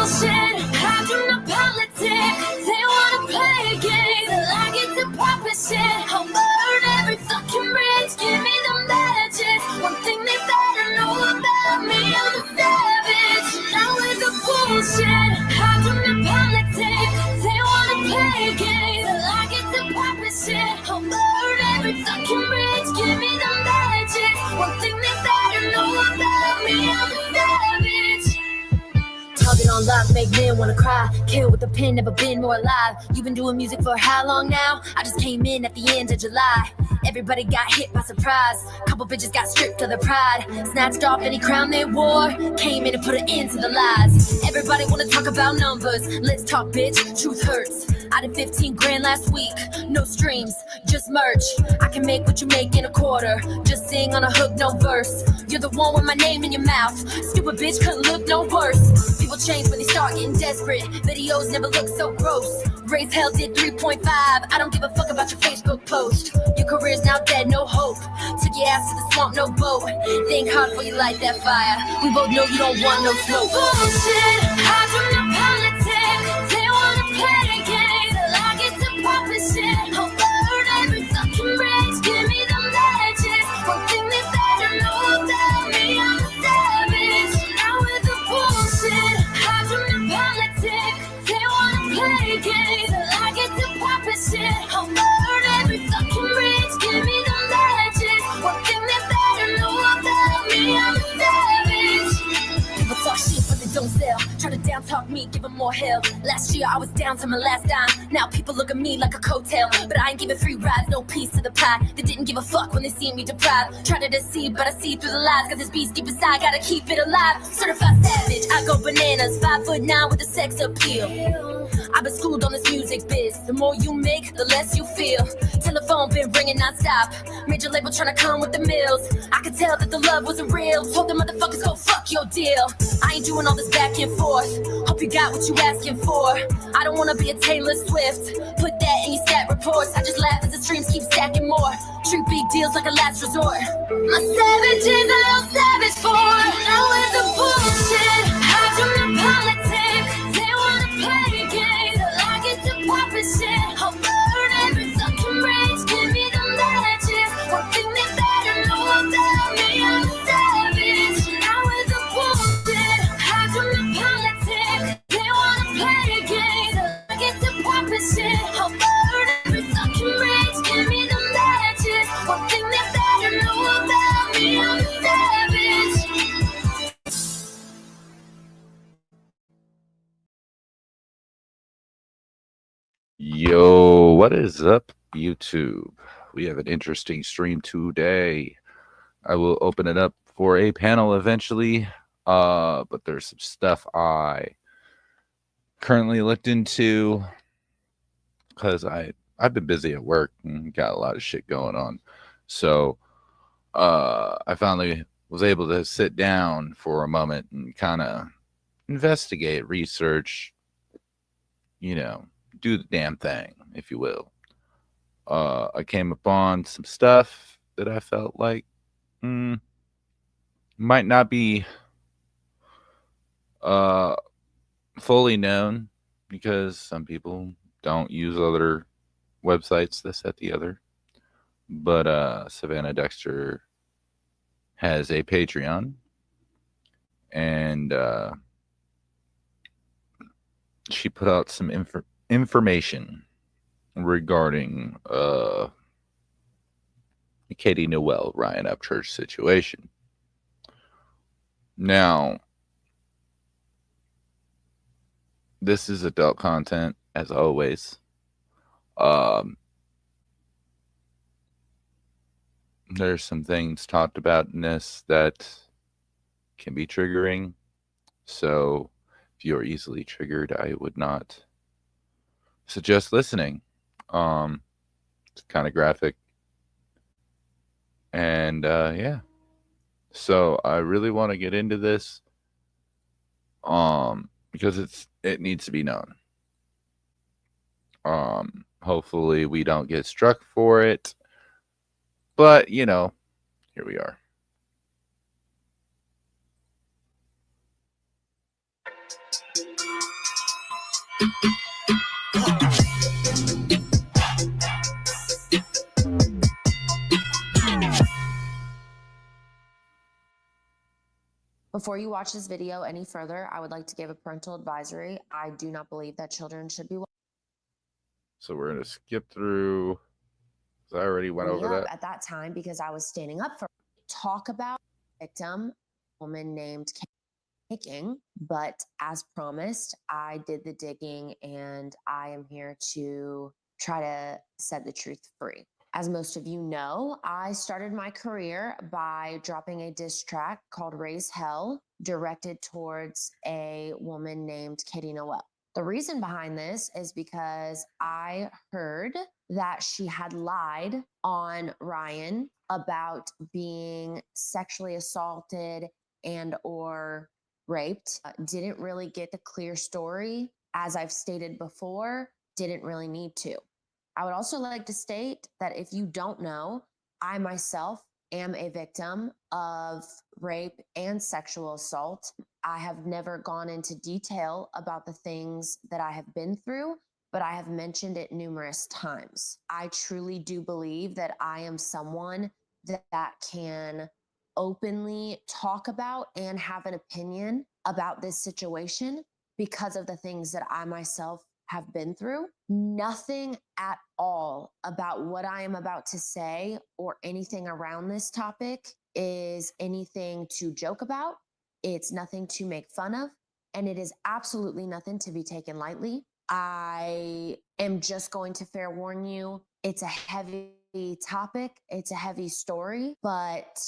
bullshit. I do not politic. They wanna play games. I get to poppin' shit. I'll burn every fucking bridge. Give me the magic. One thing they better know about me, I'm a savage. Now with the bullshit. I do not politic. They wanna play games. I get to poppin' shit. I'll burn every fucking bridge. Give me the magic. One thing they better know about me, I'm a savage. Target on lock, make men wanna cry. Kill with a pen, never been more alive. You've been doing music for how long now? I just came in at the end of July. Everybody got hit by surprise. Couple bitches got stripped of their pride. Snatched off any crown they wore. Came in and put an end to the lies. Everybody wanna talk about numbers. Let's talk, bitch. Truth hurts. I did 15 grand last week. No streams, just merch. I can make what you make in a quarter. Just sing on a hook, no verse. You're the one with my name in your mouth. Stupid bitch couldn't look no worse. People change when they start getting desperate. Videos never look so gross. Raise Hell did 3.5. I don't give a fuck about your Facebook post. Your career's now dead, no hope. Took your ass to the swamp, no boat. Think hard before you light that fire. We both know you don't want no smoke. Bullshit, I do not politic. They wanna play games. I get to poppin' shit. I'll burn every fucking bridge. Give me the magic. One thing they better know about me, I'm a savage. Now with the bullshit, I do not politic. They wanna play games. I get to poppin' shit. I'll burn every fucking bridge. Give me the magic. One thing they better know about me, I'm a savage. People talk shit, but they don't sell. Try to down talk me, give them more hell. Last year I was down to my last dime. Now people look at me like a coattail. But I ain't giving free rides, no piece to the pie. They didn't give a fuck when they see me deprived. Try to deceive, but I see through the lies. Got this beast deep inside, gotta keep it alive. Certified savage, I go bananas. 5'9" with a sex appeal. I've been schooled on this music biz. The more you make, the less you feel. Telephone been ringing non-stop. Major label trying to come with the mills. I could tell that the love wasn't real. Told the motherfuckers go fuck your deal. I ain't doing all this back and forth. Hope you got what you asking for. I don't wanna be a Taylor Swift. Put that in your stat reports. I just laugh as the streams keep stacking more. Treat big deals like a last resort. My savage is a little savage for. Now with the bullshit, I do not politic. They wanna play games. I get to poppin' shit. I'll burn every fucking bridge. Give me the magic. One thing they better know about me, I'm a savage. Now with the bullshit, I do not politic. They wanna play games. I get to poppin' shit. I'll burn every fucking bridge. Give me the magic. One thing they better know about me, I'm a savage. Yo, what is up, YouTube? We have an interesting stream today. I will open it up for a panel eventually, but there's some stuff I currently looked into because I've been busy at work and got a lot of shit going on. So I finally was able to sit down for a moment and kind of investigate, research, do the damn thing, if you will. I came upon some stuff that I felt like might not be fully known because some people don't use other websites, this, that, the other. But Savannah Dexter has a Patreon, and she put out some information regarding Katie Noel, Ryan Upchurch situation. Now, this is adult content, as always. There's some things talked about in this that can be triggering. So if you're easily triggered, I would not suggest listening. It's kind of graphic. And yeah. So I really want to get into this because it needs to be known. Hopefully we don't get struck for it. But, here we are. Before you watch this video any further, I would like to give a parental advisory. I do not believe that children should be So we're going to skip through. I already went over that. at that time because I was standing up for talk about victim, a woman named King. But as promised, I did the digging and I am here to try to set the truth free. As most of you know, I started my career by dropping a diss track called Raise Hell, directed towards a woman named Katie Noel. The reason behind this is because I heard that she had lied on Ryan about being sexually assaulted and or raped. Didn't really get the clear story. As I've stated before, didn't really need to. I would also like to state that if you don't know, I myself am a victim of rape and sexual assault. I have never gone into detail about the things that I have been through, but I have mentioned it numerous times. I truly do believe that I am someone that can openly talk about and have an opinion about this situation because of the things that I myself have been through. Nothing at all about what I am about to say or anything around this topic is anything to joke about. It's nothing to make fun of, and it is absolutely nothing to be taken lightly. I am just going to fair warn you, it's a heavy topic, it's a heavy story, but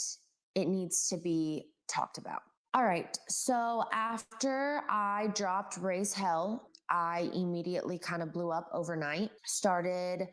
it needs to be talked about. All right, so after I dropped Raise Hell, I immediately kind of blew up overnight, started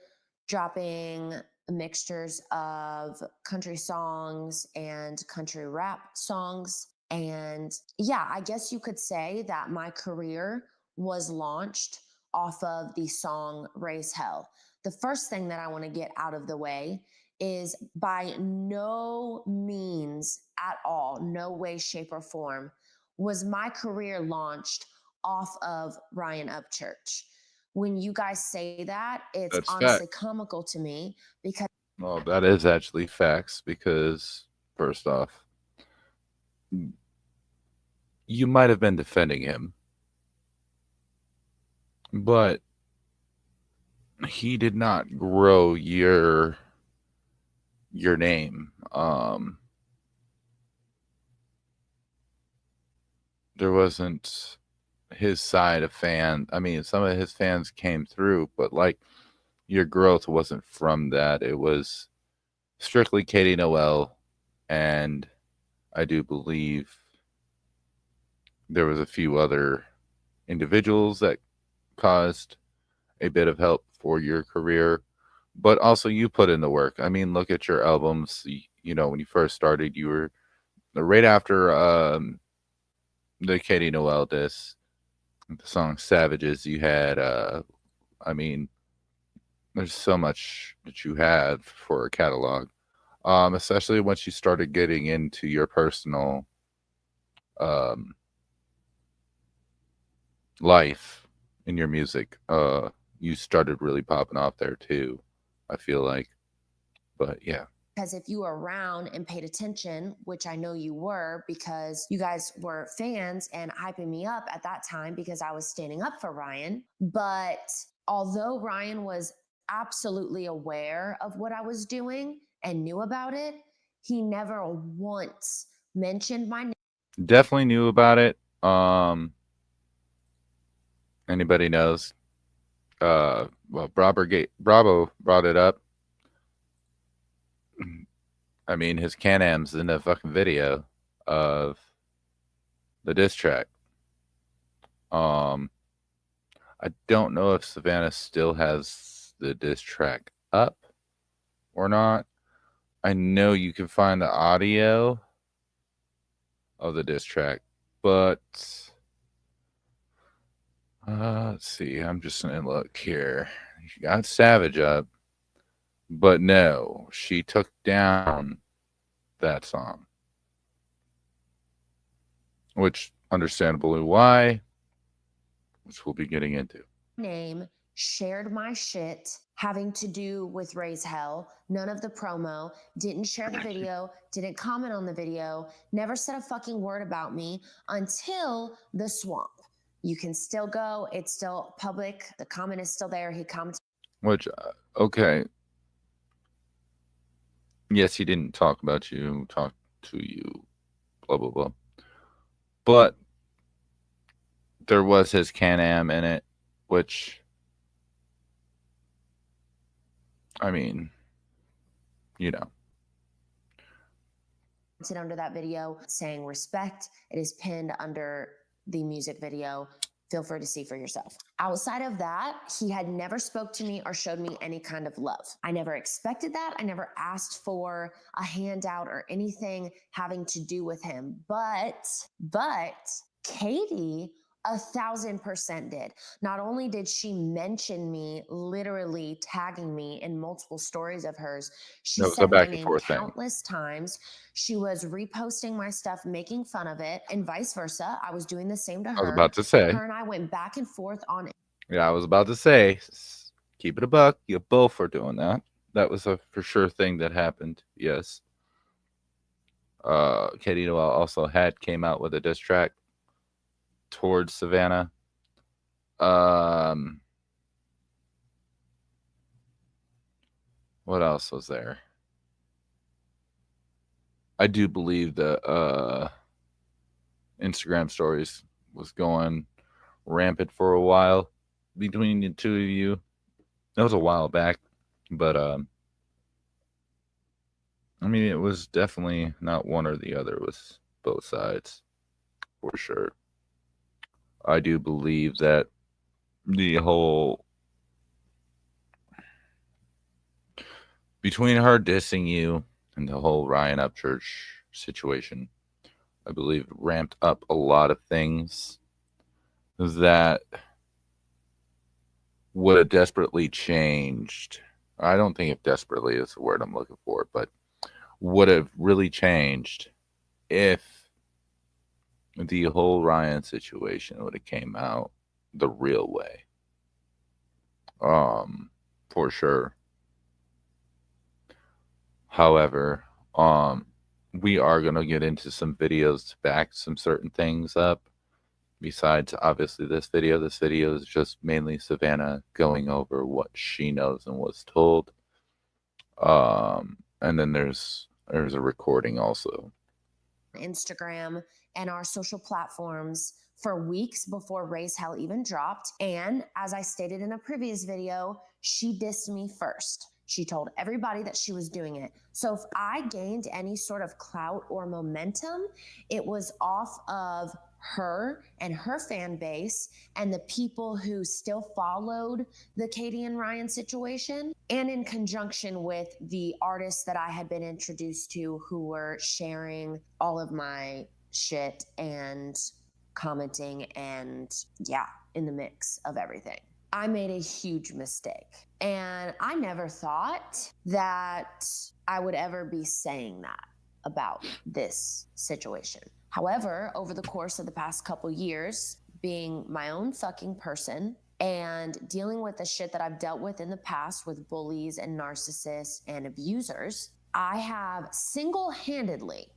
dropping mixtures of country songs and country rap songs. And yeah, I guess you could say that my career was launched off of the song Raise Hell. The first thing that I want to get out of the way is by no means at all, no way, shape, or form, was my career launched off of Ryan Upchurch. When you guys say that, it's That's honestly fact. comical to me because Well, that is actually facts because, first off, you might have been defending him, but he did not grow your name. There wasn't his side of fan. I mean, some of his fans came through, but like your growth wasn't from that. It was strictly Katie Noel, and I do believe there was a few other individuals that caused a bit of help for your career, but also you put in the work. I mean, look at your albums. You know, when you first started, you were right after the Katie Noel diss, the song Savages. You had, I mean, there's so much that you had for a catalog, especially once you started getting into your personal life in your music. You started really popping off there too, I feel like. But yeah. because if you were around and paid attention, which I know you were because you guys were fans and hyping me up at that time because I was standing up for Ryan. But although Ryan was absolutely aware of what I was doing and knew about it, he never once mentioned my name. Definitely knew about it. Anybody knows? Well, Bravo brought it up. I mean, his Can-Am's in the fucking video of the diss track. I don't know if Savannah still has the diss track up or not. I know you can find the audio of the diss track, but let's see. I'm just gonna look here. She got Savage up, but no, she took down that song, which understandably why, which we'll be getting into. name, shared my shit having to do with Raise Hell, none of the promo, didn't share the video, didn't comment on the video, never said a fucking word about me until the swamp. You can still go, it's still public, the comment is still there. He commented. Which, okay. Yes, he didn't talk about you, talk to you, blah, blah, blah. But there was his Can-Am in it, which, I mean, you know. Under that video saying respect. It is pinned under the music video. Feel free to see for yourself. Outside of that, he had never spoke to me or showed me any kind of love. I never expected that. I never asked for a handout or anything having to do with him. But Katie 1,000% did. Not only did she mention me, literally tagging me in multiple stories of hers, she said my name countless times. She was reposting my stuff, making fun of it, and vice versa. I was doing the same to her. I was about to say. Her and I went back and forth on it. Yeah, I was about to say, keep it a buck. You both were doing that. That was a for sure thing that happened. Yes. Katie Noel also came out with a diss track towards Savannah. What else was there? I do believe the Instagram stories was going rampant for a while between the two of you. That was a while back, but I mean, it was definitely not one or the other. It was both sides for sure. I do believe that the whole between her dissing you and the whole Ryan Upchurch situation, I believe ramped up a lot of things that would have desperately changed. I don't think if desperately is the word I'm looking for, but would have really changed if the whole Ryan situation would have came out the real way. For sure. However, we are going to get into some videos to back some certain things up. Besides, obviously, this video. This video is just mainly Savannah going over what she knows and was told. And then there's a recording also. Instagram and our social platforms for weeks before Raise Hell even dropped. And as I stated in a previous video, she dissed me first. She told everybody that she was doing it. So if I gained any sort of clout or momentum, it was off of her and her fan base and the people who still followed the Katie and Ryan situation, and in conjunction with the artists that I had been introduced to who were sharing all of my shit and commenting and in the mix of everything. I made a huge mistake, and I never thought that I would ever be saying that about this situation. However, over the course of the past couple years, being my own fucking person and dealing with the shit that I've dealt with in the past with bullies and narcissists and abusers, I have single-handedly,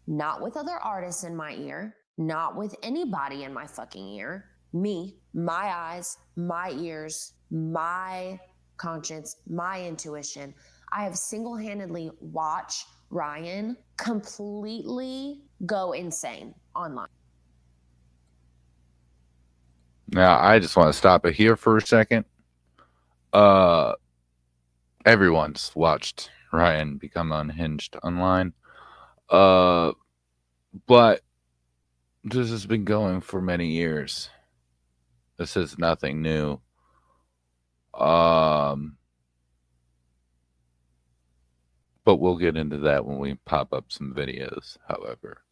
not with other artists in my ear, not with anybody in my fucking ear, me, my eyes, my ears, my conscience, my intuition, I have single-handedly watched Ryan completely go insane online. Now, I just want to stop it here for a second. Everyone's watched Ryan become unhinged online. But this has been going for many years. This is nothing new. But we'll get into that when we pop up some videos, however.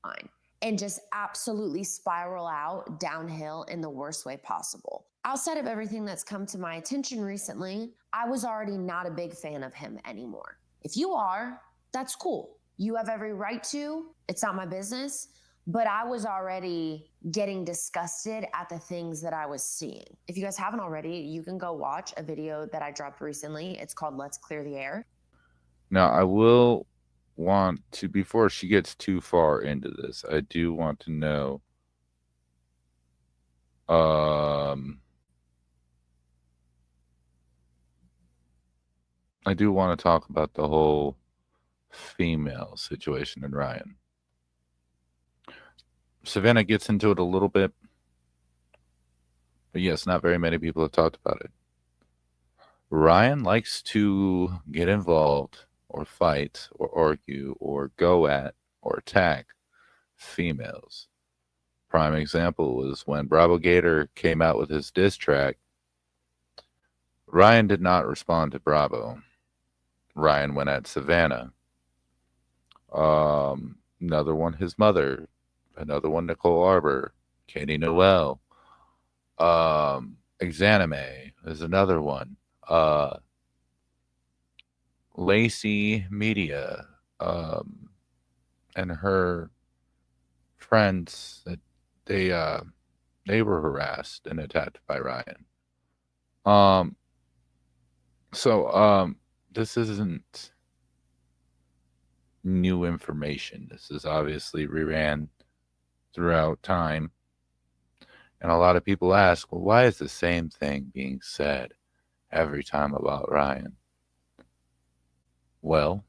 Fine. And just absolutely spiral out downhill in the worst way possible. Outside of everything that's come to my attention recently, I was already not a big fan of him anymore. If you are, that's cool. You have every right to. It's not my business. but I was already getting disgusted at the things that I was seeing. If you guys haven't already, you can go watch a video that I dropped recently. It's called Let's Clear the Air. Now, I will want to, before she gets too far into this, I do want to know, I do want to talk about the whole female situation in Ryan. Savannah gets into it a little bit, but yes, not very many people have talked about it. Ryan likes to get involved or fight or argue or go at or attack females. Prime example was when Bravo Gator came out with his diss track. Ryan did not respond to Bravo. Ryan went at Savannah. Another one, his mother. Another one, Nicole Arbor. Katie Noel. Exanime is another one. Lacey Media, and her friends, that they were harassed and attacked by Ryan. So this isn't new information. This is obviously reran throughout time. And a lot of people ask, well, why is the same thing being said every time about Ryan? Well,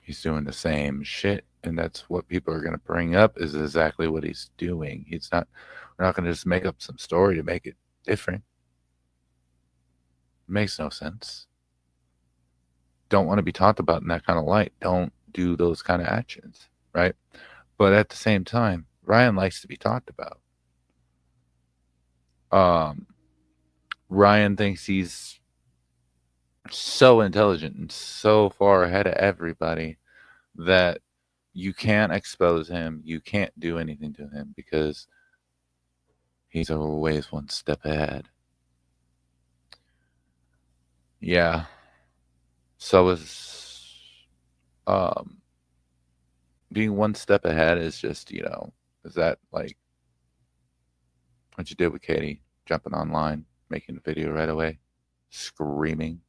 he's doing the same shit, and that's what people are going to bring up is exactly what he's doing. We're not going to just make up some story to make it different. It makes no sense. Don't want to be talked about in that kind of light. Don't do those kind of actions, right? But at the same time, Ryan likes to be talked about. Ryan thinks he's so intelligent and so far ahead of everybody that you can't expose him. You can't do anything to him because he's always one step ahead. Yeah. So is being one step ahead is just, is that like what you did with Katie, jumping online, making a video right away, screaming,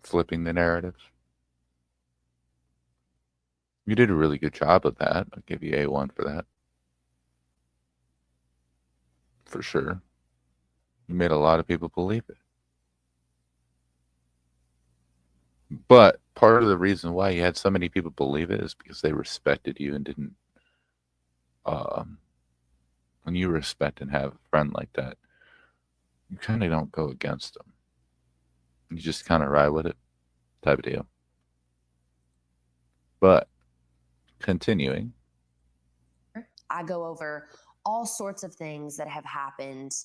flipping the narrative? You did a really good job of that. I'll give you A1 for that. For sure. You made a lot of people believe it. But part of the reason why you had so many people believe it is because they respected you and didn't. When you respect and have a friend like that, you kind of don't go against them. You just kind of ride with it, type of deal. But continuing, I go over all sorts of things that have happened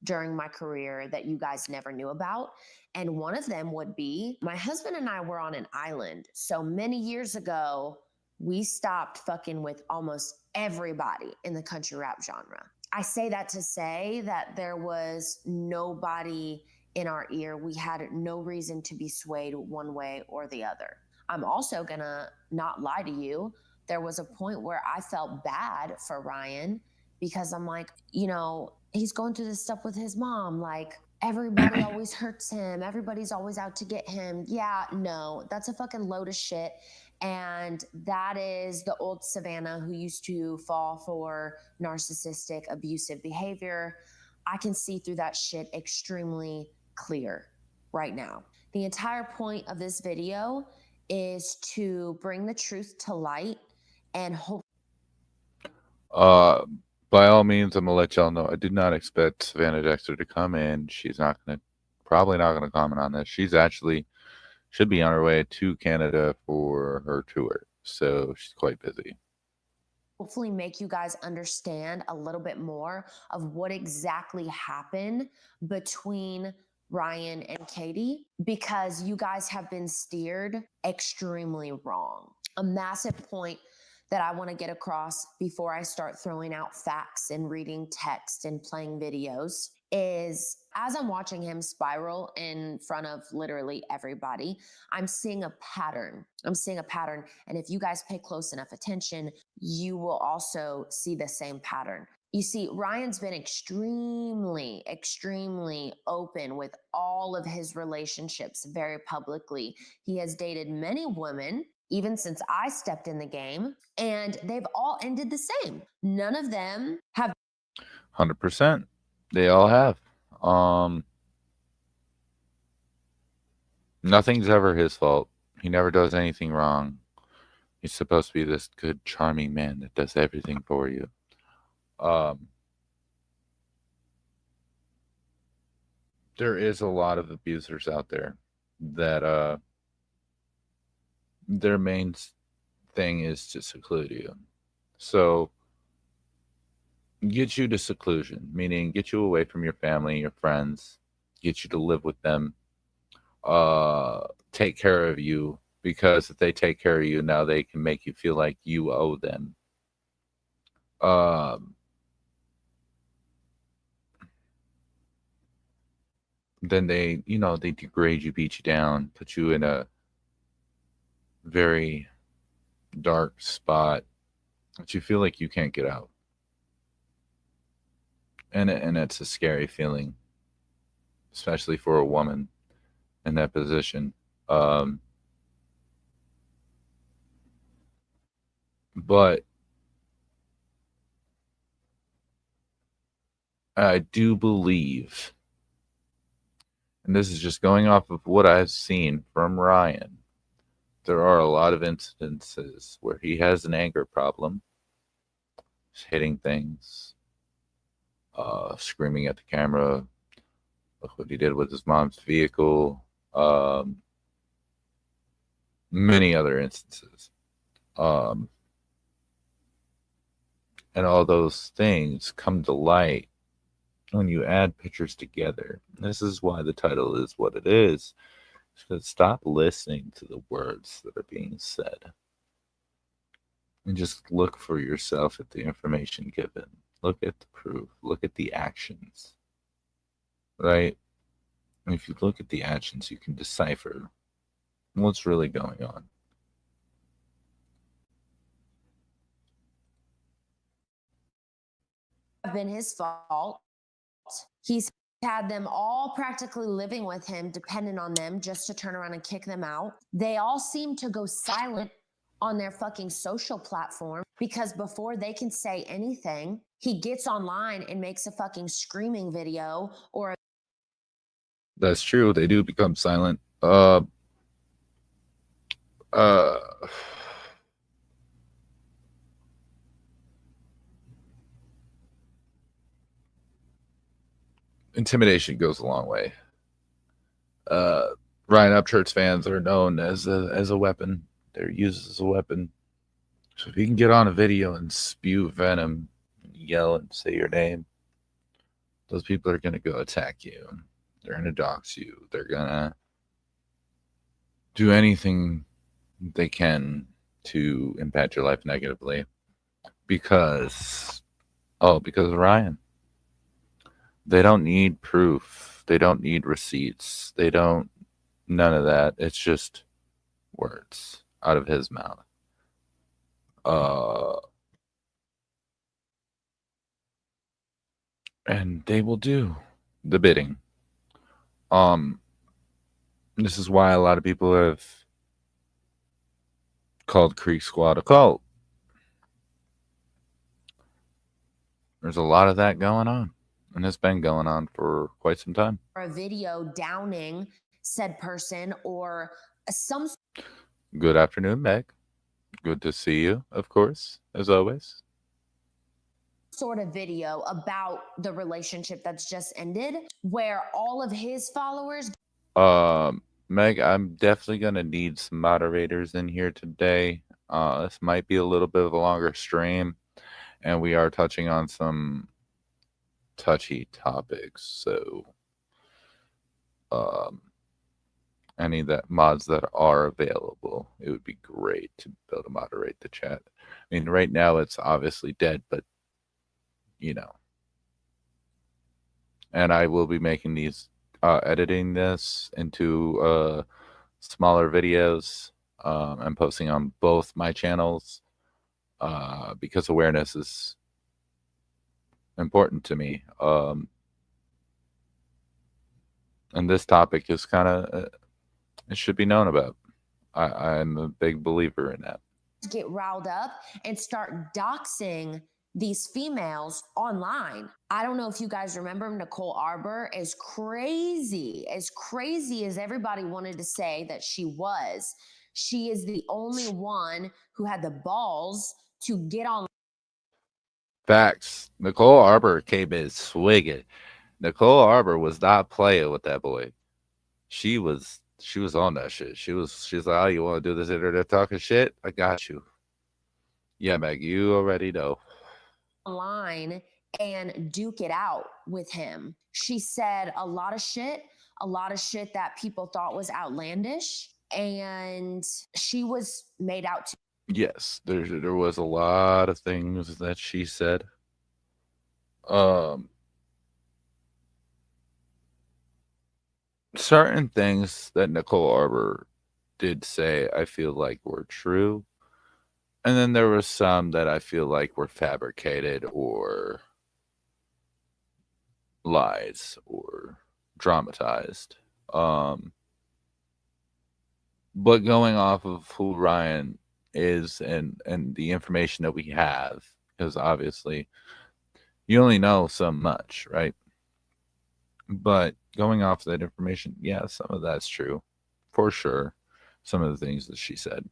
during my career that you guys never knew about. And one of them would be my husband and I were on an island. So many years ago, we stopped fucking with almost everybody in the country rap genre. I say that to say that there was nobody in our ear. We had no reason to be swayed one way or the other. I'm also gonna not lie to you. There was a point where I felt bad for Ryan because I'm like, he's going through this stuff with his mom. Like, everybody always hurts him. Everybody's always out to get him. Yeah, no, that's a fucking load of shit. And that is the old Savannah who used to fall for narcissistic, abusive behavior. I can see through that shit extremely clear right now. The entire point of this video is to bring the truth to light and hope. by all means, I'm gonna let y'all know I did not expect Savannah Dexter to come in. She's probably not gonna comment on this. She's actually should be on her way to Canada for her tour, so she's quite busy. Hopefully make you guys understand a little bit more of what exactly happened between Ryan and Katie, because you guys have been steered extremely wrong. A massive point that I want to get across before I start throwing out facts and reading text and playing videos is as I'm watching him spiral in front of literally everybody, I'm seeing a pattern. I'm seeing a pattern. And if you guys pay close enough attention, you will also see the same pattern. You see, Ryan's been extremely, extremely open with all of his relationships very publicly. He has dated many women, even since I stepped in the game, and they've all ended the same. None of them have 100%. They all have. Nothing's ever his fault. He never does anything wrong. He's supposed to be this good, charming man that does everything for you. There is a lot of abusers out there that their main thing is to seclude you. So get you to seclusion, meaning get you away from your family, your friends, get you to live with them, take care of you, because if they take care of you, now they can make you feel like you owe them. Then they degrade you, beat you down, put you in a very dark spot that you feel like you can't get out. And it's a scary feeling, especially for a woman in that position. But I do believe, and this is just going off of what I've seen from Ryan, there are a lot of instances where he has an anger problem. He's hitting things, screaming at the camera. Look what he did with his mom's vehicle. Many other instances. And all those things come to light when you add pictures together. This is why the title is what it is. Because stop listening to the words that are being said and just look for yourself at the information given. Look at the proof. Look at the actions. Right? And if you look at the actions, you can decipher what's really going on. Been his fault. He's had them all practically living with him, dependent on them just to turn around and kick them out. They all seem to go silent on their fucking social platform because before they can say anything, he gets online and makes a fucking screaming video or That's true. They do become silent. Intimidation goes a long way. Ryan Upchurch fans are known as a weapon. They're used as a weapon. So if you can get on a video and spew venom, and yell and say your name, those people are going to go attack you. They're going to dox you. They're going to do anything they can to impact your life negatively because of Ryan. They don't need proof. They don't need receipts. None of that. It's just words out of his mouth. And they will do the bidding. This is why a lot of people have called Creek Squad a cult. There's a lot of that going on, and it's been going on for quite some time. a video downing said person or some Good afternoon, Meg. Good to see you, of course, as always. sort of video about the relationship that's just ended where all of his followers Meg, I'm definitely going to need some moderators in here today. This might be a little bit of a longer stream, and we are touching on some touchy topics. So, any that mods that are available, it would be great to be able to moderate the chat. I mean, right now it's obviously dead, but and I will be making these, editing this into smaller videos, and posting on both my channels, because awareness is important to me. And this topic is kind of, it should be known about. I'm a big believer in that. Get riled up and start doxing these females online. I don't know if you guys remember Nicole Arbor, as crazy as everybody wanted to say that she was. She is the only one who had the balls to get on. Facts. Nicole Arbor came in swinging. Nicole Arbor was not playing with that boy. She was on that shit. She's like, oh, you want to do this internet talking shit? I got you. Yeah, Meg, you already know. Online and duke it out with him. She said a lot of shit that people thought was outlandish, and she was made out to. Yes, there was a lot of things that she said. Certain things that Nicole Arbor did say, I feel like were true. And then there was some that I feel like were fabricated or lies or dramatized. But going off of who Ryan is and the information that we have, because obviously you only know so much, right? But going off that information, yeah, some of that's true, for sure. Some of the things that she said,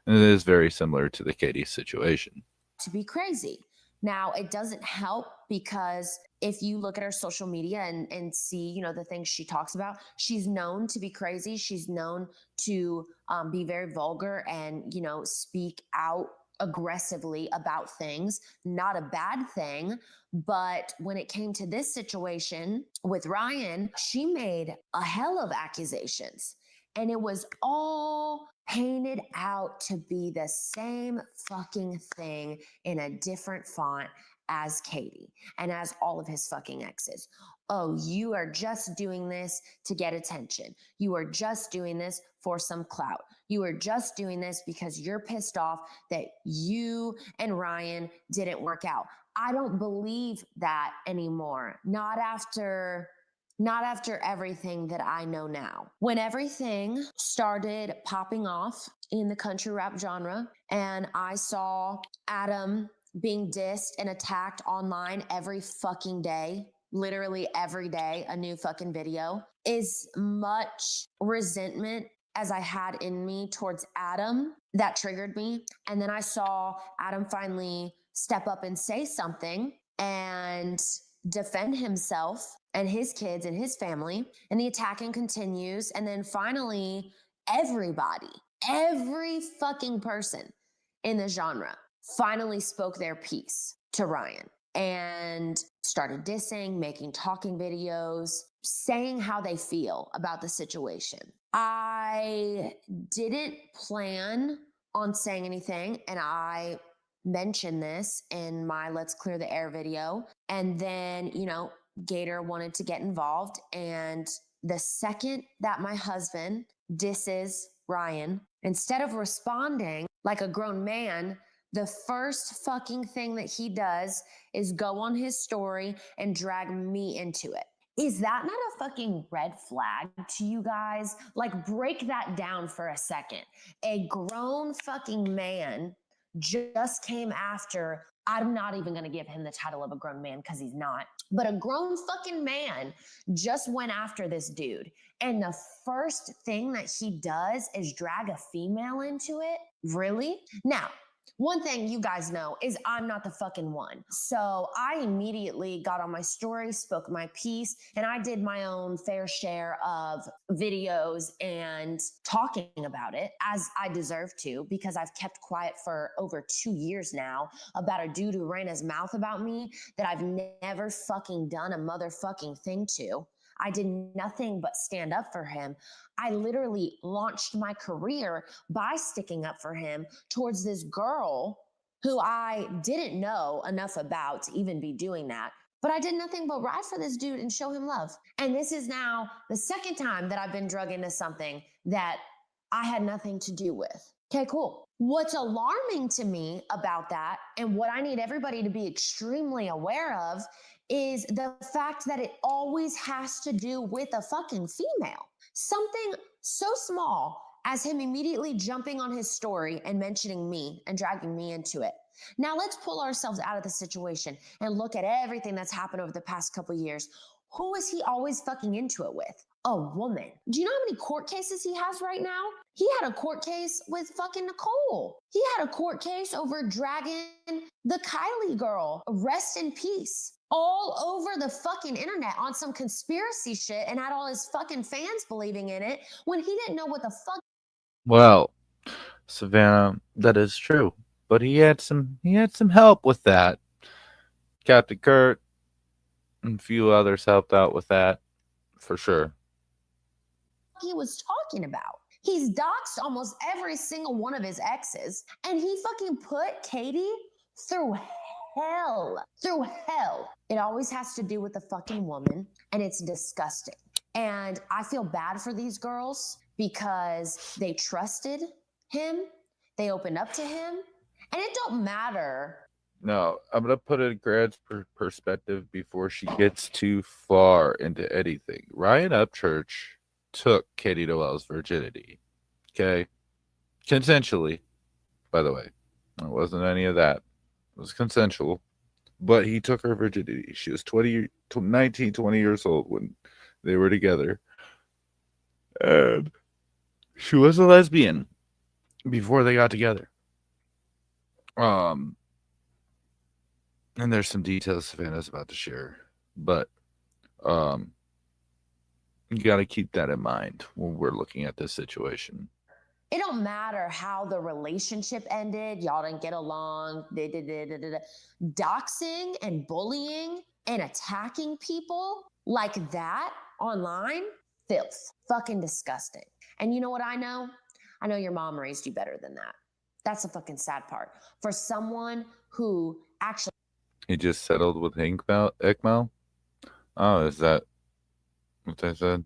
and it is very similar to the Katie situation. To be crazy. Now, it doesn't help because if you look at her social media and see, you know, the things she talks about, she's known to be crazy. She's known to be very vulgar and, you know, speak out aggressively about things. Not a bad thing. But when it came to this situation with Ryan, she made a hell of accusations. And it was all painted out to be the same fucking thing in a different font as Katie and as all of his fucking exes. Oh, you are just doing this to get attention. You are just doing this for some clout. You are just doing this because you're pissed off that you and Ryan didn't work out. I don't believe that anymore. Not after everything that I know now. When everything started popping off in the country rap genre, and I saw Adam being dissed and attacked online every fucking day, literally every day, a new fucking video, as much resentment as I had in me towards Adam, that triggered me. And then I saw Adam finally step up and say something and defend himself and his kids and his family, and the attacking continues. And then finally, every fucking person in the genre finally spoke their piece to Ryan and started dissing, making talking videos, saying how they feel about the situation. I didn't plan on saying anything, and I mentioned this in my Let's Clear the Air video. And then, you know, Gator wanted to get involved. And the second that my husband disses Ryan, instead of responding like a grown man, the first fucking thing that he does is go on his story and drag me into it. Is that not a fucking red flag to you guys? Like, break that down for a second. A grown fucking man just came after, I'm not even going to give him the title of a grown man because he's not, but a grown fucking man just went after this dude. And the first thing that he does is drag a female into it? Really? Now, one thing you guys know is I'm not the fucking one. So I immediately got on my story, spoke my piece, and I did my own fair share of videos and talking about it as I deserve to, because I've kept quiet for over 2 years now about a dude who ran his mouth about me that I've never fucking done a motherfucking thing to. I did nothing but stand up for him. I literally launched my career by sticking up for him towards this girl who I didn't know enough about to even be doing that. But I did nothing but ride for this dude and show him love. And this is now the second time that I've been drug into something that I had nothing to do with. Okay, cool. What's alarming to me about that, and what I need everybody to be extremely aware of, is the fact that it always has to do with a fucking female. Something so small as him immediately jumping on his story and mentioning me and dragging me into it. Now let's pull ourselves out of the situation and look at everything that's happened over the past couple years. Who is he always fucking into it with? A woman. Do you know how many court cases he has right now? He had a court case with fucking Nicole. He had a court case over dragging the Kylie girl. Rest in peace. All over the fucking internet on some conspiracy shit, and had all his fucking fans believing in it when he didn't know what the fuck. Well, Savannah, that is true. But he had some help with that. Captain Kurt and a few others helped out with that, for sure. He was talking about. He's doxed almost every single one of his exes, and he fucking put Katie through hell. Through hell. It always has to do with the fucking woman, and it's disgusting. And I feel bad for these girls because they trusted him, they opened up to him, and it don't matter. No, I'm going to put it in Grad's perspective before she gets too far into anything. Ryan Upchurch took Katie Noel's virginity. Okay? Consensually, by the way. It wasn't any of that. It was consensual. But he took her virginity. She was 19, 20 years old when they were together. And she was a lesbian before they got together. And there's some details Savannah's about to share. But you got to keep that in mind when we're looking at this situation. It don't matter how the relationship ended. Y'all didn't get along. Doxing and bullying and attacking people like that online, filth. Fucking disgusting. And you know what I know? I know your mom raised you better than that. That's the fucking sad part. For someone who actually... He just settled with Ekmel? Oh, is that what they said?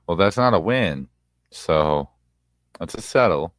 Well, that's not a win. So, that's a settle.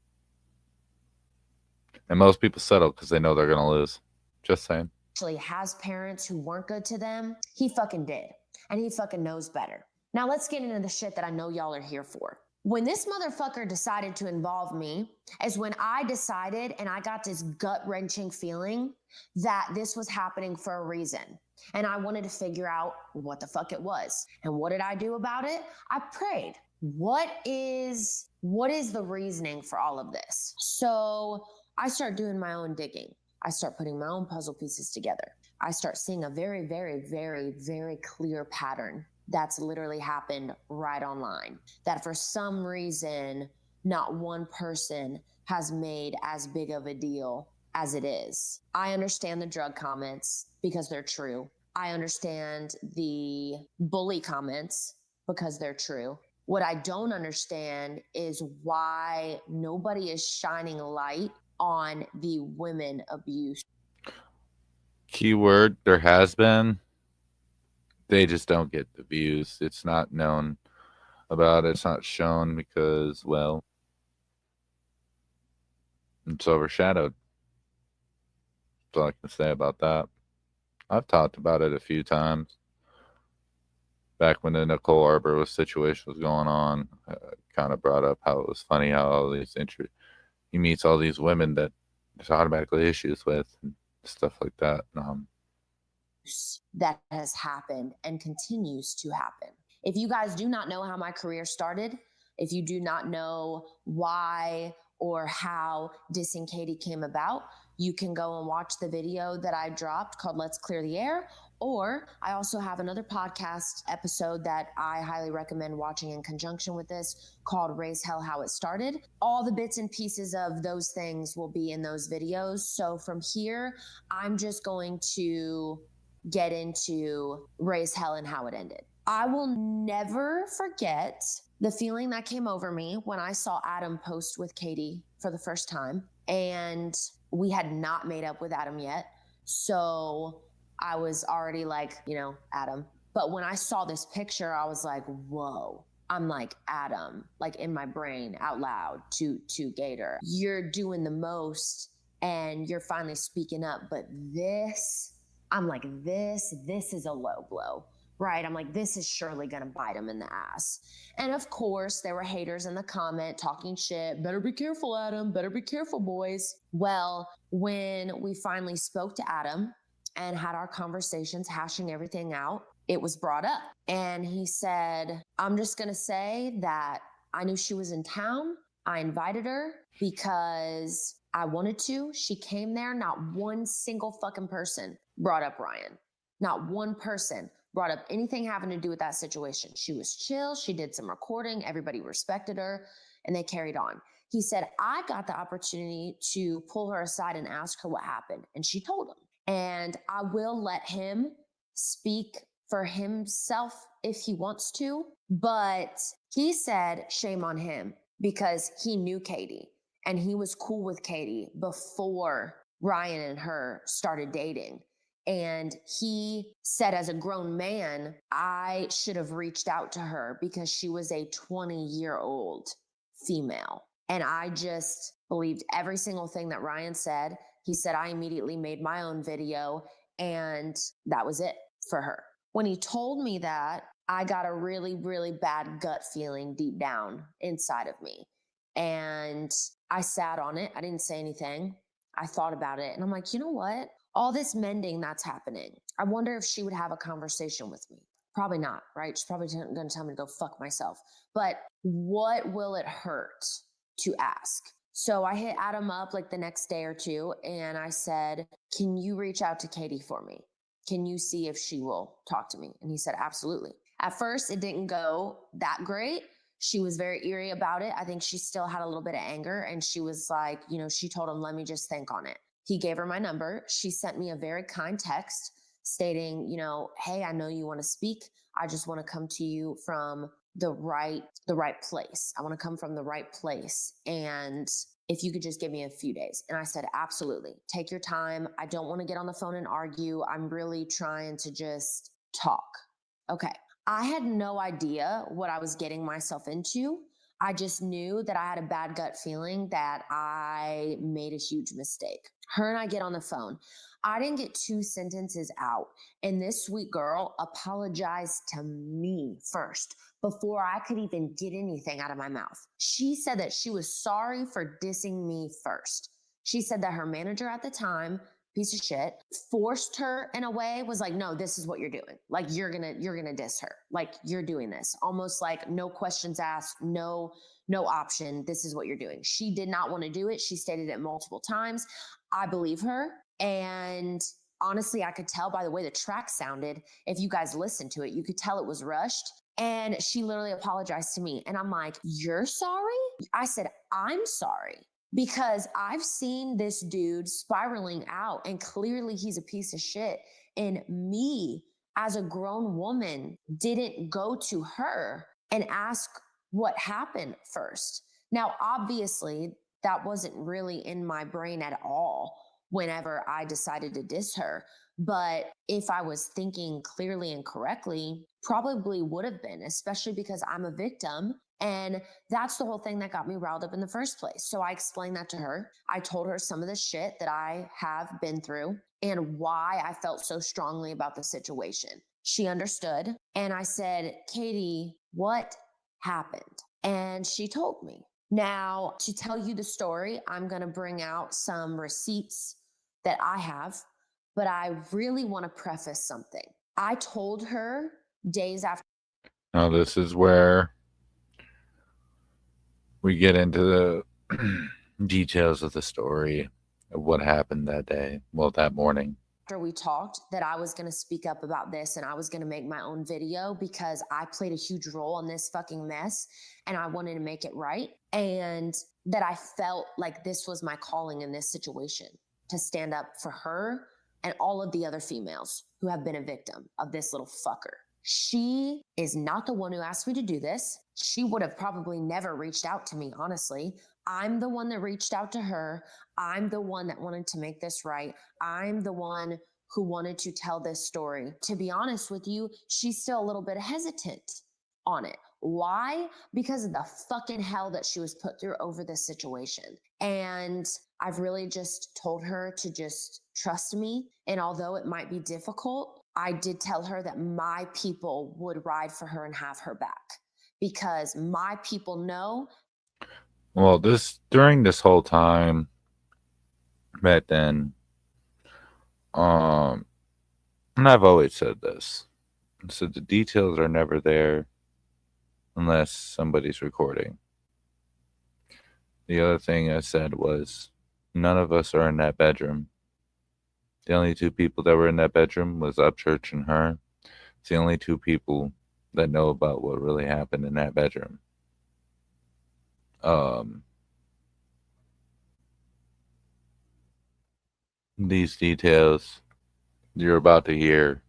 And most people settle because they know they're going to lose. Just saying. Actually has parents who weren't good to them. He fucking did. And he fucking knows better. Now let's get into the shit that I know y'all are here for. When this motherfucker decided to involve me is when I decided, and I got this gut-wrenching feeling that this was happening for a reason. And I wanted to figure out what the fuck it was. And what did I do about it? I prayed. What is the reasoning for all of this? So I start doing my own digging. I start putting my own puzzle pieces together. I start seeing a very, very, very, very clear pattern that's literally happened right online. That for some reason, not one person has made as big of a deal as it is. I understand the drug comments because they're true. I understand the bully comments because they're true. What I don't understand is why nobody is shining light on the women abuse. Keyword, there has been. They just don't get the views. It's not known about. It's not shown because, well, it's overshadowed. That's all I can say about that. I've talked about it a few times. Back when the Nicole Arbor situation was going on, kind of brought up how it was funny how all these he meets all these women that there's automatically issues with and stuff like that. That has happened and continues to happen. If you guys do not know how my career started, if you do not know why or how Dissing Katie came about, you can go and watch the video that I dropped called Let's Clear the Air. Or I also have another podcast episode that I highly recommend watching in conjunction with this called Raise Hell How It Started. All the bits and pieces of those things will be in those videos. So from here, I'm just going to get into Raise Hell and how it ended. I will never forget the feeling that came over me when I saw Adam post with Katie for the first time. And we had not made up with Adam yet. So I was already like, Adam. But when I saw this picture, I was like, whoa. I'm like, Adam, like in my brain out loud to Gator, you're doing the most and you're finally speaking up. But this, I'm like, this is a low blow, right? I'm like, this is surely going to bite him in the ass. And of course, there were haters in the comment talking shit. Better be careful, Adam. Better be careful, boys. Well, when we finally spoke to Adam and had our conversations, hashing everything out, it was brought up. And he said, I'm just going to say that I knew she was in town. I invited her because I wanted to. She came there. Not one single fucking person brought up Ryan. Not one person brought up anything having to do with that situation. She was chill. She did some recording. Everybody respected her and they carried on. He said, I got the opportunity to pull her aside and ask her what happened. And she told him. And I will let him speak for himself if he wants to. But he said, shame on him because he knew Katie and he was cool with Katie before Ryan and her started dating. And he said, as a grown man, I should have reached out to her because she was a 20-year-old female. And I just believed every single thing that Ryan said. He said, I immediately made my own video and that was it for her. When he told me that, I got a really, really bad gut feeling deep down inside of me. And I sat on it. I didn't say anything. I thought about it and I'm like, you know what? All this mending that's happening, I wonder if she would have a conversation with me. Probably not, right? She's probably going to tell me to go fuck myself. But what will it hurt to ask? So I hit Adam up like the next day or two and I said, can you reach out to Katie for me? Can you see if she will talk to me? And he said, absolutely. At first, it didn't go that great. She was very eerie about it. I think she still had a little bit of anger and she was like, she told him, let me just think on it. He gave her my number. She sent me a very kind text stating, hey, I know you want to speak. I just want to come to you from the right place. I want to come from the right place. And if you could just give me a few days. And I said, absolutely. Take your time. I don't want to get on the phone and argue. I'm really trying to just talk. Okay. I had no idea what I was getting myself into. I just knew that I had a bad gut feeling that I made a huge mistake. Her and I get on the phone. I didn't get 2 sentences out. And this sweet girl apologized to me first before I could even get anything out of my mouth. She said that she was sorry for dissing me first. She said that her manager at the time, piece of shit, forced her in a way, was like, no, this is what you're doing. Like, you're gonna diss her. Like, you're doing this. Almost like no questions asked, no option. This is what you're doing. She did not want to do it. She stated it multiple times. I believe her. And honestly, I could tell by the way the track sounded. If you guys listened to it, you could tell it was rushed. And she literally apologized to me. And I'm like, you're sorry? I said, I'm sorry. Because I've seen this dude spiraling out and clearly he's a piece of shit. And me, as a grown woman, didn't go to her and ask what happened first. Now, obviously, that wasn't really in my brain at all whenever I decided to diss her. But if I was thinking clearly and correctly, probably would have been, especially because I'm a victim. And that's the whole thing that got me riled up in the first place. So I explained that to her. I told her some of the shit that I have been through and why I felt so strongly about the situation. She understood. And I said, Katie, what happened? And she told me. Now, to tell you the story, I'm going to bring out some receipts that I have, but I really want to preface something. I told her days after. Now, this is where we get into the details of the story of what happened that day. Well, that morning. After we talked, that I was going to speak up about this and I was going to make my own video because I played a huge role in this fucking mess and I wanted to make it right. And that I felt like this was my calling in this situation, to stand up for her and all of the other females who have been a victim of this little fucker. She is not the one who asked me to do this. She would have probably never reached out to me, honestly. I'm the one that reached out to her. I'm the one that wanted to make this right. I'm the one who wanted to tell this story. To be honest with you, she's still a little bit hesitant on it. Why? Because of the fucking hell that she was put through over this situation. And I've really just told her to just trust me. And although it might be difficult, I did tell her that my people would ride for her and have her back, because my people know. Well, during this whole time back then, and I've always said this. So the details are never there unless somebody's recording. The other thing I said was none of us are in that bedroom. The only two people that were in that bedroom was Upchurch and her. It's the only two people that know about what really happened in that bedroom. These details you're about to hear,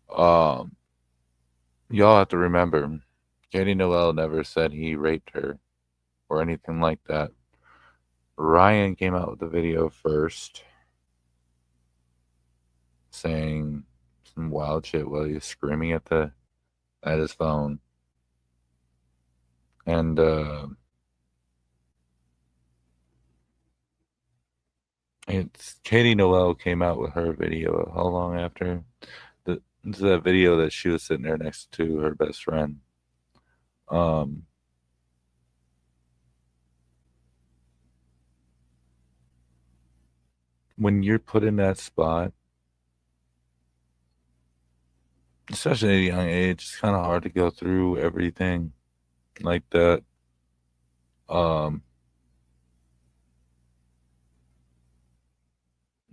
y'all have to remember, Katie Noel never said he raped her or anything like that. Ryan came out with the video first, saying some wild shit while he was screaming at his phone. And it's Katie Noel came out with her video how long after? It's that video that she was sitting there next to her best friend. When you're put in that spot, especially at a young age, it's kind of hard to go through everything like that.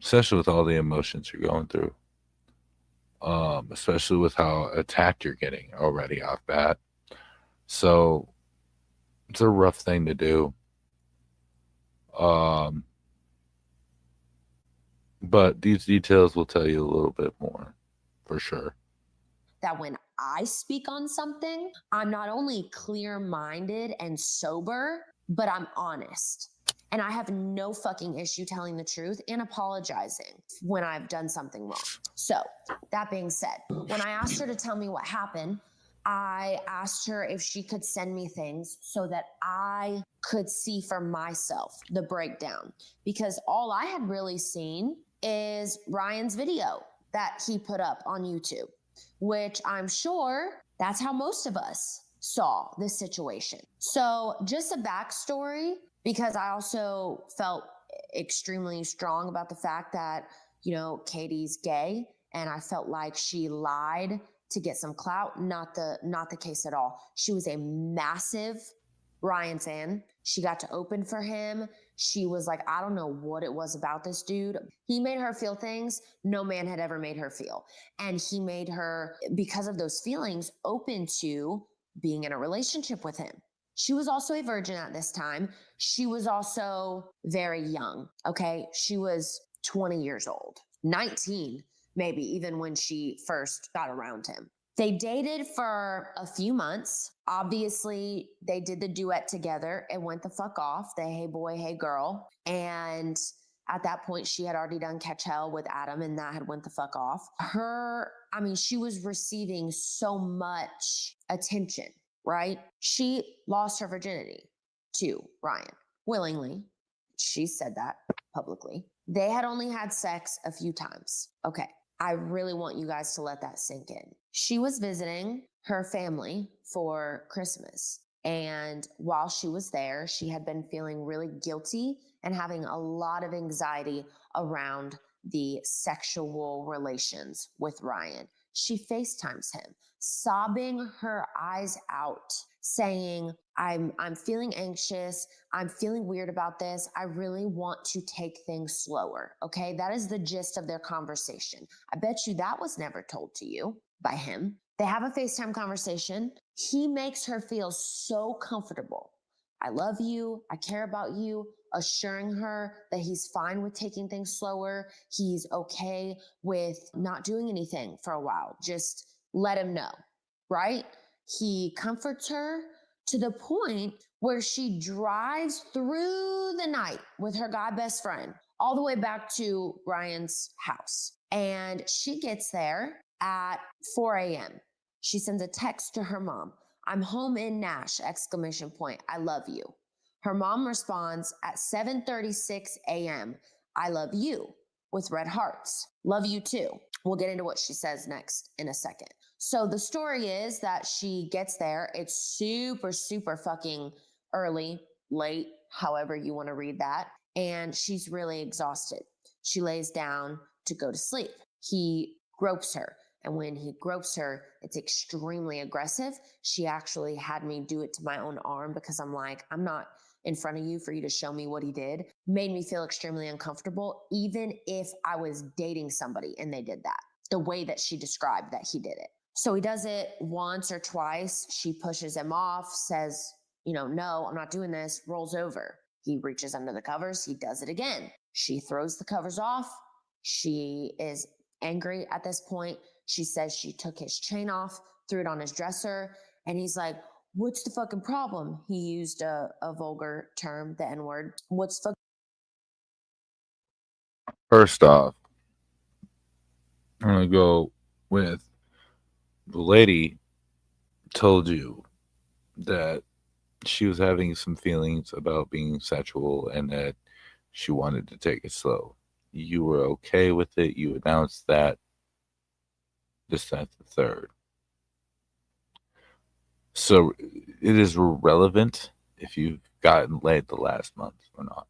Especially with all the emotions you're going through. Especially with how attacked you're getting already off bat. So it's a rough thing to do. But these details will tell you a little bit more, for sure. That when I speak on something, I'm not only clear-minded and sober, but I'm honest. And I have no fucking issue telling the truth and apologizing when I've done something wrong. So, that being said, when I asked her to tell me what happened, I asked her if she could send me things so that I could see for myself the breakdown. Because all I had really seen is Ryan's video that he put up on YouTube, which I'm sure that's how most of us saw this situation. So just a backstory, because I also felt extremely strong about the fact that, you know, Katie's gay, and I felt like she lied to get some clout. Not the case at all. She was a massive Ryan fan. She got to open for him. She was like, I don't know what it was about this dude. He made her feel things no man had ever made her feel. And he made her, because of those feelings, open to being in a relationship with him. She was also a virgin at this time. She was also very young, okay? She was 20 years old, 19 maybe, even when she first got around him. They dated for a few months. Obviously, they did the duet together. It went the fuck off, the Hey Boy, Hey Girl. And at that point, she had already done Catch Hell with Adam, and that had went the fuck off. She was receiving so much attention, right? She lost her virginity to Ryan willingly. She said that publicly. They had only had sex a few times. Okay. I really want you guys to let that sink in. She was visiting her family for Christmas. And while she was there, she had been feeling really guilty and having a lot of anxiety around the sexual relations with Ryan. She FaceTimes him, sobbing her eyes out, saying, I'm feeling anxious. I'm feeling weird about this. I really want to take things slower. Okay. That is the gist of their conversation. I bet you that was never told to you by him. They have a FaceTime conversation. He makes her feel so comfortable. I love you. I care about you, assuring her that he's fine with taking things slower. He's okay with not doing anything for a while. Just let him know, right? He comforts her to the point where she drives through the night with her guy best friend all the way back to Ryan's house. And she gets there at 4 a.m. She sends a text to her mom. I'm home in Nash, exclamation point. I love you. Her mom responds at 7:36 a.m. I love you with red hearts. Love you too. We'll get into what she says next in a second. So the story is that she gets there. It's super, super fucking early, late, however you want to read that. And she's really exhausted. She lays down to go to sleep. He gropes her. And when he gropes her, it's extremely aggressive. She actually had me do it to my own arm because I'm like, I'm not in front of you for you to show me what he did. Made me feel extremely uncomfortable, even if I was dating somebody and they did that, the way that she described that he did it. So he does it once or twice. She pushes him off, says, no, I'm not doing this, rolls over. He reaches under the covers. He does it again. She throws the covers off. She is angry at this point. She says she took his chain off, threw it on his dresser, and he's like, what's the fucking problem? He used a vulgar term, the N-word. What's the First off, I'm going to go with the lady told you that she was having some feelings about being sexual and that she wanted to take it slow. You were okay with it. You announced that. This, that, the third. So it is irrelevant if you've gotten laid the last month or not.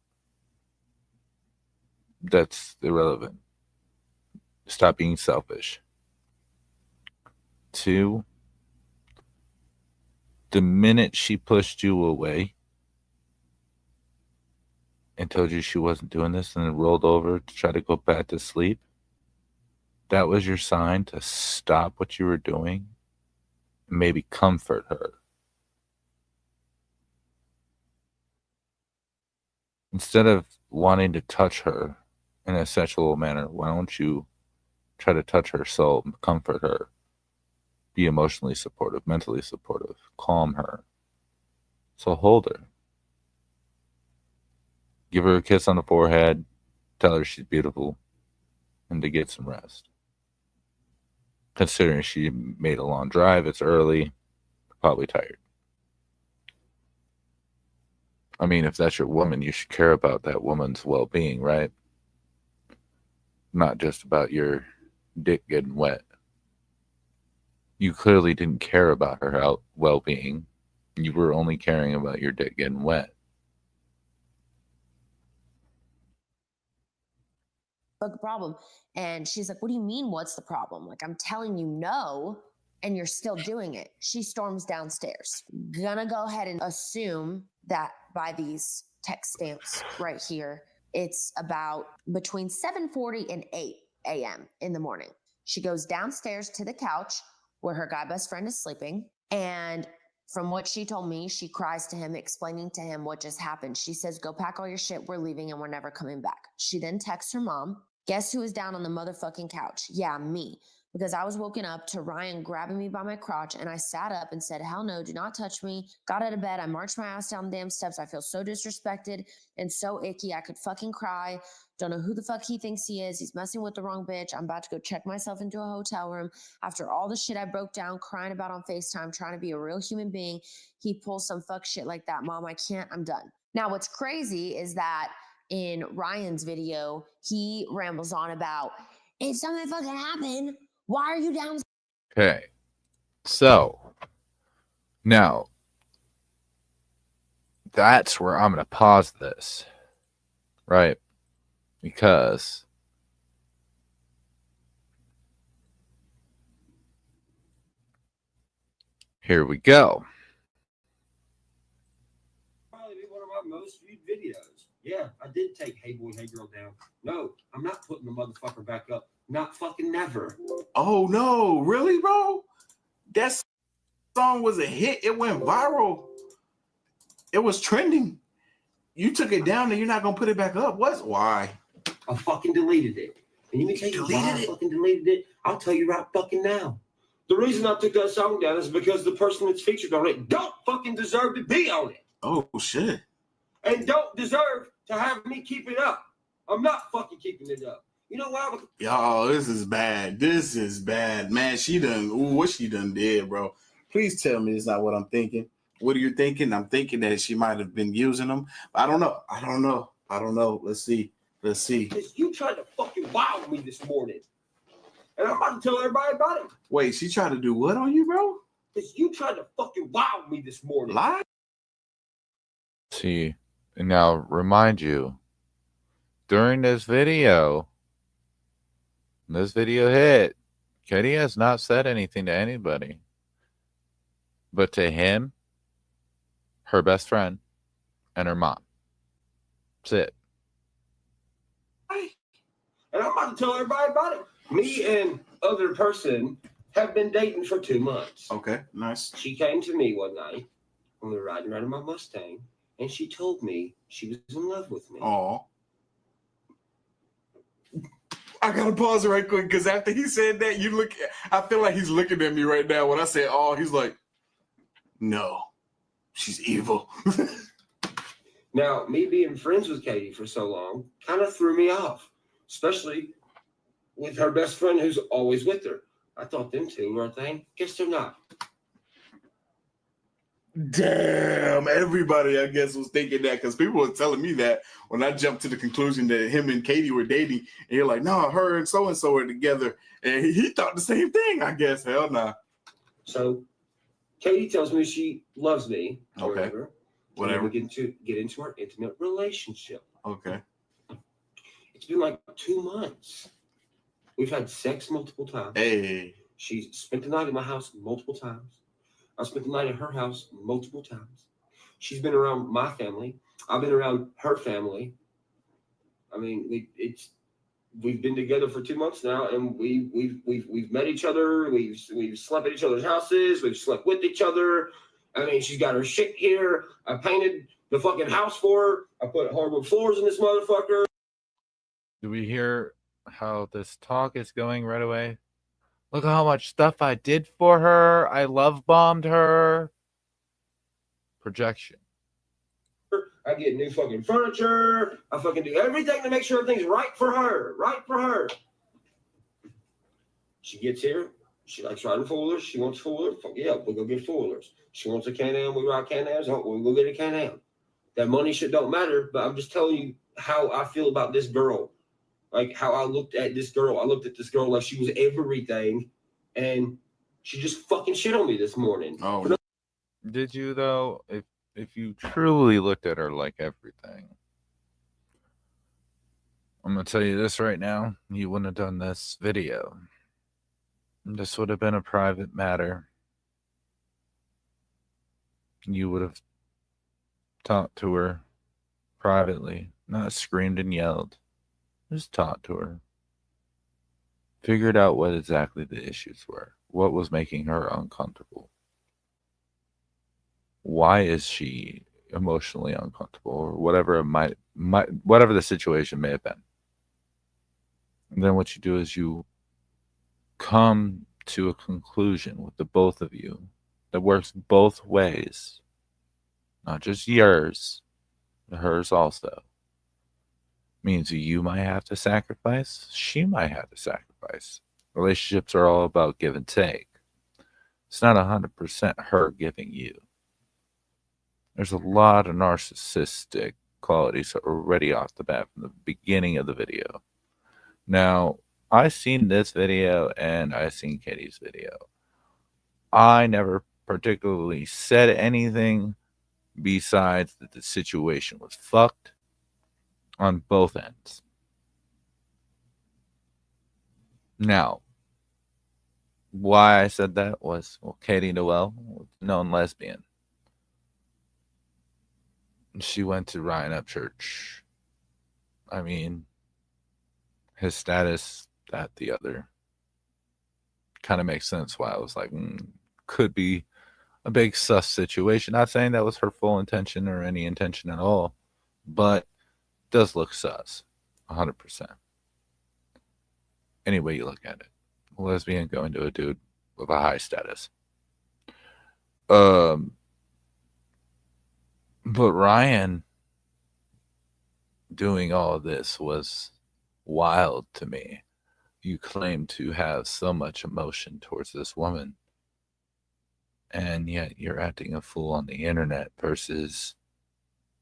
That's irrelevant. Stop being selfish. 2, the minute she pushed you away and told you she wasn't doing this and then rolled over to try to go back to sleep, that was your sign to stop what you were doing and maybe comfort her. Instead of wanting to touch her in a sexual manner, why don't you try to touch her soul and comfort her? Be emotionally supportive, mentally supportive, calm her. So hold her. Give her a kiss on the forehead, tell her she's beautiful, and to get some rest. Considering she made a long drive, it's early, probably tired. I mean, if that's your woman, you should care about that woman's well-being, right? Not just about your dick getting wet. You clearly didn't care about her well-being. You were only caring about your dick getting wet. problem? And she's like, what do you mean, what's the problem? Like, I'm telling you no, and you're still doing it. She storms downstairs. Gonna go ahead and assume that by these text stamps right here, it's about between 7:40 and 8 a.m. in the morning. She goes downstairs to the couch where her guy best friend is sleeping. And from what she told me, she cries to him, explaining to him what just happened. She says, go pack all your shit. We're leaving and we're never coming back. She then texts her mom. Guess who is down on the motherfucking couch? Yeah, me. Because I was woken up to Ryan grabbing me by my crotch, and I sat up and said, hell no, do not touch me. Got out of bed. I marched my ass down the damn steps. I feel so disrespected and so icky. I could fucking cry. Don't know who the fuck he thinks he is. He's messing with the wrong bitch. I'm about to go check myself into a hotel room. After all the shit I broke down crying about on FaceTime, trying to be a real human being, he pulls some fuck shit like that. Mom, I can't. I'm done. Now, what's crazy is that in Ryan's video, he rambles on about, if something fucking happened, why are you down? Okay. So, now, that's where I'm going to pause this. Right? Because here we go. Probably be one of my most viewed videos. Yeah, I did take Hey Boy, Hey Girl down. No, I'm not putting the motherfucker back up. Not fucking never. Oh no, really, bro? That song was a hit. It went viral. It was trending. You took it down and you're not gonna put it back up. What? Why? I fucking deleted it. And you can tell you why I fucking deleted it. I'll tell you right fucking now. The reason I took that song down is because the person that's featured on it don't fucking deserve to be on it. Oh shit. And don't deserve to have me keep it up. I'm not fucking keeping it up. You know what? Y'all, this is bad. This is bad, man. What she done did, bro. Please tell me it's not what I'm thinking. What are you thinking? I'm thinking that she might have been using them. I don't know. Let's see. Because you tried to fucking wow me this morning. And I'm about to tell everybody about it. Wait, she tried to do what on you, bro? Because you tried to fucking wow me this morning. Lie? See, and now remind you, during this video hit, Katie has not said anything to anybody. But to him, her best friend, and her mom. That's it. And I'm about to tell everybody about it. Me and other person have been dating for 2 months. Okay, nice. She came to me one night when we were riding around in my Mustang, and she told me she was in love with me. Oh. I gotta pause it right quick because after he said that, I feel like he's looking at me right now. When I say "oh," he's like, "No, she's evil." Now, me being friends with Katie for so long kind of threw me off, especially with her best friend who's always with her. I thought them two were a thing. Guess they're not. Damn, everybody, I guess, was thinking that because people were telling me that when I jumped to the conclusion that him and Katie were dating, and you're like, no, her and so are together. And he thought the same thing, I guess. Hell nah. So Katie tells me she loves me. Okay. Whatever. We get into our intimate relationship. Okay. It's been like 2 months. We've had sex multiple times. Hey. She's spent the night at my house multiple times. I spent the night at her house multiple times. She's been around my family. I've been around her family. I mean, we've been together for 2 months now, and we've met each other. We've slept at each other's houses. We've slept with each other. I mean, she's got her shit here. I painted the fucking house for her. I put hardwood floors in this motherfucker. Do we hear how this talk is going right away? Look at how much stuff I did for her. I love bombed her. Projection. I get new fucking furniture. I fucking do everything to make sure everything's right for her. Right for her. She gets here. She likes riding four-wheelers. She wants four-wheelers. Fuck yeah, we'll go get four-wheelers. She wants a Can-Am. We ride Can-Ams. Oh, we'll go get a Can-Am. That money shit don't matter, but I'm just telling you how I feel about this girl. Like how I looked at this girl. I looked at this girl like she was everything, and she just fucking shit on me this morning. Oh, did you though? If you truly looked at her like everything, I'm gonna tell you this right now: you wouldn't have done this video. This would have been a private matter. You would have talked to her privately, not screamed and yelled. Just talked to her. Figured out what exactly the issues were. What was making her uncomfortable. Why is she emotionally uncomfortable, or whatever it might whatever the situation may have been. And then what you do is you come to a conclusion with the both of you that works both ways. Not just yours, but hers also. Means you might have to sacrifice, she might have to sacrifice. Relationships are all about give and take. It's not 100% her giving you. There's a lot of narcissistic qualities already off the bat from the beginning of the video. Now, I seen this video and I seen Katie's video. I never particularly said anything besides that the situation was fucked on both ends. Now, why I said that was, well, Katie Noel, known lesbian. She went to Ryan Upchurch. I mean, his status, that, the other. Kind of makes sense why I was like, could be a big sus situation. Not saying that was her full intention or any intention at all, but does look sus, 100%. Any way you look at it. A lesbian going to a dude with a high status. But Ryan doing all of this was wild to me. You claim to have so much emotion towards this woman, and yet you're acting a fool on the internet versus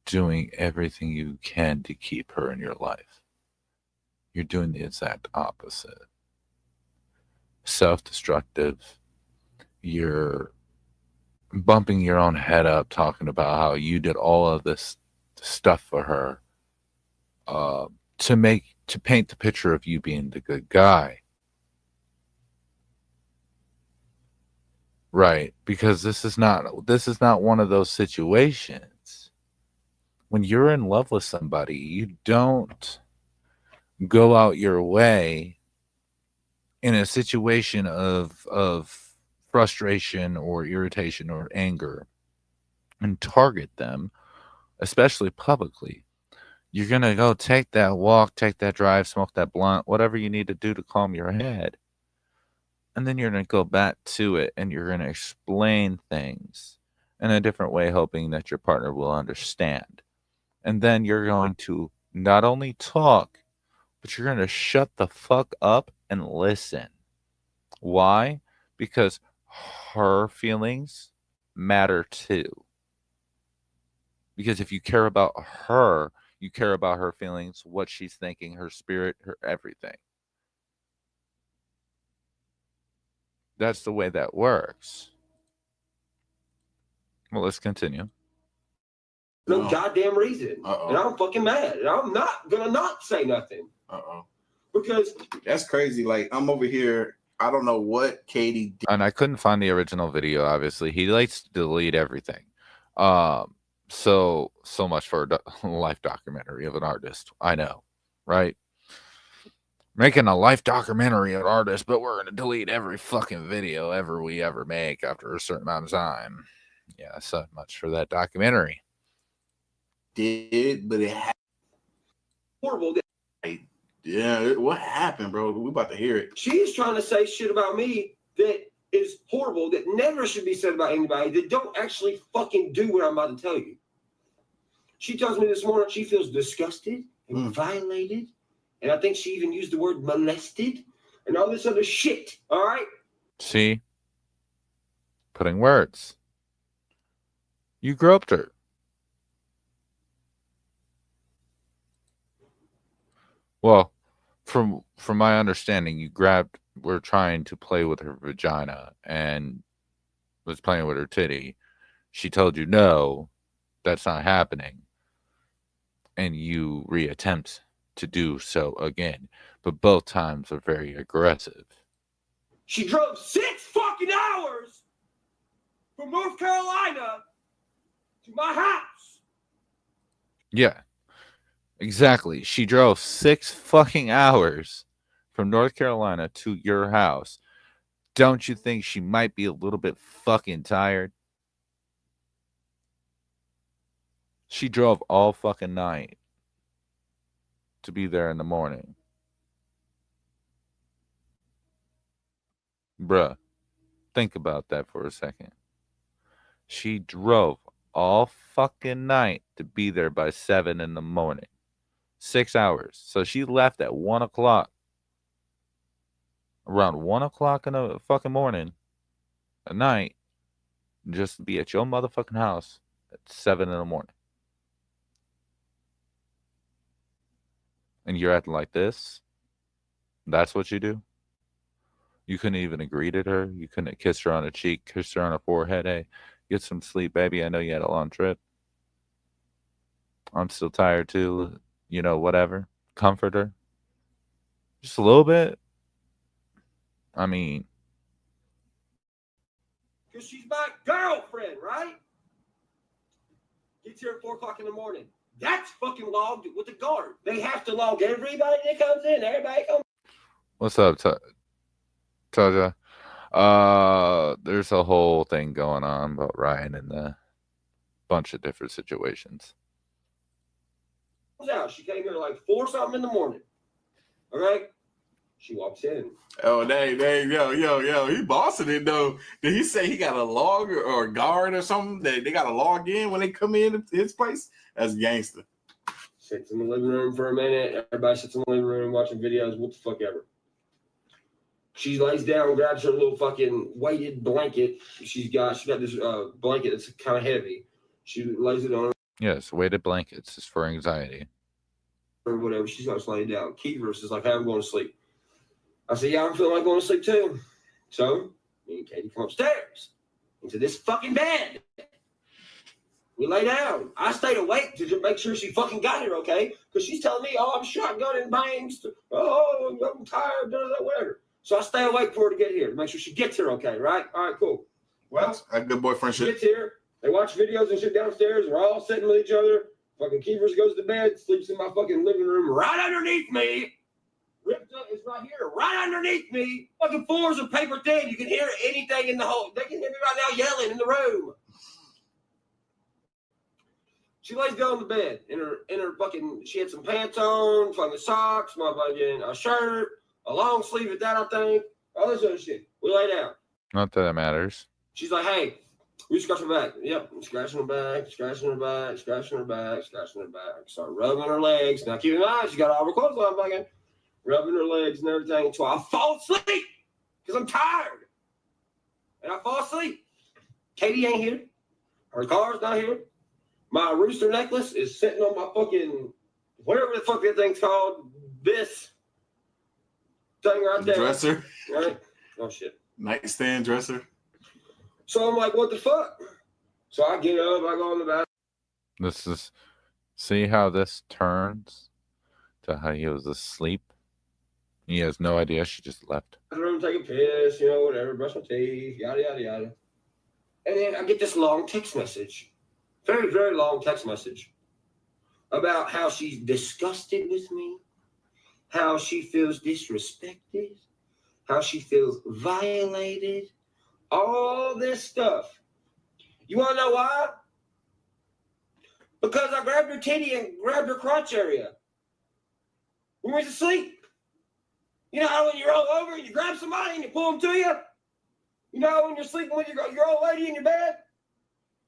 doing everything you can to keep her in your life. You're doing the exact opposite. Self-destructive. You're bumping your own head up, talking about how you did all of this stuff for her to paint the picture of you being the good guy. Right, because this is not one of those situations. When you're in love with somebody, you don't go out your way in a situation of frustration or irritation or anger and target them, especially publicly. You're going to go take that walk, take that drive, smoke that blunt, whatever you need to do to calm your head. And then you're going to go back to it and you're going to explain things in a different way, hoping that your partner will understand. And then you're going to not only talk, but you're going to shut the fuck up and listen. Why? Because her feelings matter too. Because if you care about her, you care about her feelings, what she's thinking, her spirit, her everything. That's the way that works. Well, let's continue. No goddamn reason. And I'm fucking mad. And I'm not gonna not say nothing. Because that's crazy. Like, I'm over here. I don't know what Katie did. And I couldn't find the original video, obviously. He likes to delete everything. So much for a life documentary of an artist. I know, right? Making a life documentary of an artist, but we're going to delete every fucking video we ever make after a certain amount of time. Yeah, so much for that documentary. But it had horrible. Yeah, what happened, bro? We about to hear it. She's trying to say shit about me that is horrible, that never should be said about anybody, that don't actually fucking do what I'm about to tell you. She tells me this morning she feels disgusted and violated, and I think she even used the word molested and all this other shit, all right? See? Putting words. You groped her. Well, from my understanding, were trying to play with her vagina and was playing with her titty. She told you, no, that's not happening. And you reattempt to do so again. But both times are very aggressive. She drove 6 fucking hours from North Carolina to my house. Yeah, exactly. She drove 6 fucking hours from North Carolina to your house. Don't you think she might be a little bit fucking tired? She drove all fucking night to be there in the morning. Bruh, think about that for a second. She drove all fucking night to be there by 7 in the morning. 6 hours. So she left at 1 o'clock. Around 1 o'clock in the fucking morning at night, just to be at your motherfucking house at 7 in the morning. And you're acting like this? That's what you do? You couldn't even have greeted her? You couldn't have kissed her on the cheek, kissed her on her forehead? Hey, get some sleep, baby. I know you had a long trip. I'm still tired too. You know, whatever. Comfort her. Just a little bit. I mean, because she's my girlfriend, right? Gets here at 4 o'clock in the morning. That's fucking logged with the guard. They have to log everybody that comes in. Everybody comes. What's up, Taja? There's a whole thing going on about Ryan and a bunch of different situations. Out. She came here like 4 something in the morning. All right. She walks in. Oh, dang, yo, he bossing it though. Did he say he got a log or a guard or something that they got to log in when they come in to his place? That's gangster. Sits in the living room for a minute. Everybody sits in the living room watching videos. What the fuck ever. She lays down, grabs her little fucking weighted blanket. She got this blanket that's kind of heavy. She lays it on Yes, weighted blankets is for anxiety. her or whatever. She's got to lay down. Kiefer is like, hey, I'm going to sleep. I said, yeah, I'm feeling like going to sleep too. So me and Katie come upstairs into this fucking bed. We lay down. I stayed awake to make sure she fucking got here, okay? Because she's telling me, oh, I'm shotgunning bangs. Oh, I'm tired, whatever. So I stay awake for her to get here, to make sure she gets here okay, right? All right, cool. Well, a good boyfriend she shit. gets here. They watch videos and shit downstairs. We're all sitting with each other. Fucking Keevers goes to bed, sleeps in my fucking living room right underneath me. Ripta is right here, right underneath me. Fucking floors are paper thin. You can hear anything in the whole. They can hear me right now yelling in the room. She lays down on the bed in her fucking. She had some pants on, fucking socks, my fucking a shirt, a long sleeve at that, I think. All this other shit. We lay down. Not that it matters. She's like, hey, we scratch her back. Yep, scratching her back, scratching her back, scratching her back, scratching her back. Start rubbing her legs. Now keep in mind, she got all her clothes on, fucking rubbing her legs and everything until I fall asleep because I'm tired. And I fall asleep. Katie ain't here. Her car's not here. My rooster necklace is sitting on my fucking, whatever the fuck that thing's called, this thing right there. Dresser. Right? Oh, shit. Nightstand dresser. So I'm like, what the fuck? So I get up, I go in the bathroom. See how this turns to how he was asleep? He has no idea she just left. Take a piss, whatever, brush my teeth, yada, yada, yada. And then I get this long text message. Very, very long text message about how she's disgusted with me, how she feels disrespected, how she feels violated, all this stuff. You want to know why? Because I grabbed her titty and grabbed her crotch area. We went to sleep. You know how when you roll over and you grab somebody and you pull them to you? You know when you're sleeping with your old lady in your bed?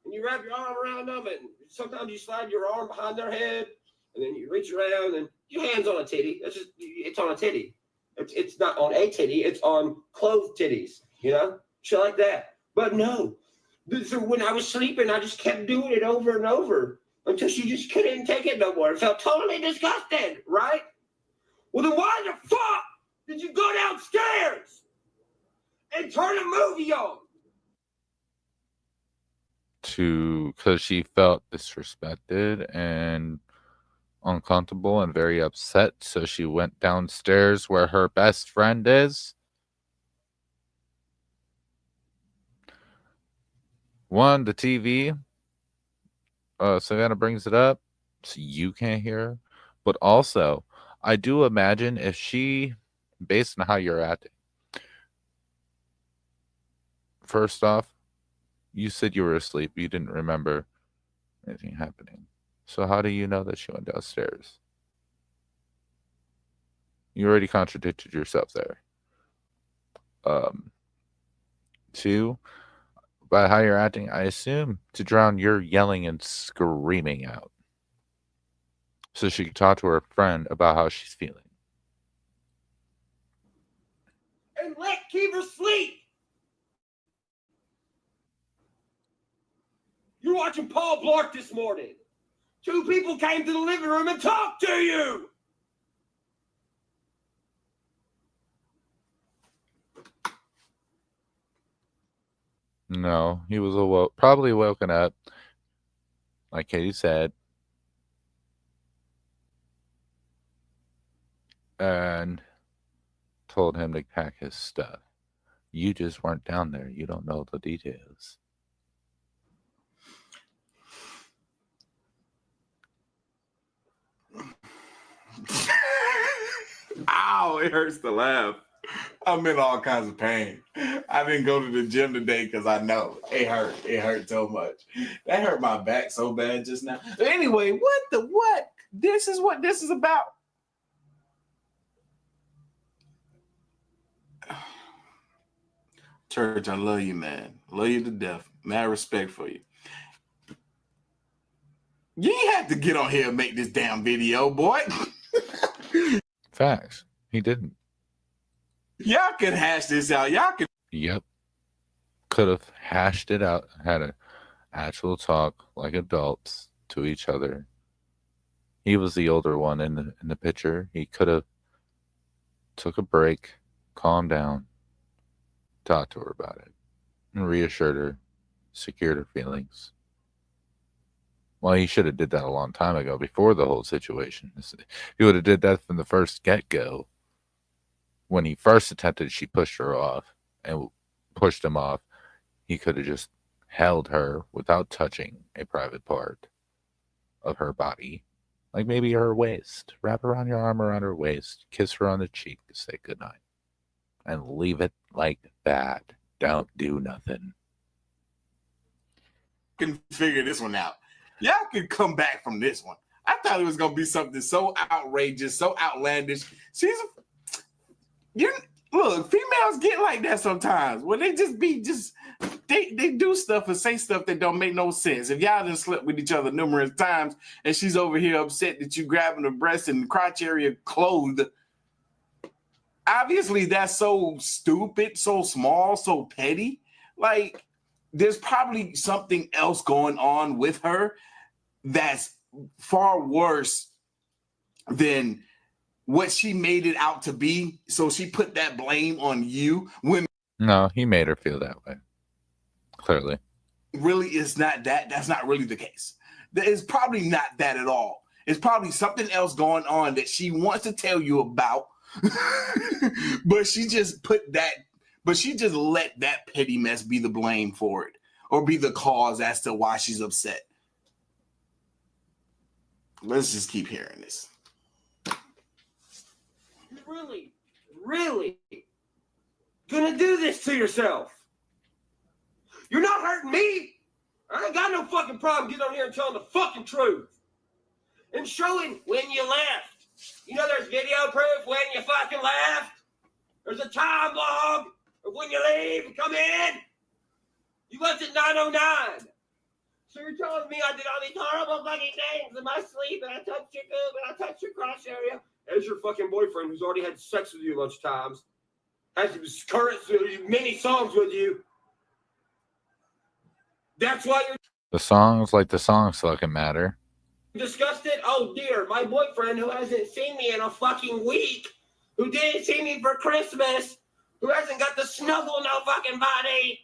And you wrap your arm around them, and sometimes you slide your arm behind their head, and then you reach around, and your hand's on a titty. It's on a titty. It's not on a titty. It's on clothed titties, shit like that. But no. So when I was sleeping, I just kept doing it over and over until she just couldn't take it no more. It felt totally disgusted, right? Well, then why the fuck did you go downstairs and turn a movie on? Because she felt disrespected and uncomfortable and very upset, so she went downstairs where her best friend is. One, the TV. Savannah brings it up so you can't hear her. But also, I do imagine if she, based on how you're acting, first off, you said you were asleep. You didn't remember anything happening. So how do you know that she went downstairs? You already contradicted yourself there. Two, by how you're acting, I assume to drown your yelling and screaming out, so she could talk to her friend about how she's feeling. And let Keever sleep. You're watching Paul Blart this morning. 2 people came to the living room and talked to you. No, he was probably woken up, like Katie said, and told him to pack his stuff. You just weren't down there. You don't know the details. Ow, it hurts to laugh. I'm in all kinds of pain. I didn't go to the gym today because I know it hurt. It hurt so much. That hurt my back so bad just now. Anyway, what? This is what this is about. Church, I love you, man. Love you to death. Mad respect for you. You ain't have to get on here and make this damn video, boy. Facts. He didn't. Y'all can hash this out. Y'all can. Yep. Could have hashed it out, had an actual talk like adults to each other. He was the older one in the picture. He could have took a break, calmed down, talked to her about it, and reassured her, secured her feelings. Well, he should have did that a long time ago, before the whole situation. He would have did that from the first get-go. When he first attempted, she pushed her off and pushed him off. He could have just held her without touching a private part of her body. Like maybe her waist. Wrap around your arm around her waist. Kiss her on the cheek. Say goodnight. And leave it like that. Don't do nothing. Can figure this one out. Y'all can come back from this one. I thought it was gonna be something so outrageous, so outlandish. Look, females get like that sometimes. Where they just be they do stuff and say stuff that don't make no sense. If y'all done slept with each other numerous times and she's over here upset that you grabbing her breast and the crotch area clothed, obviously that's so stupid, so small, so petty. Like, there's probably something else going on with her that's far worse than what she made it out to be. So she put that blame on you when No, he made her feel that way. Clearly. really it's not that. That's not really the case. It's probably not that at all. It's probably something else going on that she wants to tell you about. But she just let that petty mess be the blame for it, or be the cause as to why she's upset. Let's just keep hearing this. You really gonna do this to yourself? You're not hurting me. I ain't got no fucking problem getting on here and telling the fucking truth. And showing when you left. You know there's video proof when you fucking left. There's a time log of when you leave and come in. You left at 9:09. So you're telling me I did all these horrible fucking things in my sleep, and I touched your boob, and I touched your crotch area. As your fucking boyfriend who's already had sex with you a bunch of times, has current many songs with you. That's why you're The songs fucking matter. disgusted. Oh dear, my boyfriend who hasn't seen me in a fucking week, who didn't see me for Christmas, who hasn't got the snuggle in no fucking body,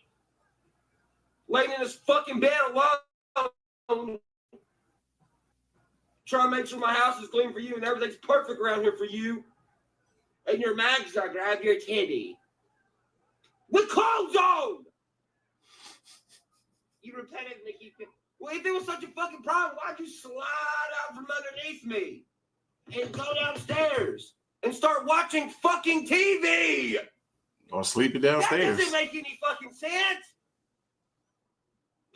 laying in his fucking bed alone, trying to make sure my house is clean for you and everything's perfect around here for you. And your mags are grab your titty with clothes on. You repetitively keep it. Well, if it was such a fucking problem, why'd you slide out from underneath me and go downstairs and start watching fucking TV? Or sleeping That downstairs. doesn't make any fucking sense.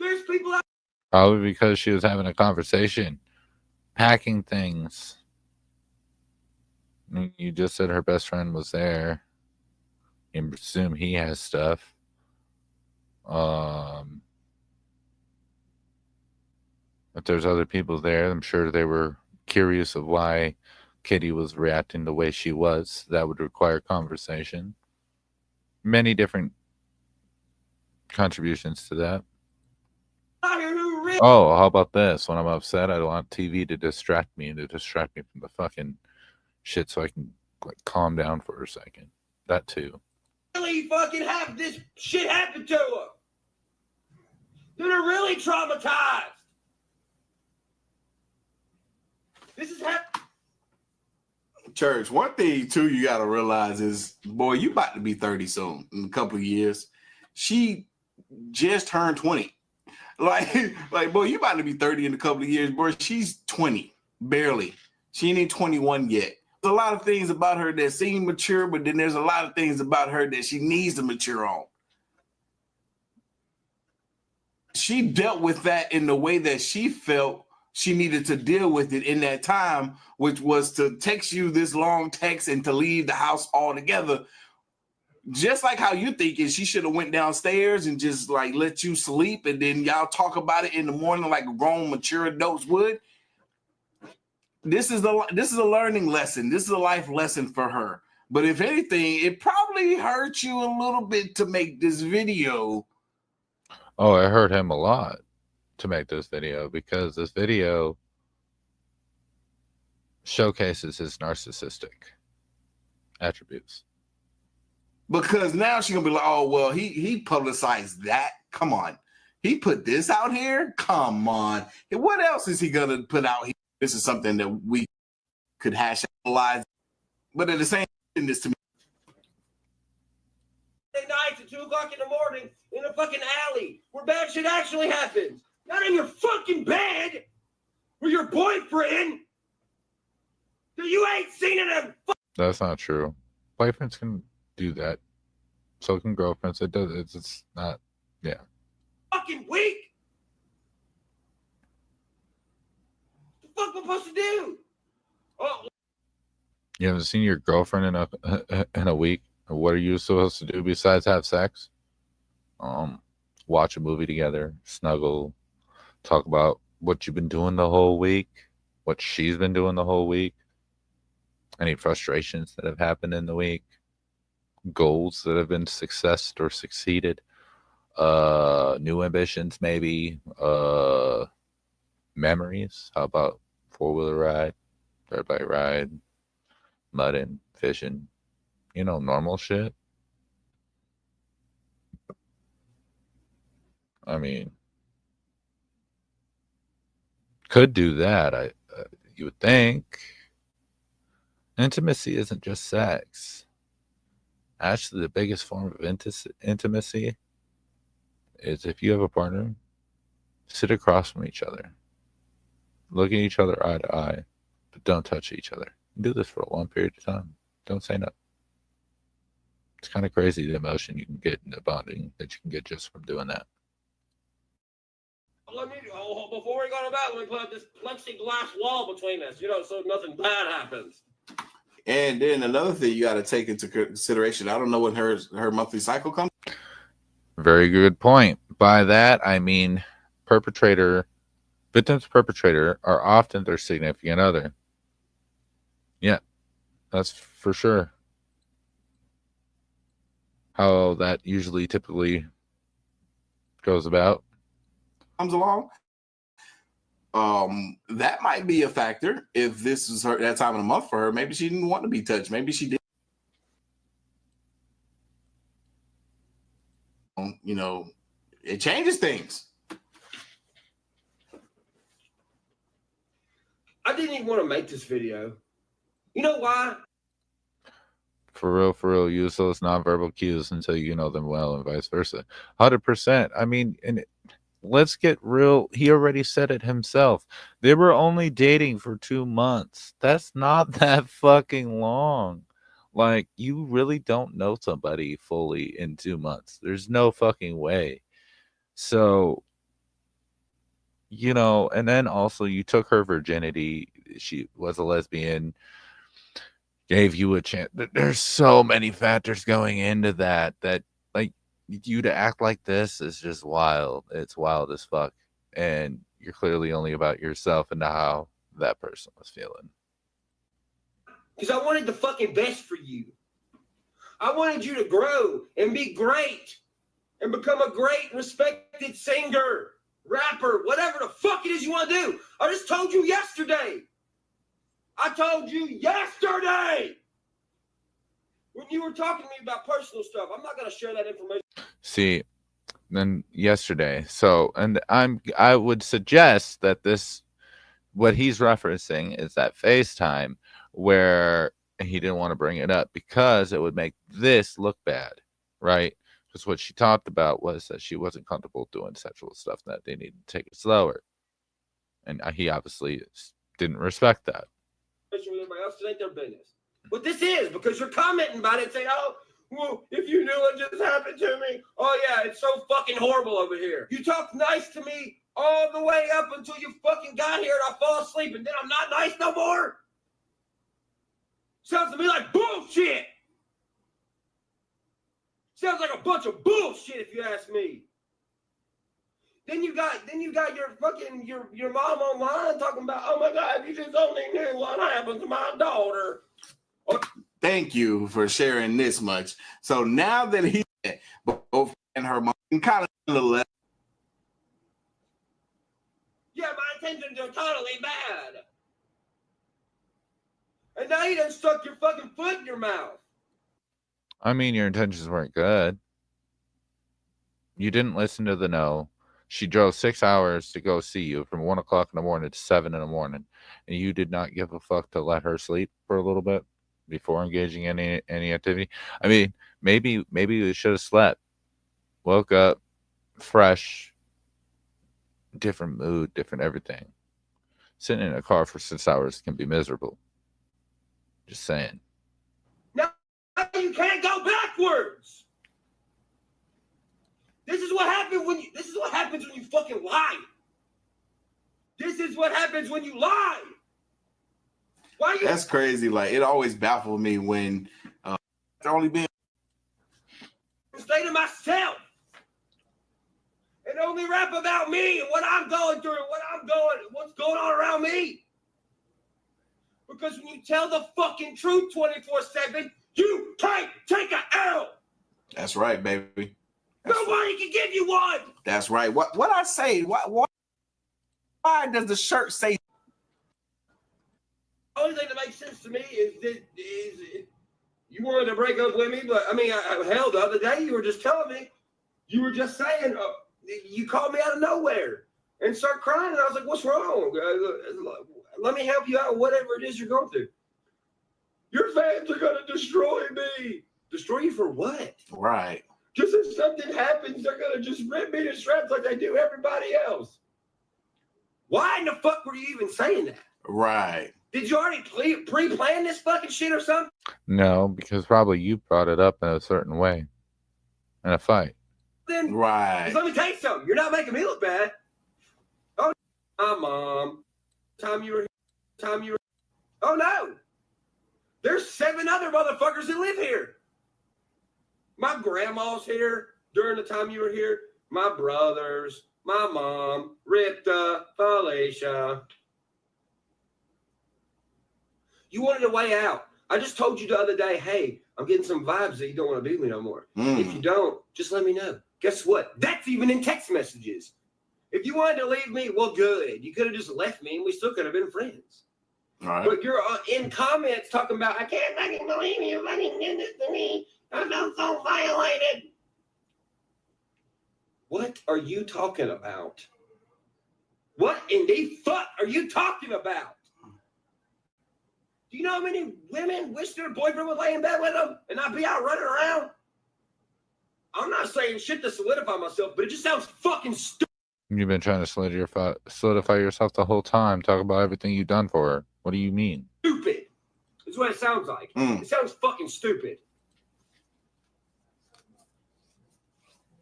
There's people out Probably because she was having a conversation. Packing things. You just said her best friend was there. You assume he has stuff. If there's other people there, I'm sure they were curious of why Kitty was reacting the way she was. That would require conversation. Many different contributions to that. here who really Oh, how about this? When I'm upset, I don't want TV to distract me from the fucking shit so I can like calm down for a second. That too. fucking have this shit happen to them. They're really traumatized. This is happening. Church, one thing too you gotta realize is, boy, you about to be 30 soon in a couple of years. She just turned 20. Like, boy, you about to be 30 in a couple of years, boy. She's 20, barely. She ain't 21 yet. There's a lot of things about her that seem mature, but then there's a lot of things about her that she needs to mature on. She dealt with that in the way that she felt she needed to deal with it in that time, which was to text you this long text and to leave the house altogether. Just like how you thinking she should have went downstairs and just like let you sleep and then y'all talk about it in the morning like grown mature adults would. this is a learning lesson. This is a life lesson for her. But if anything, it probably hurt you a little bit to make this video. Oh, it hurt him a lot to make this video because this video showcases his narcissistic attributes. Because now she's gonna be like, oh well, he publicized that. Come on. He put this out here? Come on. And what else is he gonna put out here? This is something that we could hash analyze. But at the same time, this to me. Nights at 2 o'clock in the morning in a fucking alley where bad shit actually happens. Not in your fucking bed with your boyfriend that you ain't seen in a That's not true. Boyfriends can do that. So can girlfriends. It does. It's not. Yeah. fucking week. What the fuck am I supposed to do? Oh, You haven't seen your girlfriend in a week. What are you supposed to do besides have sex? Watch a movie together, snuggle, talk about what you've been doing the whole week, what she's been doing the whole week, any frustrations that have happened in the week, goals that have been successed or succeeded, new ambitions maybe, memories. How about 4-wheeler ride, dirt bike ride, mudding, fishing, normal shit. I mean, could do that. You would think. Intimacy isn't just sex. Actually, the biggest form of intimacy is if you have a partner, sit across from each other, look at each other eye to eye, but don't touch each other. Do this for a long period of time. Don't say no. It's kind of crazy the emotion you can get and the bonding that you can get just from doing that. before we go to bed, let me put up this plexiglass wall between us, so nothing bad happens. And then another thing you got to take into consideration, I don't know when her monthly cycle comes. Very good point. By that, I mean victims perpetrator are often their significant other. Yeah, that's for sure. How that usually typically goes about. Comes along. That might be a factor. If this is that time of the month for her, maybe she didn't want to be touched. Maybe she did. It changes things. I didn't even want to make this video. You know why? For real, use those nonverbal cues until you know them well and vice versa. 100%. I mean, and let's get real. He already said it himself. They were only dating for 2 months. That's not that fucking long. Like, you really don't know somebody fully in 2 months. There's no fucking way. So, and then also you took her virginity. She was a lesbian. Gave you a chance. There's so many factors going into that like you to act like this is just wild. It's wild as fuck. And you're clearly only about yourself and how that person was feeling. Because I wanted the fucking best for you. I wanted you to grow and be great and become a great respected singer, rapper, whatever the fuck it is you want to do. I just told you yesterday. When you were talking to me about personal stuff. I'm not going to share that information. See, then yesterday. So, and I would suggest that what he's referencing is that FaceTime where he didn't want to bring it up because it would make this look bad, right? Because what she talked about was that she wasn't comfortable doing sexual stuff, that they needed to take it slower. And he obviously didn't respect that. With everybody else, it ain't their business. But this is because you're commenting about it and saying, oh, well, if you knew what just happened to me, oh yeah, it's so fucking horrible over here. You talked nice to me all the way up until you fucking got here and I fall asleep and then I'm not nice no more. Sounds to me like bullshit. Sounds like a bunch of bullshit if you ask me. Then you got your fucking your mom online talking about, oh my God, if you just only knew happened to my daughter. Thank you for sharing this much. So now that he both and her mom kind of a little less. Yeah, my intentions are totally bad. And now you done stuck your fucking foot in your mouth. I mean, your intentions weren't good. You didn't listen to the no. She drove 6 hours to go see you from 1 o'clock in the morning to 7 in the morning, and you did not give a fuck to let her sleep for a little bit before engaging in any activity. I mean, maybe you should have slept, woke up fresh, different mood, different everything. Sitting in a car for 6 hours can be miserable. Just saying. Now you can't go backwards. This is what happens when you fucking lie. This is what happens when you lie. Why you? That's crazy. Like, it always baffled me when it's only been Stay to myself and only rap about me and what I'm going through and what's going on around me. Because when you tell the fucking truth 24/7, you can't take an L. That's right, baby. Nobody can give you one. That's right. What I say? Why does the shirt say? The only thing that makes sense to me is you wanted to break up with me, but I mean, hell, the other day you were just telling me, you were just saying, you called me out of nowhere and start crying, and I was like, "What's wrong? Let me help you out. Whatever it is you're going through. Your fans are gonna destroy me. Destroy you for what? Right. Just if something happens, they're gonna just rip me to shreds like they do everybody else. Why in the fuck were you even saying that? Right. Did you already pre-plan this fucking shit or something? No, because probably you brought it up in a certain way in a fight. Then Right. let me tell you something. You're not making me look bad. Oh, my mom. Time you were. Oh no. There's 7 other motherfuckers that live here. My grandma's here during the time you were here. My brothers, my mom, Rita, Felicia. You wanted a way out. I just told you the other day, hey, I'm getting some vibes that you don't want to be with me no more. If you don't, just let me know. Guess what? That's even in text messages. If you wanted to leave me, well, good. You could have just left me and we still could have been friends. Right. But you're in comments talking about, I can't fucking believe you fucking did this to me. I felt so violated. What are you talking about? What in the fuck are you talking about? Do you know how many women wish their boyfriend would lay in bed with them and not be out running around? I'm not saying shit to solidify myself, but it just sounds fucking stupid. You've been trying to solidify yourself the whole time. Talk about everything you've done for her. What do you mean? Stupid. That's what it sounds like. It sounds fucking stupid.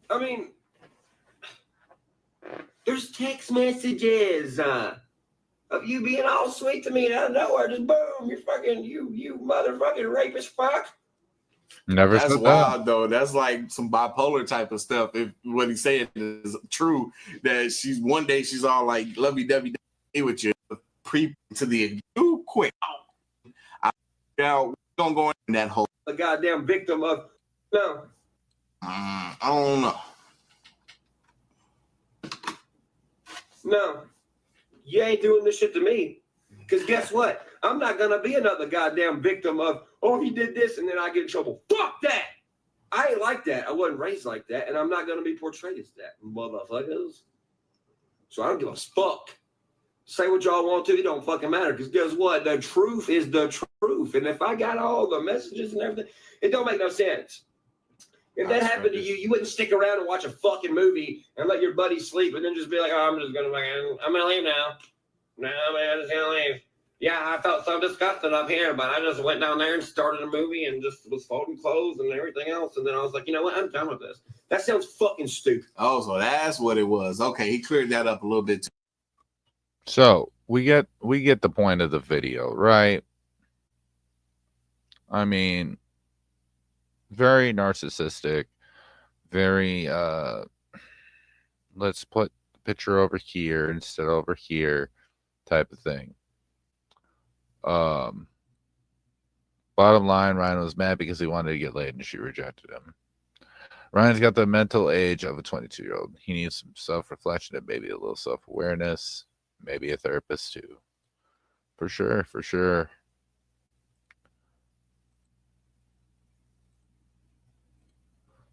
I mean, there's text messages of you being all sweet to me, and out of nowhere, just boom, you're fucking, you motherfucking rapist fuck. Never That's said wild, though. That's like some bipolar type of stuff. If what he's saying is true, that one day she's all like lovey-dovey with you, pre to the too quick. Now we're gonna go in that whole. A goddamn victim of no. I don't know. No, you ain't doing this shit to me. Because guess what? I'm not going to be another goddamn victim of, oh, he did this and then I get in trouble. Fuck that. I ain't like that. I wasn't raised like that. And I'm not going to be portrayed as that, motherfuckers. So I don't give a fuck. Say what y'all want to. It don't fucking matter. Because guess what? The truth is the truth. And if I got all the messages and everything, it don't make no sense. If that happened to you, you wouldn't stick around and watch a fucking movie and let your buddy sleep and then just be like, oh, I'm going to leave now. No, man, I'm just going to leave. Yeah, I felt so disgusted up here, but I just went down there and started a movie and just was folding clothes and everything else. And then I was like, you know what? I'm done with this. That sounds fucking stupid. Oh, so that's what it was. Okay, he cleared that up a little bit too. So we get the point of the video, right? I mean, very narcissistic, very let's put the picture over here instead of over here type of thing. Bottom line, Ryan was mad because he wanted to get laid and she rejected him. Ryan's got the mental age of a 22-year-old. He needs some self-reflection and maybe a little self-awareness, maybe a therapist too. For sure, for sure.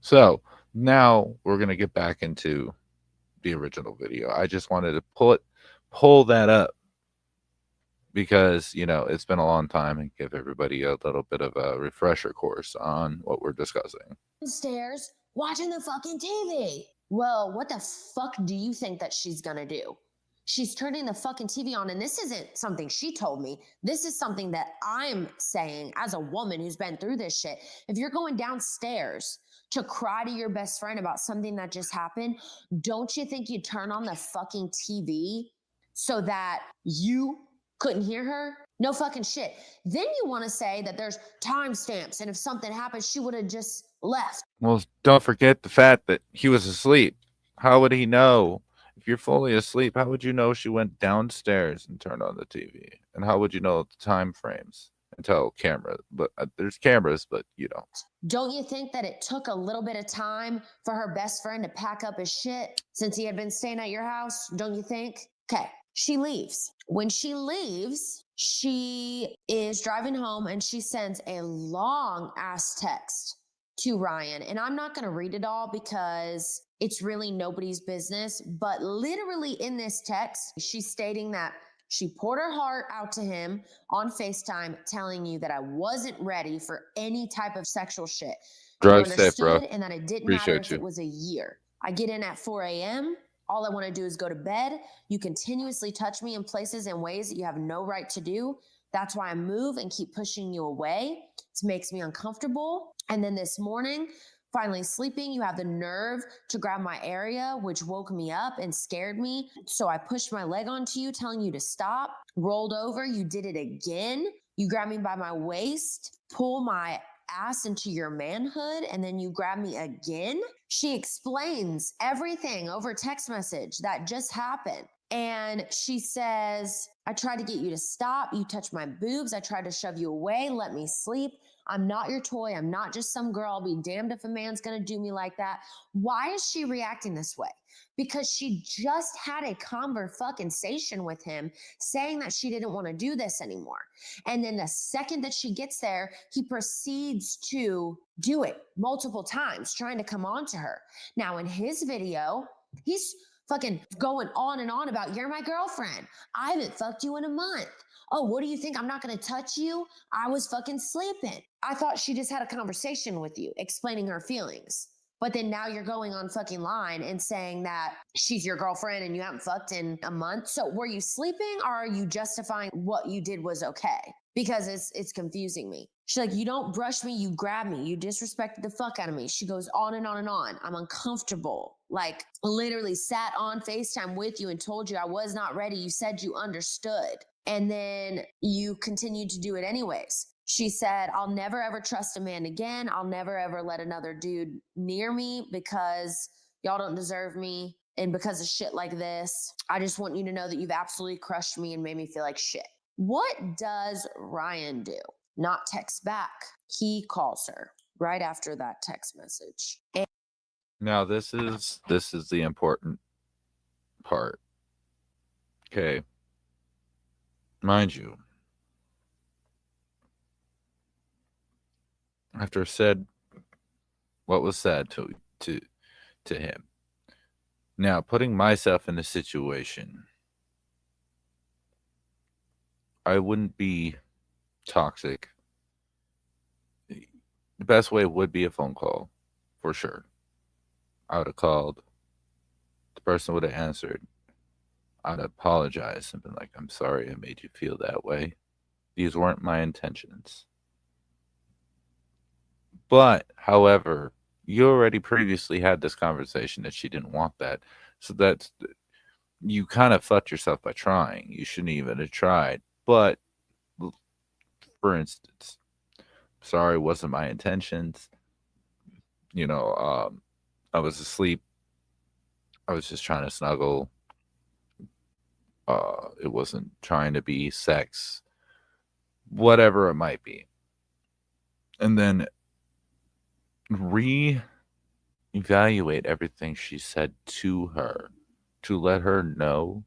So now we're going to get back into the original video. I just wanted to pull that up because, you know, it's been a long time and give everybody a little bit of a refresher course on what we're discussing. Stairs watching the fucking TV. Well, what the fuck do you think that she's gonna do? She's turning the fucking TV on, and this isn't something she told me. This is something that I'm saying as a woman who's been through this shit. If you're going downstairs to cry to your best friend about something that just happened, don't you think you'd turn on the fucking TV so that you couldn't hear her? No fucking shit. Then you want to say that there's timestamps, and if something happened, she would have just left. Well, don't forget the fact that he was asleep. How would he know? If you're fully asleep, how would you know she went downstairs and turned on the TV? And how would you know the time frames until camera? But there's cameras, but you don't. Don't you think that it took a little bit of time for her best friend to pack up his shit since he had been staying at your house? Don't you think? Okay, she leaves. When she leaves, she is driving home and she sends a long ass text to Ryan. And I'm not going to read it all because it's really nobody's business. But literally in this text, she's stating that she poured her heart out to him on FaceTime, telling you that I wasn't ready for any type of sexual shit. Drive safe, bro. And that it didn't Appreciate matter if you. it was a year. I get in at 4 a.m. All I want to do is go to bed. You continuously touch me in places and ways that you have no right to do. That's why I move and keep pushing you away. It makes me uncomfortable. And then this morning, finally sleeping, you have the nerve to grab my area, which woke me up and scared me. So I pushed my leg onto you, telling you to stop, rolled over. You did it again. You grabbed me by my waist, pull my ass into your manhood, and then you grab me again. She explains everything over text message that just happened. And she says, I tried to get you to stop. You touched my boobs. I tried to shove you away. Let me sleep. I'm not your toy. I'm not just some girl. I'll be damned if a man's going to do me like that. Why is she reacting this way? Because she just had a conversation with him saying that she didn't want to do this anymore. And then the second that she gets there, he proceeds to do it multiple times, trying to come on to her. Now in his video, he's fucking going on and on about, you're my girlfriend. I haven't fucked you in a month. Oh, what do you think? I'm not going to touch you? I was fucking sleeping. I thought she just had a conversation with you, explaining her feelings. But then now you're going on fucking line and saying that she's your girlfriend and you haven't fucked in a month. So were you sleeping, or are you justifying what you did was okay? Because it's confusing me. She's like, you don't brush me, you grab me, you disrespected the fuck out of me. She goes on and on and on. I'm uncomfortable. Like literally sat on FaceTime with you and told you I was not ready. You said you understood. And then you continued to do it anyways. She said, I'll never ever trust a man again. I'll never ever let another dude near me because y'all don't deserve me. And because of shit like this, I just want you to know that you've absolutely crushed me and made me feel like shit. What does Ryan do? Not text back. He calls her right after that text message. And Now this is the important part. Okay. Mind you, after said what was said to him. Now, putting myself in a situation, I wouldn't be toxic. The best way would be a phone call, for sure. I would have called. The person would have answered. I'd apologize and been like, I'm sorry I made you feel that way. These weren't my intentions. But, however, you already previously had this conversation that she didn't want that. So that's, you kind of fucked yourself by trying. You shouldn't even have tried. But, for instance, sorry, wasn't my intentions. You know, I was asleep. I was just trying to snuggle. It wasn't trying to be sex. whatever it might be. And then re-evaluate everything she said to her to let her know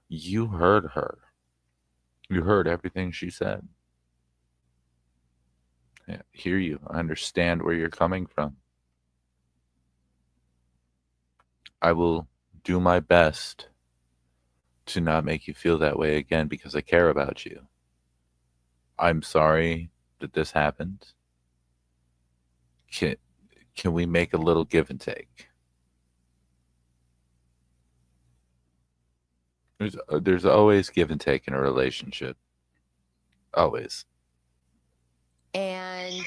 you heard her. You heard everything she said. I hear you. I understand where you're coming from. I will do my best to not make you feel that way again because I care about you. I'm sorry that this happened. Can we make a little give and take? There's always give and take in a relationship. Always. And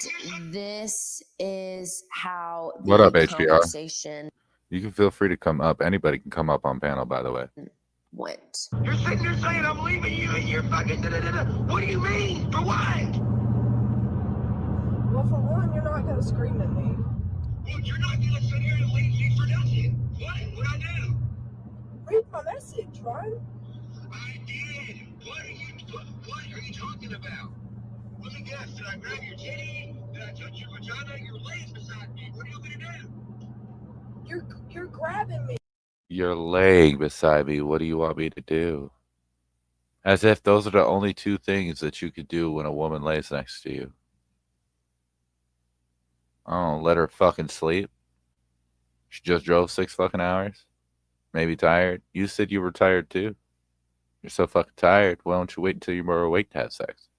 this is how the What up, HDR? conversation You can feel free to come up. Anybody can come up on panel, by the way. went. You're sitting there saying I'm leaving you and you're fucking da-da-da-da. What do you mean? For what? Well, for one, you're not gonna scream at me. Well, you're not gonna sit here and leave me for nothing. What'd I do? Read my message, right? I did. What are you talking about? Let me guess. Did I grab your titty? Did I touch your vagina? You're laying beside me. What are you gonna do? You're grabbing me. You're laying beside me. What do you want me to do? As if those are the only two things that you could do when a woman lays next to you. Oh, let her fucking sleep. She just drove 6 fucking hours. Maybe tired. You said you were tired too. You're so fucking tired. Why don't you wait until you're more awake to have sex?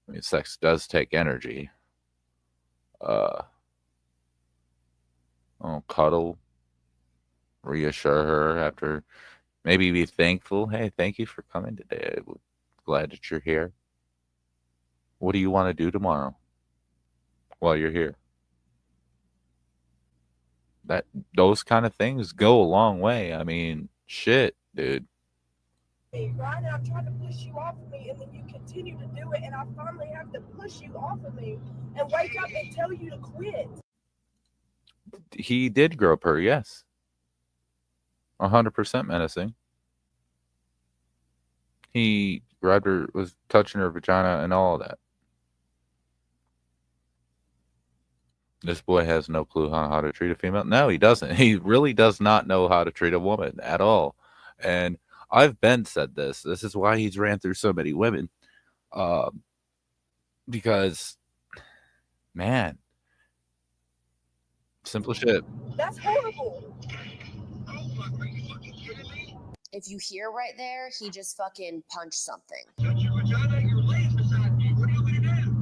I mean, sex does take energy. Cuddle. Reassure her after. Maybe be thankful. Hey, thank you for coming today. I'm glad that you're here. What do you want to do tomorrow while you're here? Those kind of things go a long way. I mean, shit, dude. Right? And I'm trying to push you off of me, and then you continue to do it, and I finally have to push you off of me and wake up and tell you to quit. He did grope her, yes. 100% menacing. He grabbed her, was touching her vagina and all of that. This boy has no clue on how to treat a female. No, he doesn't. He really does not know how to treat a woman at all. And I've been said this. This is why he's ran through so many women. Because, man, simple shit. That's horrible. If you hear right there, he just fucking punched something. Touch your vagina. You're laying beside me. What are you gonna do?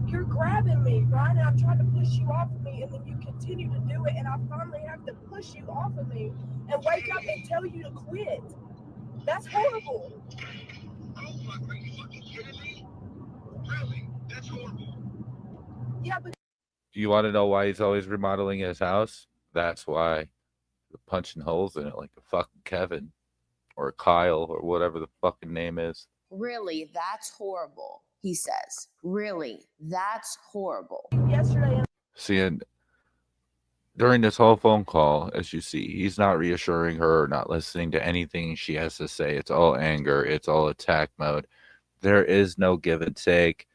You're grabbing me, right? And I'm trying to push you off of me, and then you continue to do it, and I finally have to push you off of me and wake up and tell you to quit. That's horrible. Oh my, are you fucking kidding me? Really? That's horrible. Yeah, but You want to know why he's always remodeling his house? That's why. Punching holes in it like a fucking Kevin or Kyle or whatever the fucking name is. Really, that's horrible, he says. Really, that's horrible. yesterday, See, and during this whole phone call, as you see, he's not reassuring her, not listening to anything she has to say. It's all anger. It's all attack mode. There is no give and take.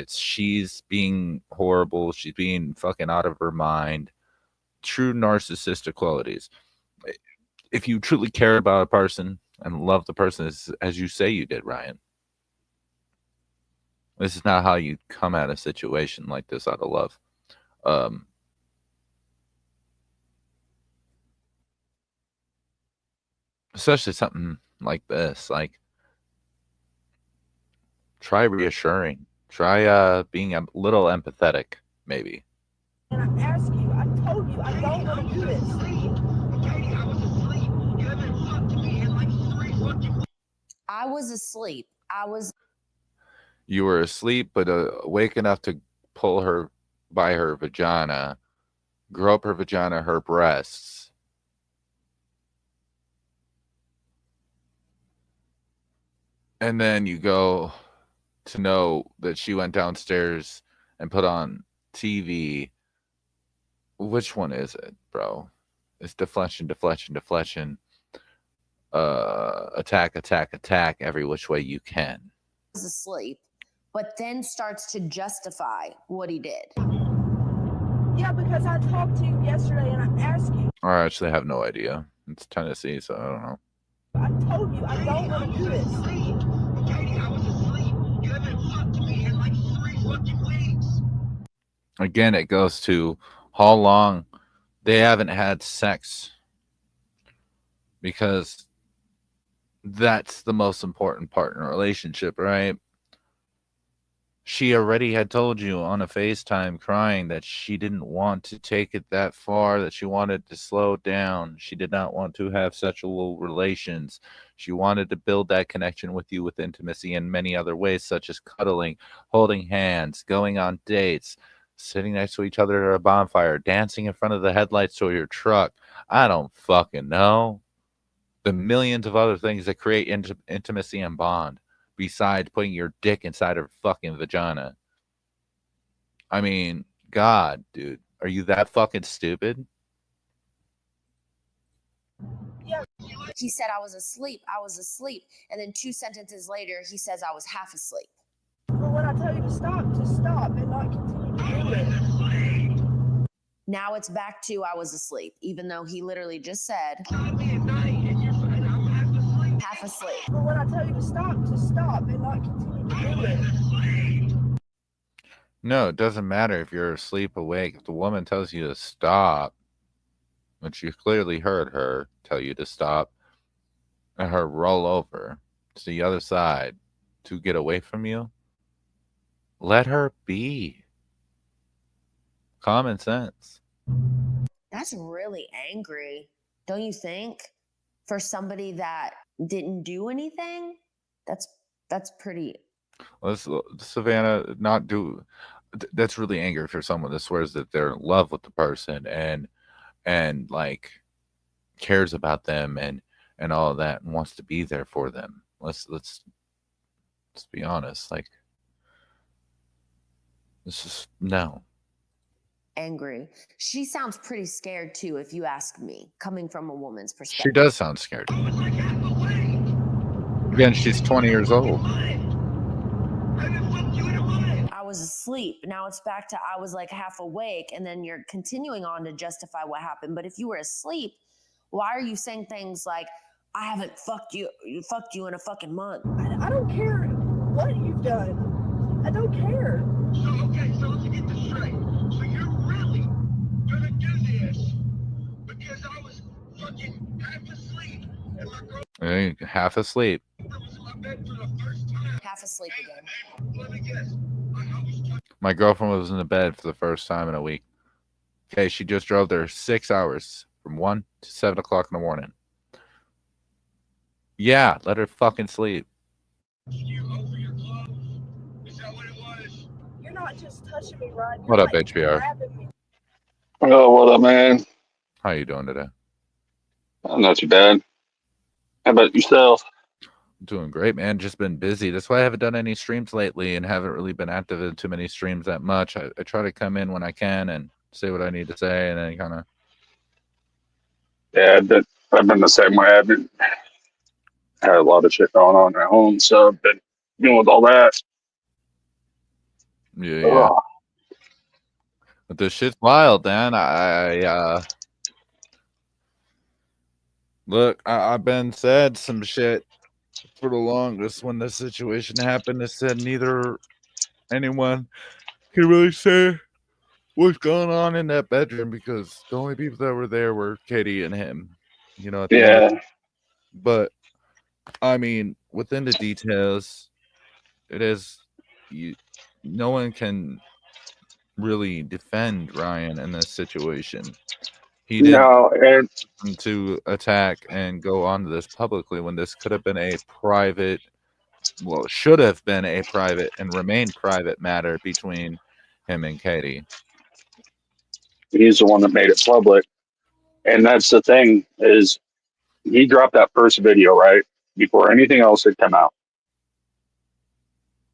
She's being horrible. She's being fucking out of her mind. True narcissistic qualities. If you truly care about a person and love the person as you say you did, Ryan, this is not how you come at a situation like this out of love. Especially something like this. Like, try reassuring. Try being a little empathetic, maybe. and I asked you, I told you, I don't want to do this. Katie, I was asleep. You haven't talked to me in like 3 fucking weeks. I was asleep. You were asleep, but awake enough to pull her by her vagina, grope her vagina, her breasts. And then you go to know that she went downstairs and put on TV. Which one is it, bro? It's deflection. Attack every which way you can. asleep, but then starts to justify what he did. Yeah, because I talked to you yesterday and I asked you. I actually have no idea. It's Tennessee, so I don't know. I told you I don't want to do this. Katie, I was asleep. You haven't talked to me in like 3 fucking weeks. Again, it goes to how long they haven't had sex, because that's the most important part in a relationship, right? She already had told you on a FaceTime crying that she didn't want to take it that far, that she wanted to slow down. She did not want to have sexual relations. She wanted to build that connection with you with intimacy in many other ways, such as cuddling, holding hands, going on dates, sitting next to each other at a bonfire, dancing in front of the headlights of your truck. I don't fucking know. The millions of other things that create intimacy and bond, besides putting your dick inside her fucking vagina. I mean, God, dude, are you that fucking stupid? He said I was asleep. And then 2 sentences later, he says I was half asleep. But when I tell you to stop and not continue to do it. Now it's back to I was asleep, even though he literally just said half asleep. But when I tell you to stop and not continue to do it. No, it doesn't matter if you're asleep, awake. If the woman tells you to stop, which you clearly heard her tell you to stop, and her roll over to the other side to get away from you, let her be. Common sense. That's really angry, don't you think? For somebody that didn't do anything, that's pretty. Let's, Savannah, not do. That's really angry for someone that swears that they're in love with the person and like cares about them and all of that and wants to be there for them. Let's be honest. Like, this is no. Angry. She sounds pretty scared too, if you ask me, coming from a woman's She perspective. does sound scared. Again, she's 20 years old. I was asleep. Now it's back to I was like half awake, and then you're continuing on to justify what happened. But if you were asleep, why are you saying things like, I haven't fucked you in a fucking month? I don't care what you've done. I don't care. So let's get this straight. So you're really gonna do this because I was fucking half asleep and my girl Half asleep. was in my bed for the first time. Half asleep again. Let me guess. I was talking. My girlfriend was in the bed for the first time in a week. Okay, she just drove there 6 hours from 1 to 7 o'clock in the morning. Yeah, let her fucking sleep. You over your clothes? Is that what it was? You're not just touching me, Ryan. What You're up, like HBR? grabbing me. Oh, what up, man? How you doing today? Not too bad. How about yourself? Doing great, man. Just been busy. That's why I haven't done any streams lately and haven't really been active in too many streams that much. I try to come in when I can and say what I need to say and then kind of. Yeah, I've been the same way. I've been had a lot of shit going on at home, so I've been dealing with all that. Yeah. But this shit's wild, man. Look, I've been said some shit for the longest when this situation happened. It said neither anyone can really say what's going on in that bedroom because the only people that were there were Katie and him. You know. But I mean, within the details, it is no one can really defend Ryan in this situation. He didn't to attack and go on to this publicly when this could have been a private, well, should have been a private and remain private matter between him and Katie. He's the one that made it public, and that's the thing is he dropped that first video right before anything else had come out.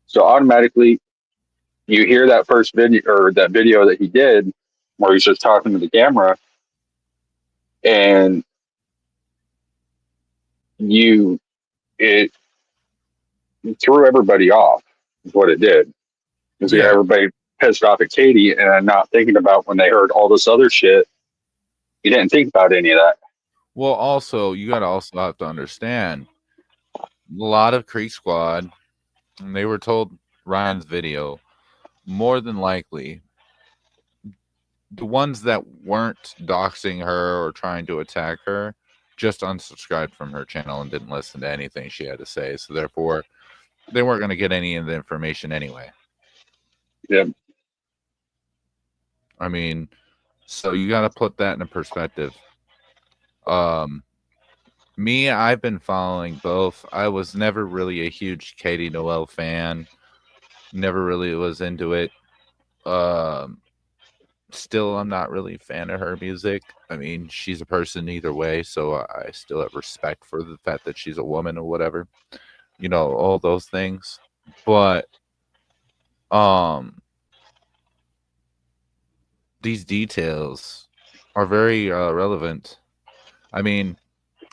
So automatically, you hear that first video or that video that he did, where he's just talking to the camera, and threw everybody off. Is what it did. Because Yeah. everybody pissed off at Katie and not thinking about when they heard all this other shit. You didn't think about any of that. Well, also you gotta also have to understand a lot of Creek Squad, and they were told Ryan's video, more than likely the ones that weren't doxing her or trying to attack her just unsubscribed from her channel and didn't listen to anything she had to say. So therefore, they weren't going to get any of the information anyway. Yep. I mean, so you got to put that in perspective. Me, I've been following both. I was never really a huge Katie Noel fan. Never really was into it. Still, I'm not really a fan of her music. I mean, she's a person either way, so I still have respect for the fact that she's a woman or whatever. You know, all those things. But these details are very relevant. I mean,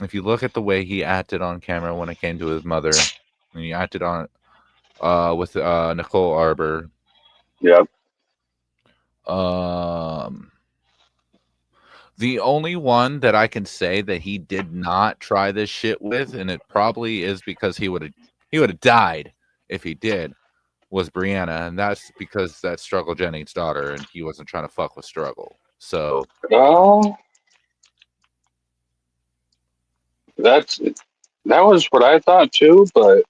if you look at the way he acted on camera when it came to his mother, and he acted on with Nicole Arbor. Yep. The only one that I can say that he did not try this shit with, and it probably is because he would have died if he did, was Brianna, and that's because that's Struggle Jennings' daughter, and he wasn't trying to fuck with Struggle. So that was what I thought too, but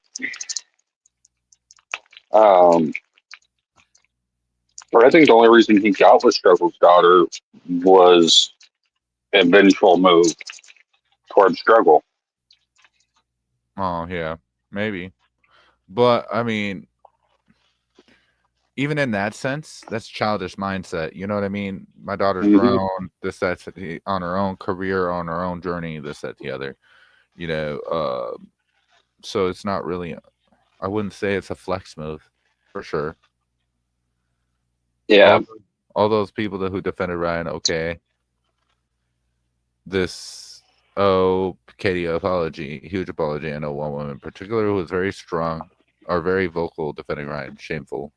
or I think the only reason he got with Struggle's daughter was a vengeful move towards Struggle. oh yeah, maybe. But I mean, even in that sense, that's childish mindset. You know what I mean? My daughter's grown, this, that's on her own career, on her own journey, this, that, the other. You know, so it's not really, I wouldn't say it's a flex move for sure. Yeah. All those people who defended Ryan, okay. This, Katie apology, huge apology. I know one woman in particular who was very strong or very vocal defending Ryan. Shameful.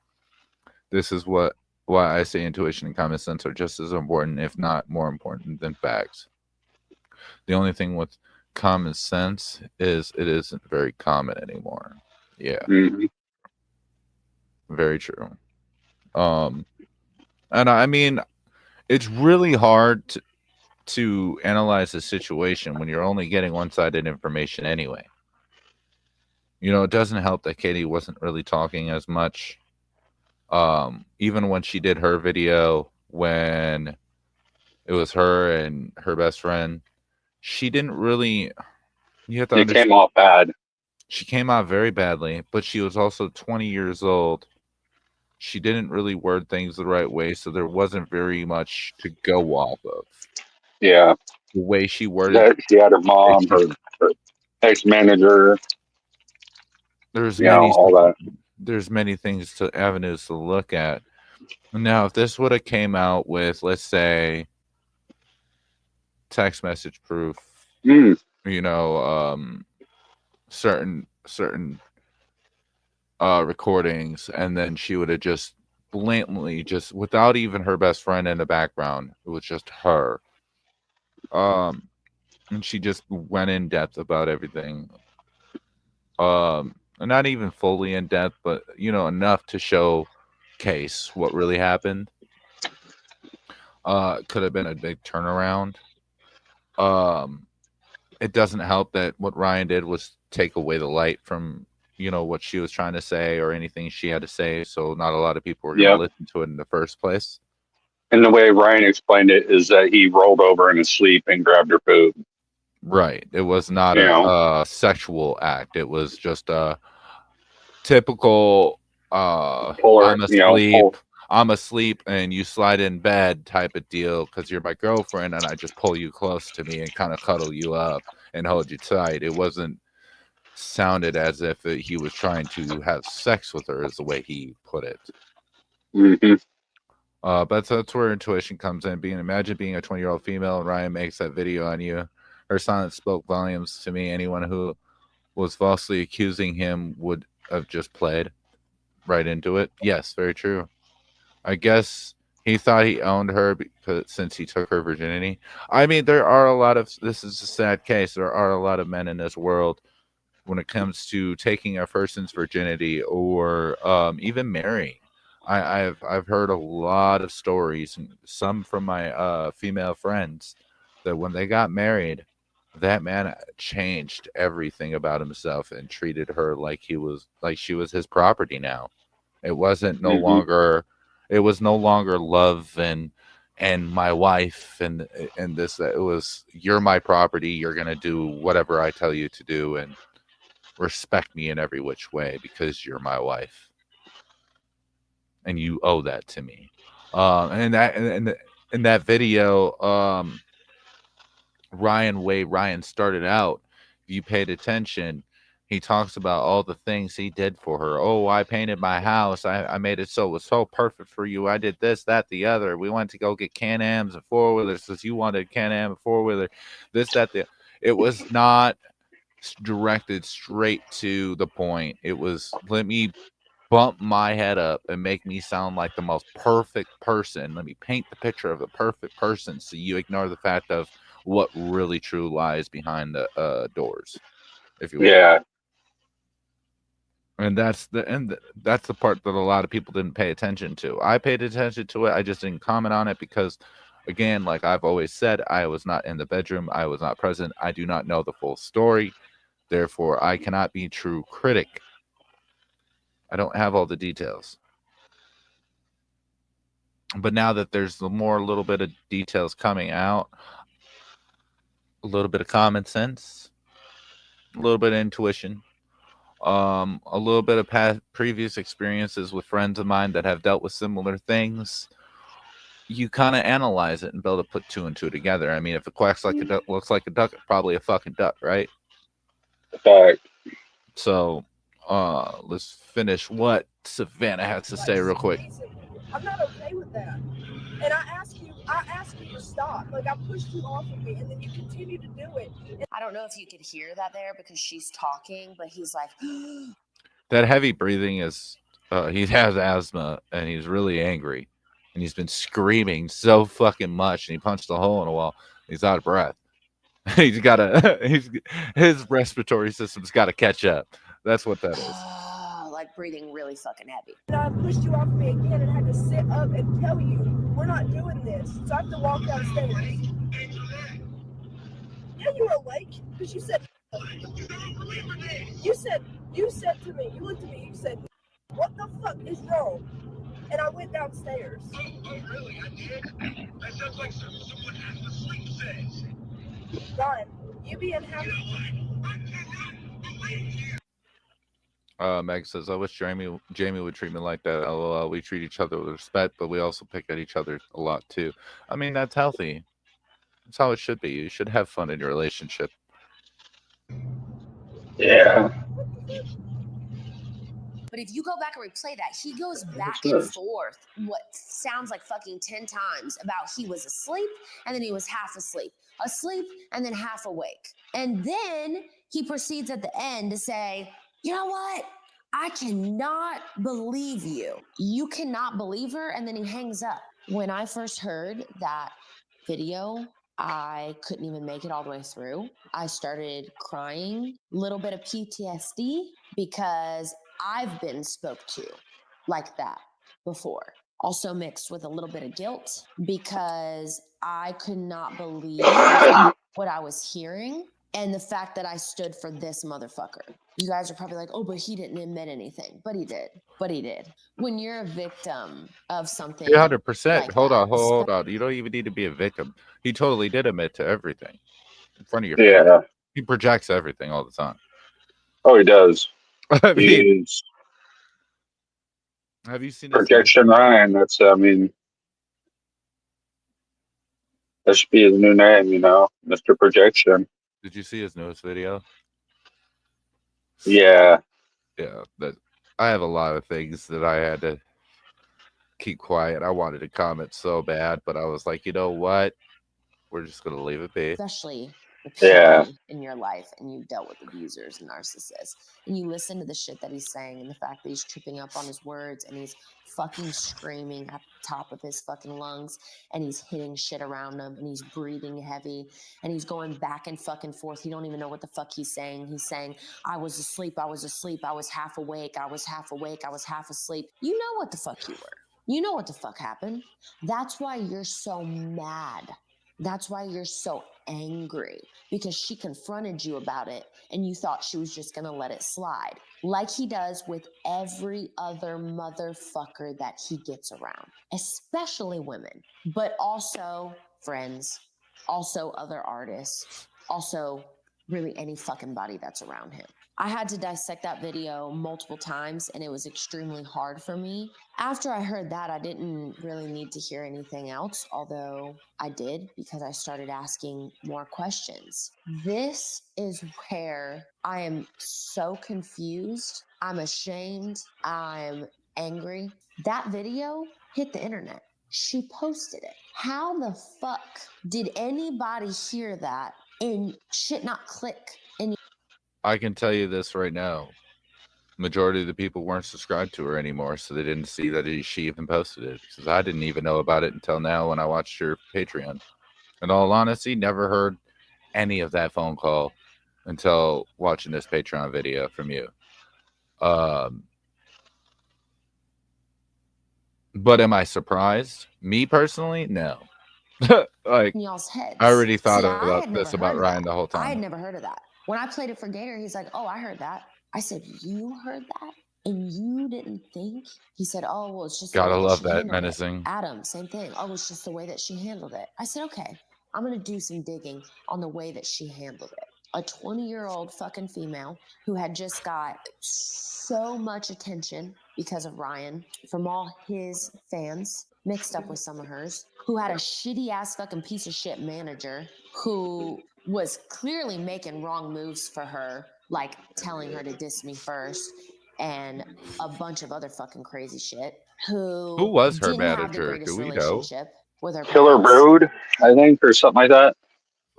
This is why I say intuition and common sense are just as important, if not more important, than facts. The only thing with common sense is it isn't very common anymore. Yeah. Mm-hmm. Very true. And I mean, it's really hard to analyze the situation when you're only getting one-sided information anyway. You know, it doesn't help that Katie wasn't really talking as much. Even when she did her video, when it was her and her best friend, she didn't really, you have to understand. It came off bad. She came out very badly, but she was also 20 years old. She didn't really word things the right way, so there wasn't very much to go off of. Yeah. The way she worded it. She had her mom, her ex-manager. There's many things avenues to look at. Now, if this would have came out with, let's say, text message proof, you know, certain recordings, and then she would have just blatantly, just without even her best friend in the background, it was just her. And she just went in depth about everything. Not even fully in depth, but you know, enough to showcase what really happened. Could have been a big turnaround. It doesn't help that what Ryan did was take away the light from, you know, what she was trying to say or anything she had to say, so not a lot of people were going to listen to it in the first place. And the way Ryan explained it is that he rolled over in his sleep and grabbed her boob. Right. It was not a sexual act. It was just a typical I'm asleep and you slide in bed type of deal because you're my girlfriend and I just pull you close to me and kind of cuddle you up and hold you tight. It wasn't sounded as if he was trying to have sex with her, is the way he put it. But that's where intuition comes in. Imagine being a 20-year-old female and Ryan makes that video on you. Her silence spoke volumes to me. Anyone who was falsely accusing him would have just played right into it. Yes, very true. I guess he thought he owned her because since he took her virginity. I mean, there are a lot of this is a sad case. There are a lot of men in this world when it comes to taking a person's virginity or even marrying. I've heard a lot of stories, and some from my female friends, that when they got married, that man changed everything about himself and treated her like she was his property now. It wasn't no Mhm. longer it was no longer love and my wife and this that. It was you're my property, you're going to do whatever I tell you to do and respect me in every which way because you're my wife and you owe that to me. And that and in that video, Ryan started out. If you paid attention, he talks about all the things he did for her. Oh, I painted my house. I made it so it was so perfect for you. I did this, that, the other. We went to go get Can-Ams and four-wheelers because you wanted Can-Am and four-wheeler. This, that, the. It was not directed straight to the point. It was let me bump my head up and make me sound like the most perfect person. Let me paint the picture of the perfect person so you ignore the fact of what really true lies behind the doors, if you will. Yeah. And that's the part that a lot of people didn't pay attention to. I paid attention to it. I just didn't comment on it because, again, like I've always said, I was not in the bedroom. I was not present. I do not know the full story. Therefore, I cannot be true critic. I don't have all the details. But now that there's a little bit of details coming out, a little bit of common sense, a little bit of intuition, a little bit of previous experiences with friends of mine that have dealt with similar things, you kind of analyze it and be able to put two and two together. I mean, if it quacks like a duck, looks like a duck, it's probably a fucking duck, right? Fact. So, let's finish what Savannah has to say real quick. I'm not okay with that. And I ask you to stop. Like I pushed you off of me and then you continue to do it. I don't know if you could hear that there because she's talking, but he's like, That heavy breathing is, he has asthma and he's really angry. And he's been screaming so fucking much and he punched a hole in a wall. He's out of breath. His respiratory system's got to catch up. That's what that is. like breathing really fucking heavy. And I pushed you off of me again and had to sit up and tell you, we're not doing this. So I have to walk downstairs. Yeah, you were awake because you said to me, you looked at me, you said, what the fuck is wrong? And I went downstairs. Oh, really? I did? That sounds like someone has to sleep says. Ryan, you being happy. You know what? I cannot believe you. Meg says, I wish Jamie would treat me like that. LOL. We treat each other with respect, but we also pick at each other a lot too. I mean, that's healthy. That's how it should be. You should have fun in your relationship. Yeah. But if you go back and replay that, he goes back and forth what sounds like fucking 10 times about he was asleep and then he was half asleep, and then half awake. And then he proceeds at the end to say, you know what? I cannot believe you. You cannot believe her. And then he hangs up. When I first heard that video, I couldn't even make it all the way through. I started crying, little bit of PTSD because I've been spoke to like that before. Also mixed with a little bit of guilt because I could not believe what I was hearing and the fact that I stood for this motherfucker. You guys are probably like, oh, but he didn't admit anything. But he did. When you're a victim of something. 300%. like Hold that, on. You don't even need to be a victim. He totally did admit to everything in front of your face. Yeah. He projects everything all the time. Oh, he does. I mean, He's have you seen his Projection Ryan. That's, I mean, that should be his new name, you know, Mr. Projection. Did you see his newest video? Yeah. Yeah, that I have a lot of things that I had to keep quiet. I wanted to comment so bad, but I was like, you know what? We're just gonna leave it be. especially the people Yeah. in your life, and you've dealt with abusers and narcissists, and you listen to the shit that he's saying and the fact that he's tripping up on his words and he's fucking screaming at the top of his fucking lungs and he's hitting shit around him and he's breathing heavy and he's going back and fucking forth. He don't even know what the fuck he's saying. He's saying, I was asleep, I was asleep, I was half awake, I was half awake, I was half asleep. You know what the fuck you were. You know what the fuck happened. That's why you're so mad. That's why you're so angry, because she confronted you about it and you thought she was just going to let it slide, like he does with every other motherfucker that he gets around, especially women, but also friends, also other artists, also really any fucking body that's around him. I had to dissect that video multiple times and it was extremely hard for me. After I heard that, I didn't really need to hear anything else, although I did, because I started asking more questions. This is where I am so confused. I'm ashamed. I'm angry. That video hit the internet. She posted it. How the fuck did anybody hear that and shit not click? And I can tell you this right now. Majority of the people weren't subscribed to her anymore, so they didn't see that she even posted it. Because I didn't even know about it until now when I watched your Patreon. In all honesty, never heard any of that phone call until watching this Patreon video from you. But am I surprised? Me personally, no. Like, in y'all's heads. I already thought See, I about had never this about heard Ryan that. the whole I had time. never heard of that. When I played it for Gator, he's like, oh, I heard that. I said, you heard that? And you didn't think? He said, oh, well, it's just the Gotta way love she that handled it. menacing. Adam, same thing. Oh, it's just the way that she handled it. I said, okay, I'm going to do some digging on the way that she handled it. A 20-year-old fucking female who had just got so much attention because of Ryan from all his fans, mixed up with some of hers, who had a shitty ass fucking piece of shit manager who was clearly making wrong moves for her, like telling her to diss me first and a bunch of other fucking crazy shit. Who was her didn't have the manager? greatest Do we know? relationship with her Killer parents, Road, I think, or something like that.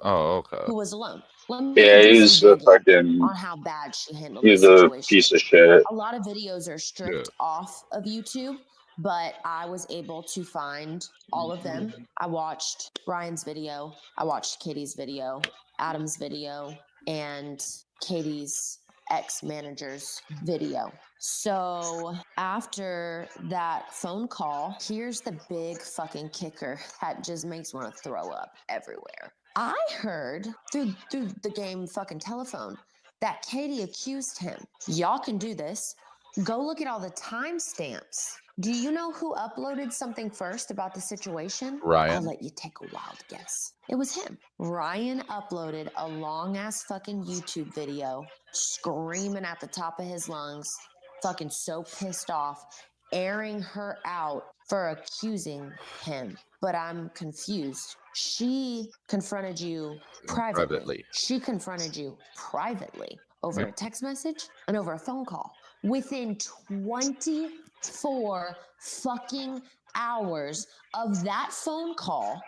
Oh, okay. who was alone. Let me Yeah, do he's some a digging fucking, on how bad she handled he's the a situation. piece of shit. A lot of videos are stripped off of YouTube, but I was able to find all of them. I watched Ryan's video, I watched Katie's video, Adam's video, and Katie's ex-manager's video. So after that phone call, here's the big fucking kicker that just makes me want to throw up everywhere. I heard through the game fucking telephone that Katie accused him. Y'all can do this. Go look at all the timestamps. Do you know who uploaded something first about the situation? Ryan. I'll let you take a wild guess. It was him. Ryan uploaded a long ass fucking YouTube video screaming at the top of his lungs, fucking so pissed off, airing her out for accusing him. But I'm confused. She confronted you privately. She confronted you privately over a text message and over a phone call. Within 24 fucking hours of that phone call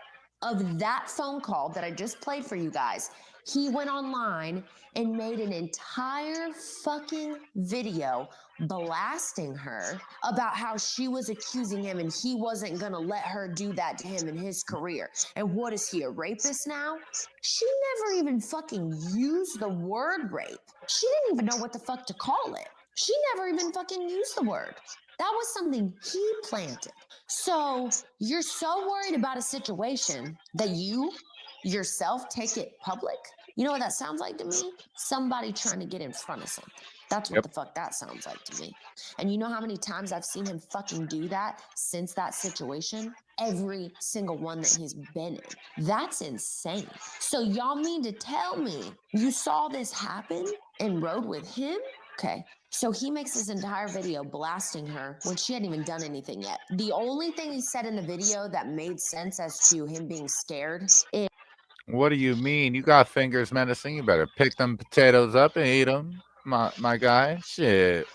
that I just played for you guys, he went online and made an entire fucking video blasting her about how she was accusing him and he wasn't gonna let her do that to him in his career. And what is he, a rapist now? She never even fucking used the word rape. She didn't even know what the fuck to call it. She never even fucking used the word. That was something he planted. So you're so worried about a situation that you yourself take it public? You know what that sounds like to me? Somebody trying to get in front of something. That's what the fuck that sounds like to me. And you know how many times I've seen him fucking do that since that situation? Every single one that he's been in. That's insane. So y'all mean to tell me you saw this happen and rode with him? Okay. So he makes this entire video blasting her when she hadn't even done anything yet. The only thing he said in the video that made sense as to him being scared is, what do you mean? You got fingers menacing. You better pick them potatoes up and eat them, my guy. Shit.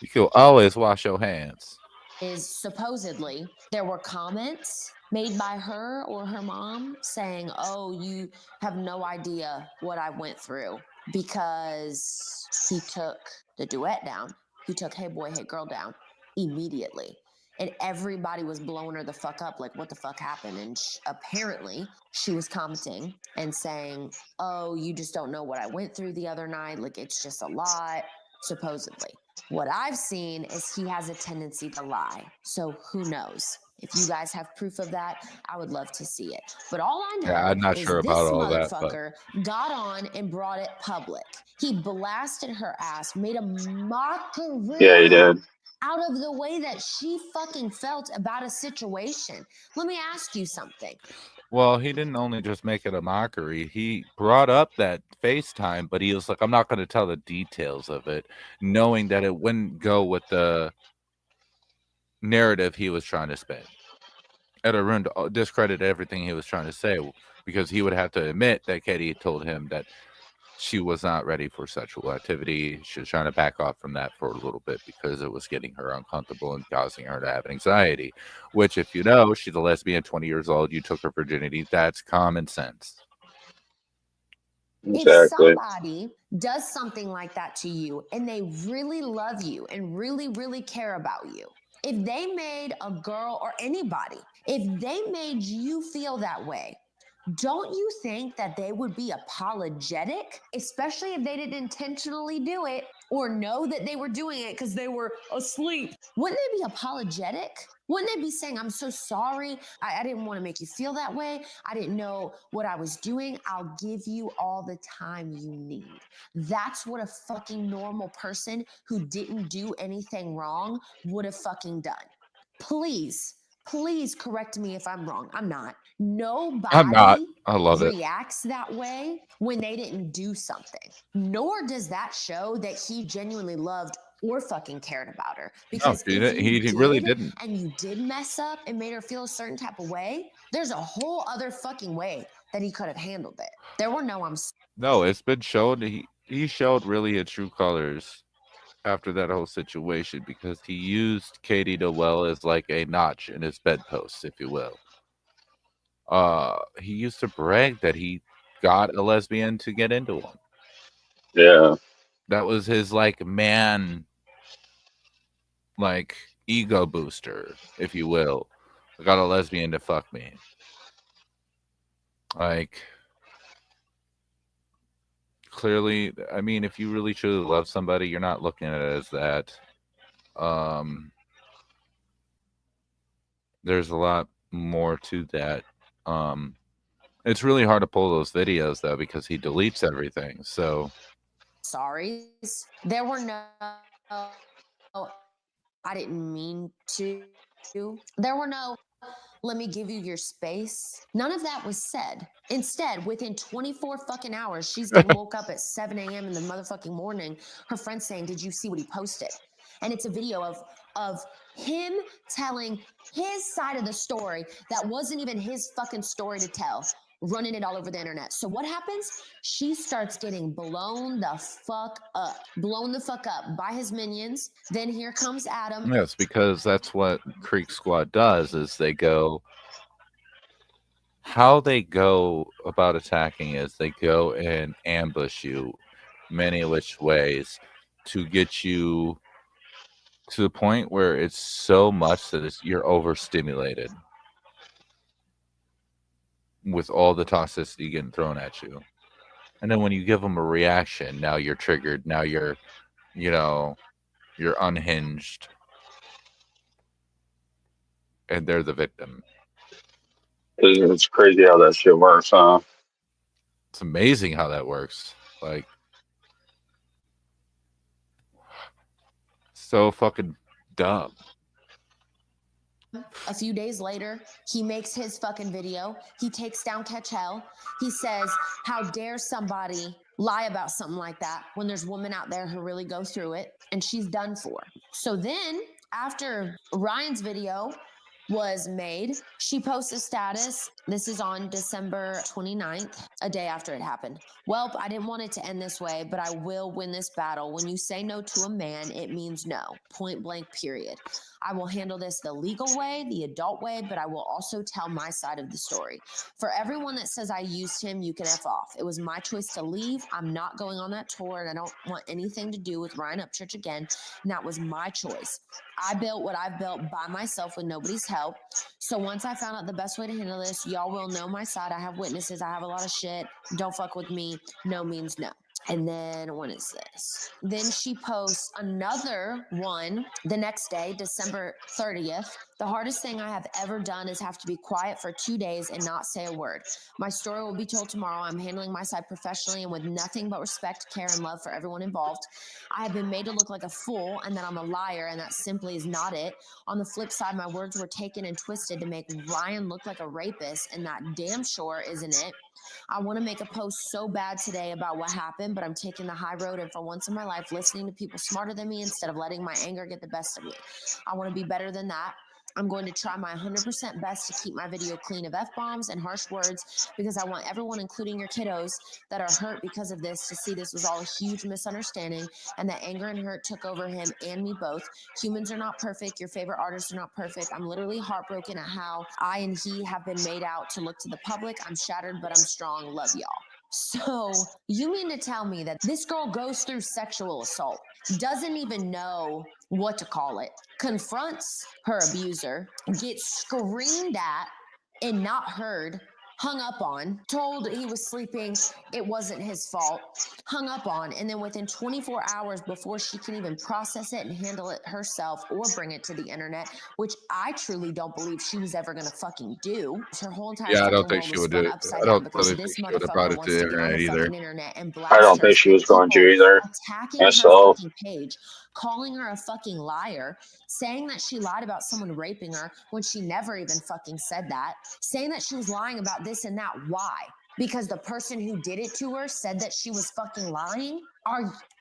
You can always wash your hands. is supposedly there were comments made by her or her mom saying, oh, you have no idea what I went through because he took the duet down. He took Hey Boy, Hey Girl down immediately. And everybody was blowing her the fuck up, like, what the fuck happened? And apparently she was commenting and saying, oh, you just don't know what I went through the other night. Like, it's just a lot, supposedly. What I've seen is he has a tendency to lie. So who knows? If you guys have proof of that, I would love to see it. But all I know Yeah, I'm not is sure this about all that, but motherfucker got on and brought it public. He blasted her ass, made a mockery Yeah, he did. out of the way that she fucking felt about a situation. Let me ask you something. well, he didn't only just make it a mockery. He brought up that FaceTime, but he was like, I'm not going to tell the details of it, knowing that it wouldn't go with the narrative he was trying to spin. It ruined, discredited everything he was trying to say, because he would have to admit that Katie told him that she was not ready for sexual activity. She was trying to back off from that for a little bit because it was getting her uncomfortable and causing her to have anxiety, which, if you know, she's a lesbian, 20 years old, you took her virginity. That's common sense. Exactly. If somebody does something like that to you and they really love you and really, really care about you, if they made a girl or anybody, if they made you feel that way, don't you think that they would be apologetic, especially if they didn't intentionally do it or know that they were doing it because they were asleep? Wouldn't they be apologetic? Wouldn't they be saying, I'm so sorry. I didn't want to make you feel that way. I didn't know what I was doing. I'll give you all the time you need. That's what a fucking normal person who didn't do anything wrong would have fucking done. Please correct me if I'm wrong. I'm not. Nobody I'm not. I love it. reacts that way when they didn't do something. Nor does that show that he genuinely loved or fucking cared about her. Because he if didn't. you He really did, didn't. and you did mess up and made her feel a certain type of way, there's a whole other fucking way that he could have handled it. There were no No, it's been shown. He showed really his true colors after that whole situation, because he used Katie Noel as like a notch in his bedpost, if you will. He used to brag that he got a lesbian to get into him. Yeah. That was his like man, like ego booster, if you will. I got a lesbian to fuck me. Like, clearly, I mean, if you really truly love somebody, you're not looking at it as that. There's a lot more to that. It's really hard to pull those videos though, because he deletes everything. So sorries. There were no, I didn't mean to. There were no, let me give you your space. None of that was said. Instead, within 24 fucking hours, she's getting woke up at 7 a.m. in the motherfucking morning. Her friend's saying, did you see what he posted? And it's a video of him telling his side of the story that wasn't even his fucking story to tell, running it all over the internet. So what happens? She starts getting blown the fuck up by his minions. Then here comes Adam. yes, because that's what Creek Squad does, is they go, how they go about attacking is they go and ambush you many which ways to get you to the point where it's so much that you're overstimulated with all the toxicity getting thrown at you. And then when you give them a reaction, now you're triggered. Now you're unhinged. And they're the victim. It's crazy how that shit works, huh? It's amazing how that works. Like, so fucking dumb. A few days later, he makes his fucking video. He takes down Catch Hell. He says, how dare somebody lie about something like that when there's women out there who really go through it, and she's done for. So then, after Ryan's video was made, she posts a status. This is on December 29th, a day after it happened. Welp, I didn't want it to end this way, but I will win this battle. When you say no to a man, it means no. Point blank, period. I will handle this the legal way, the adult way, but I will also tell my side of the story. For everyone that says I used him, you can F off. It was my choice to leave. I'm not going on that tour, and I don't want anything to do with Ryan Upchurch again. And that was my choice. I built what I've built by myself with nobody's help. So once I found out the best way to handle this, y'all will know my side. I have witnesses. I have a lot of shit. Don't fuck with me. No means no. And then when is this? Then she posts another one the next day, December 30th. The hardest thing I have ever done is have to be quiet for 2 days and not say a word. My story will be told tomorrow. I'm handling my side professionally and with nothing but respect, care, and love for everyone involved. I have been made to look like a fool and that I'm a liar, and that simply is not it. On the flip side, my words were taken and twisted to make Ryan look like a rapist, and that damn sure isn't it. I want to make a post so bad today about what happened, but I'm taking the high road and for once in my life, listening to people smarter than me instead of letting my anger get the best of me. I want to be better than that. I'm going to try my 100% best to keep my video clean of F-bombs and harsh words because I want everyone, including your kiddos that are hurt because of this, to see this was all a huge misunderstanding and that anger and hurt took over him and me both. Humans are not perfect. Your favorite artists are not perfect. I'm literally heartbroken at how I and he have been made out to look to the public. I'm shattered, but I'm strong. Love y'all. So you mean to tell me that this girl goes through sexual assault, doesn't even know what to call it, confronts her abuser, gets screamed at and not heard, hung up on, told he was sleeping, it wasn't his fault, hung up on, and then within 24 hours before she can even process it and handle it herself or bring it to the internet, which I truly don't believe she was ever gonna fucking do. Her whole entire Yeah, I don't fucking think world she was would spun do it. upside I down don't because really think this she would have brought motherfucker it wants to to the get on the internet fucking either. internet and I blast don't her think she was people going to either. attacking her Myself. fucking page, calling her a fucking liar, saying that she lied about someone raping her when she never even fucking said that, saying that she was lying about this and that. Why? Because the person who did it to her said that she was fucking lying?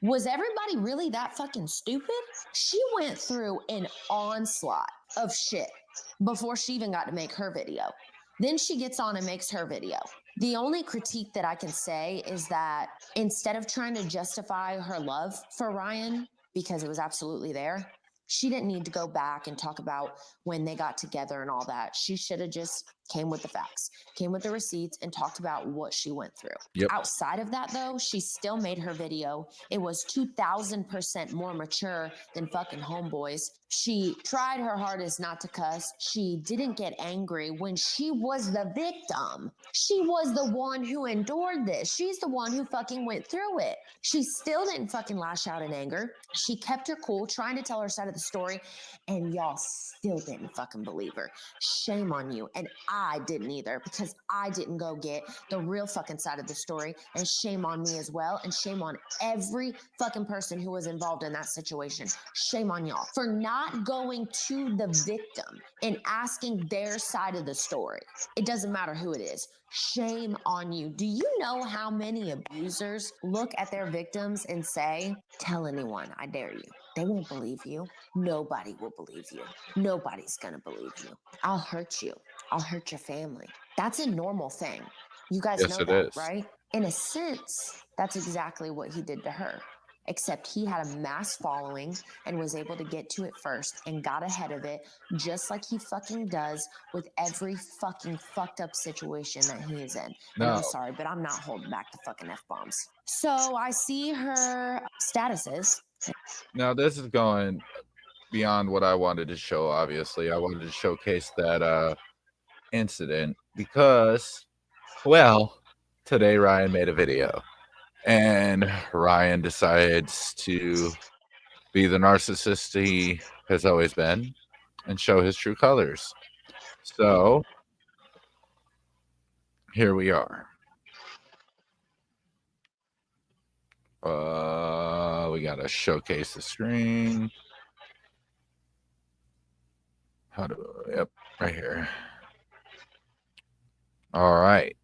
Was everybody really that fucking stupid? She went through an onslaught of shit before she even got to make her video. Then she gets on and makes her video. The only critique that I can say is that instead of trying to justify her love for Ryan, because it was absolutely there, she didn't need to go back and talk about when they got together and all that. She should have just came with the facts, came with the receipts, and talked about what she went through. Yep. Outside of that, though, she still made her video. It was 2,000% more mature than fucking Homeboys. She tried her hardest not to cuss. She didn't get angry when she was the victim. She was the one who endured this. She's the one who fucking went through it. She still didn't fucking lash out in anger. She kept her cool, trying to tell her side of the story, and y'all still didn't fucking believe her. Shame on you. And I didn't either, because I didn't go get the real fucking side of the story, and shame on me as well, and shame on every fucking person who was involved in that situation. Shame on y'all for not going to the victim and asking their side of the story. It doesn't matter who it is. Shame on you. Do you know how many abusers look at their victims and say, tell anyone, I dare you? They won't believe you. Nobody will believe you. Nobody's going to believe you. I'll hurt you. I'll hurt your family. That's a normal thing. You guys Yes, know it that, is. right? In a sense, that's exactly what he did to her. Except he had a mass following and was able to get to it first and got ahead of it, just like he fucking does with every fucking fucked up situation that he is in. And No. I'm sorry, but I'm not holding back the fucking F-bombs. So I see her statuses. Now this is going beyond what I wanted to show. Obviously, I wanted to showcase that incident because, well, today Ryan made a video, and Ryan decides to be the narcissist he has always been and show his true colors. So here we are. We gotta showcase the screen. How do? Yep, right here. All right.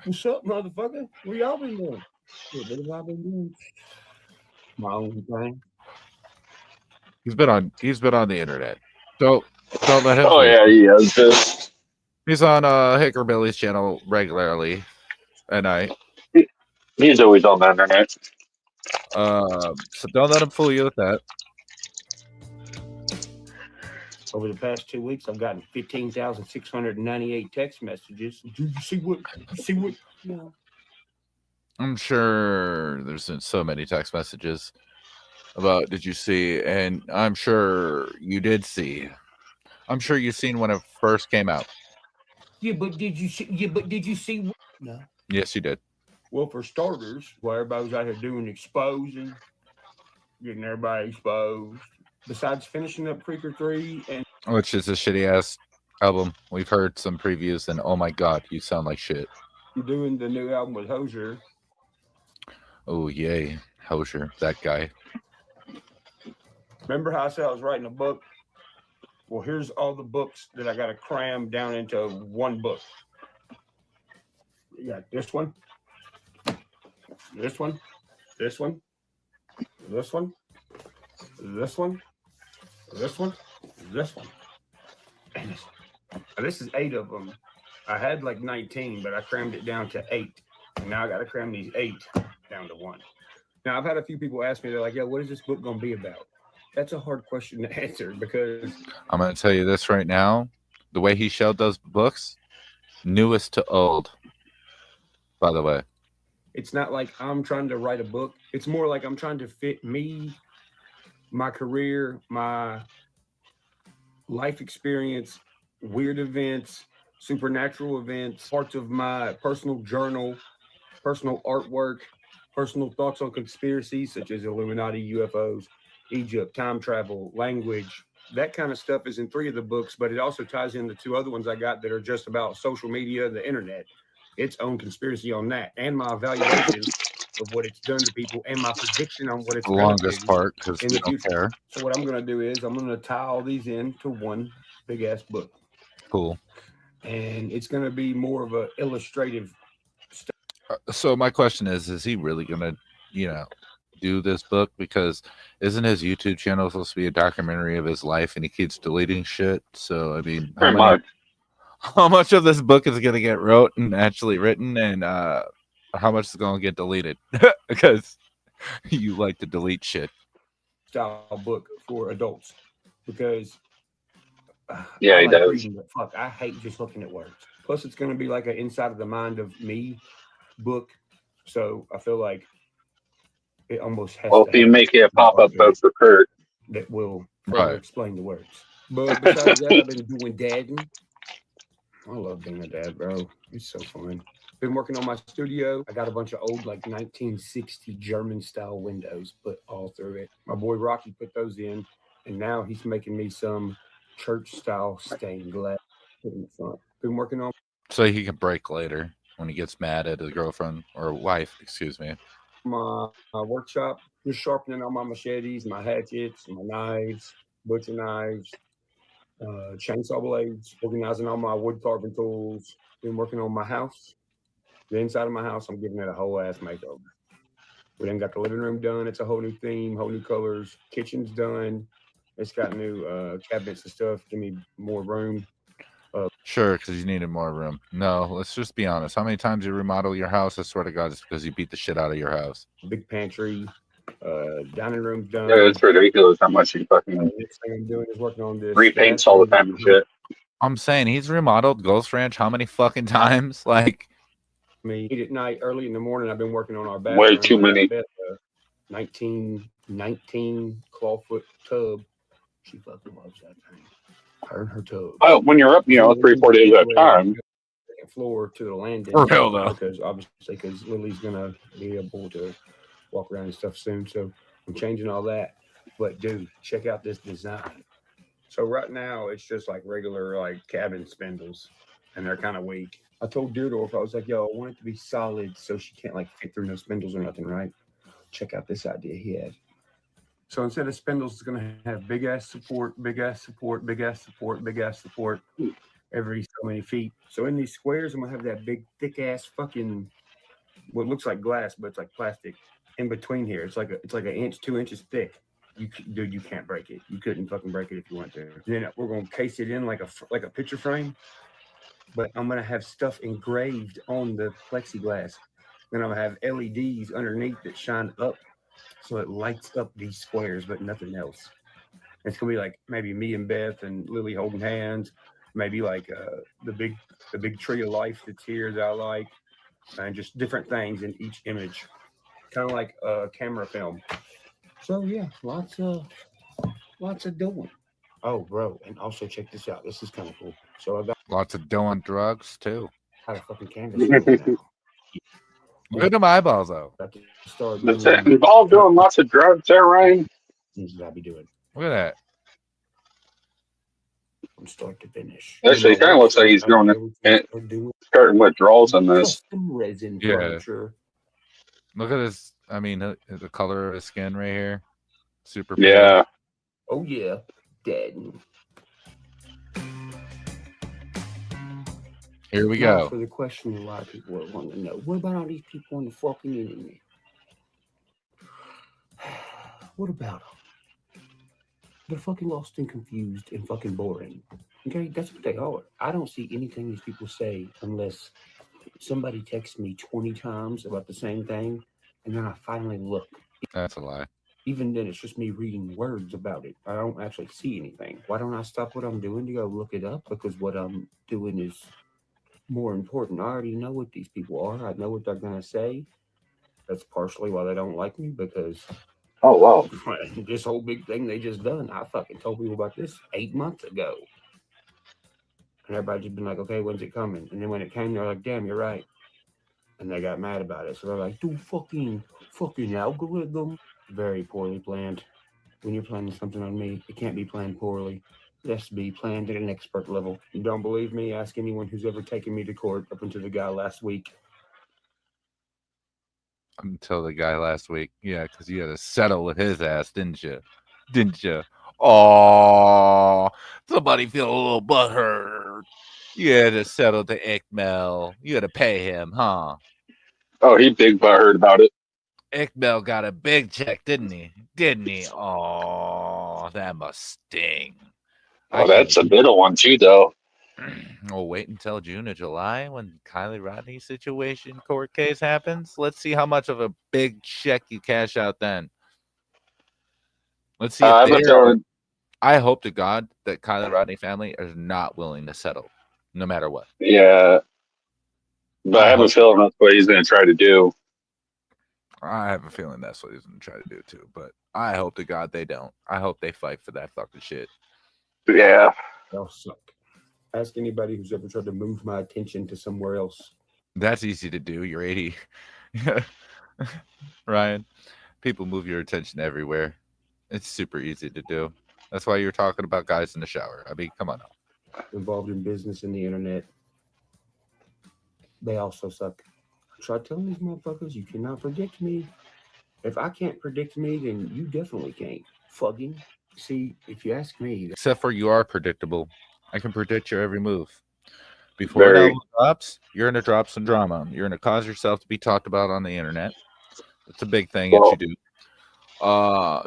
What's up, motherfucker? Where y'all been doing? Shit, what have I been doing? My own thing. He's been on the internet. So don't let him. Oh yeah, he has this. He's on Hicker Billy's channel regularly at night. He's always on the internet. So don't let him fool you with that. Over the past 2 weeks, I've gotten 15,698 text messages. Do you see what? No. I'm sure there's been so many text messages about did you see, and I'm sure you did see. I'm sure you've seen when it first came out. Yeah, but did you see? Yeah, but did you see? No. Yes, you did. Well, for starters, while everybody was out here doing exposing, getting everybody exposed. Besides finishing up Creeper 3 and Which is a shitty ass album. We've heard some previews, and oh my god, you sound like shit. doing the new album with Hozier. Oh yay, Hozier, that guy. Remember how I said I was writing a book? Well, here's all the books that I got to cram down into one book. You got this one, this one, this one, this one, this one, this one, this one, and this one. Now, this is 8 of them. I had like 19, but I crammed it down to 8. And now I got to cram these 8 down to 1. Now, I've had a few people ask me, they're like, "Yo, what is this book going to be about?" That's a hard question to answer because I'm going to tell you this right now. The way he showed those books, newest to old, by the way. it's not like I'm trying to write a book. It's more like I'm trying to fit me, my career, my life experience, weird events, supernatural events, parts of my personal journal, personal artwork, personal thoughts on conspiracies such as Illuminati, UFOs, Egypt, time travel, language. That kind of stuff is in 3 of the books, but it also ties in the 2 other ones I got that are just about social media, the internet, its own conspiracy on that, and my evaluation of what it's done to people and my prediction on what it's The gonna longest do part, because in we the don't future. care. So what I'm going to do is I'm going to tie all these into one big ass book, Cool. and it's going to be more of a illustrative. So my question is he really going to, do this book? Because isn't his YouTube channel supposed to be a documentary of his life and he keeps deleting shit? So, I mean, Pretty much. how much of this book is going to get actually written, and how much is going to get deleted? Because you like to delete shit. Style book for adults because Yeah, I he like does. reading, but fuck, I hate just looking at words. Plus, it's going to be like an inside of the mind of me book, so I feel like it almost has Well, to if you have make it a art pop-up in book it for Kurt, that will further Right. explain the words. But besides that, I've been doing dadding. I love being a dad, bro. It's so fun. Been working on my studio. I got a bunch of old, like 1960 German style windows put all through it. My boy Rocky put those in, and now he's making me some church style stained glass put in the front. Been working on So he can break later when he gets mad at his girlfriend or wife, excuse me. my workshop, just sharpening all my machetes, my hatchets, my knives, butcher knives, chainsaw blades, organizing all my wood carving tools. Been working on my house. The inside of my house, I'm giving it a whole ass makeover. We then got the living room done. It's a whole new theme, whole new colors. Kitchen's done. It's got new cabinets and stuff. Give me more room. Sure, because you needed more room. No, let's just be honest. How many times you remodel your house? I swear to God, it's because you beat the shit out of your house. Big pantry. Dining room's done. yeah, it's ridiculous how much he fucking Next thing I'm doing is working on this. repaints all the time and shit. I'm saying he's remodeled Ghost Ranch how many fucking times? Like, Me at night, early in the morning. I've been working on our bathroom. Way too I got many. Beth a 19 clawfoot tub. She fucking loves that thing. Her and her tub. Well, when you're up, 3-4 days at a time. Second floor to the landing. For real, though. Because obviously, Lily's gonna be able to walk around and stuff soon. So I'm changing all that. But dude, check out this design. So right now it's just like regular like cabin spindles, and they're kind of weak. I told Deerdorf, I was like, yo, I want it to be solid so she can't like fit through no spindles or nothing, right? Check out this idea he had. So instead of spindles, it's gonna have big ass support, big ass support, big ass support, big ass support every so many feet. So in these squares, I'm gonna have that big thick ass fucking what looks like glass, but it's like plastic in between here. It's like an inch, 2 inches thick. Dude, you can't break it. You couldn't fucking break it if you went there. Then we're gonna case it in like a picture frame, but I'm gonna have stuff engraved on the plexiglass. Then I'm gonna have LEDs underneath that shine up, so it lights up these squares, but nothing else. It's gonna be like maybe me and Beth and Lily holding hands, maybe like the big tree of life that's here that I like, and just different things in each image, kind of like a camera film. So yeah, lots of doing. Oh, bro, and also check this out. This is kind of cool. So I got Lots of doing drugs too. a fucking canvas going now. Look at them eyeballs though. Got to start That's doing it. Involved doing lots of drugs there, Ryan. things that I be doing Look at that. from start to finish. Actually, it kind of looks like he's doing it, doing starting withdrawals on this. custom resin Yeah. furniture. Look at his. I mean, the color of his skin right here. Super. pale. Yeah. Oh yeah, dead. Here we Now go. for the question a lot of people want to know: what about all these people on the fucking internet? What about them? They're fucking lost and confused and fucking boring. Okay, that's what they are. I don't see anything these people say unless somebody texts me 20 times about the same thing, and then I finally look. That's a lie. Even then, it's just me reading words about it. I don't actually see anything. Why don't I stop what I'm doing to go look it up? Because what I'm doing is more important. I already know what these people are. I know what they're going to say. That's partially why they don't like me, because Oh, wow. this whole big thing they just done, I fucking told people about this 8 months ago. And everybody just been like, okay, when's it coming? And then when it came, they're like, damn, you're right. And they got mad about it. So they're like, dude, fucking algorithm. Very poorly planned. When you're planning something on me, it can't be planned poorly. It has to be planned at an expert level. You don't believe me? Ask anyone who's ever taken me to court up until the guy last week. Until the guy last week. Yeah, because you had to settle with his ass, didn't you? Didn't you? Oh, somebody feel a little butthurt. You had to settle to Ickmel. You had to pay him, huh? Oh, he big butthurt about it. Ickmel got a big check, didn't he? Didn't he? Oh, that must sting. Oh, that's a middle one too, though. We'll wait until June or July when Kylie Rodney situation court case happens. Let's see how much of a big check you cash out then. Let's see. I'm If throwing. I hope to God that Kylie Rodney family is not willing to settle, no matter what. Yeah, but I have a feeling that's what he's going to try to do. I have a feeling that's what he's going to try to do too. But I hope to God they don't. I hope they fight for that fucking shit. Yeah. Y'all suck. Ask anybody who's ever tried to move my attention to somewhere else. That's easy to do. You're 80. Ryan, people move your attention everywhere. It's super easy to do. That's why you're talking about guys in the shower. I mean, come on now. Involved in business and the internet. They also suck. I try telling these motherfuckers, you cannot predict me. If I can't predict me, then you definitely can't. Fucking. See, if you ask me. Except for you are predictable. I can predict your every move. Before Very. an album drops, you're going to drop some drama. You're going to cause yourself to be talked about on the internet. It's a big thing that you do.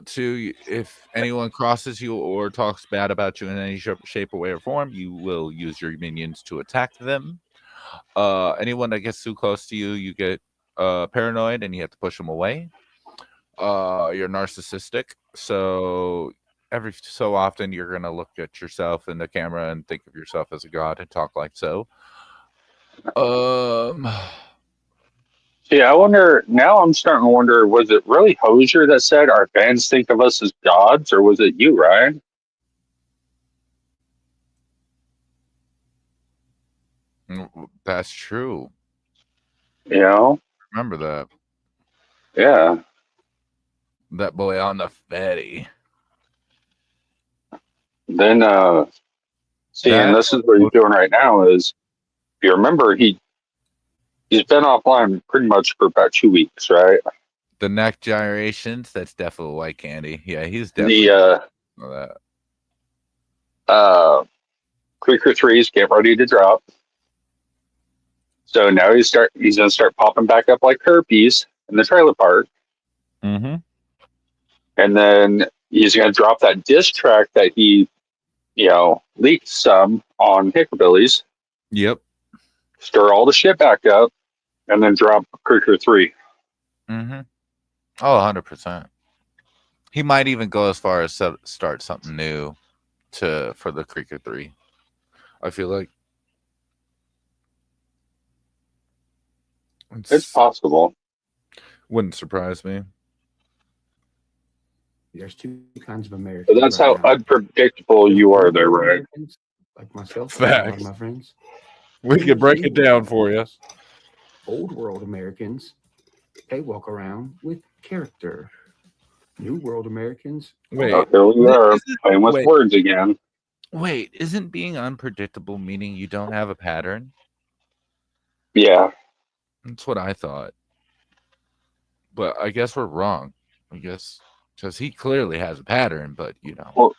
Two, if anyone crosses you or talks bad about you in any shape or way or form, you will use your minions to attack them. Anyone that gets too close to you, you get paranoid and you have to push them away. You're narcissistic, so every so often you're gonna look at yourself in the camera and think of yourself as a god and talk like so. Yeah, I wonder. Now I'm starting to wonder: was it really Hosier that said our fans think of us as gods, or was it you, Ryan? That's true. You know? Remember that. Yeah. That boy on the fatty. Then, see, and this is what he's doing right now. Is if you remember, he's been offline pretty much for about 2 weeks, right? The neck gyrations. That's definitely white candy. Yeah, he's definitely The Creeker 3s get ready to drop. So now he's gonna start popping back up like herpes in the trailer park. Mm-hmm. And then he's gonna drop that diss track that he, leaked some on Hickabilly's. Yep. Stir all the shit back up, and then drop Creeker 3. Mm-hmm. Oh, 100%. He might even go as far as start something new for the Creeker 3. I feel like It's possible. Wouldn't surprise me. There's two kinds of But Americans that's right how now. unpredictable There's you are old there, world right? Americans, like myself and a lot of Facts. my friends. We And could there's break new it down world for you. Americans. Old world Americans, they walk around with character. New world Americans, Wait, Oh, here we are playing with wait, words again. wait, isn't being unpredictable meaning you don't have a pattern? Yeah. That's what I thought. But I guess we're wrong. I guess because he clearly has a pattern, but Well,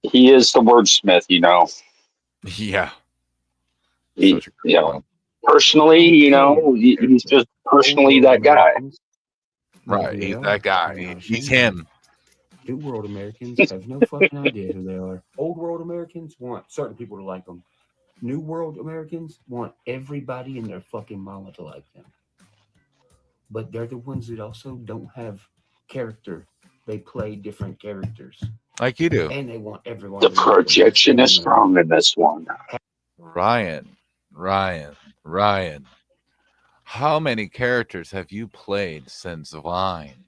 he is the wordsmith, you know. yeah, He, such a you good know, one. personally, you know, he's just personally Old world that guy. Americans know who Right, they he's are. that guy. They're not He's ashamed of it. him. New world Americans have no fucking idea who they are. Old world Americans want certain people to like them. New world Americans want everybody and their fucking mama to like them. But they're the ones that also don't have character. They play different characters. Like you do. And they want everyone The to like them. projection is strong in this one. Ryan. How many characters have you played since Vine?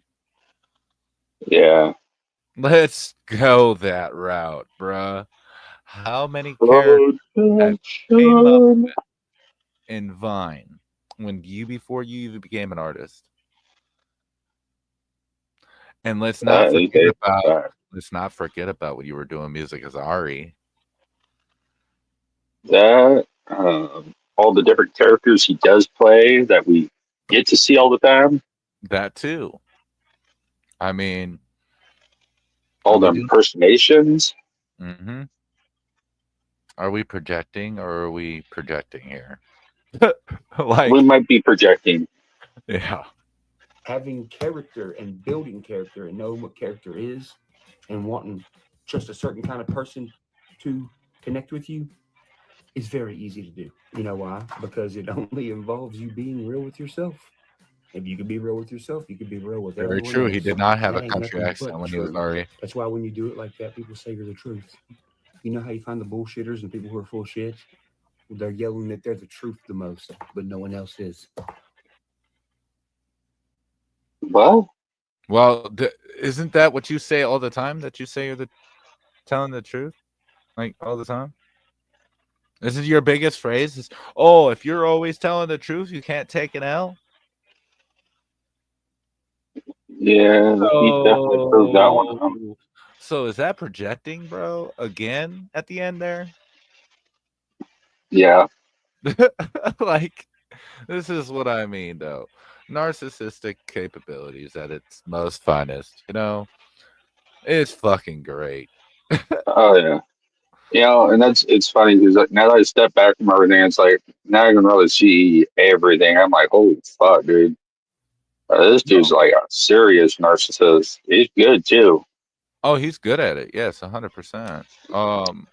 Yeah. Let's go that route, bruh. How many characters have you came up Projection. with in Vine before you even became an artist? And let's not forget about when you were doing music as Ari. That all the different characters he does play that we get to see all the time. That too. I mean, all the impersonations. Mm-hmm. Are we projecting or are we projecting here? Like we might be projecting. Yeah. Having character and building character and knowing what character is and wanting just a certain kind of person to connect with you is very easy to do. You know why? Because it only involves you being real with yourself. If you can be real with yourself, you can be real with everyone. Very true. He did not have a That ain't country nothing accent but when he was true. Ari. That's why when you do it like that, people say you're the truth. You know how you find the bullshitters and people who are full of shit? Well, they're yelling that they're the truth the most, but no one else is. Well, isn't that what you say all the time? That you say you're telling the truth, like all the time? This is your biggest phrase? If you're always telling the truth, you can't take an L? Yeah, he definitely proved that one out. So is that projecting, bro? Again at the end there? Yeah. Like, this is what I mean, though. Narcissistic capabilities at its most finest, it's fucking great. Oh yeah. And it's funny because now that I step back from everything, it's like now I can really see everything. I'm like, holy fuck, dude. This dude's like a serious narcissist. He's good too. Oh, he's good at it. Yes, 100%.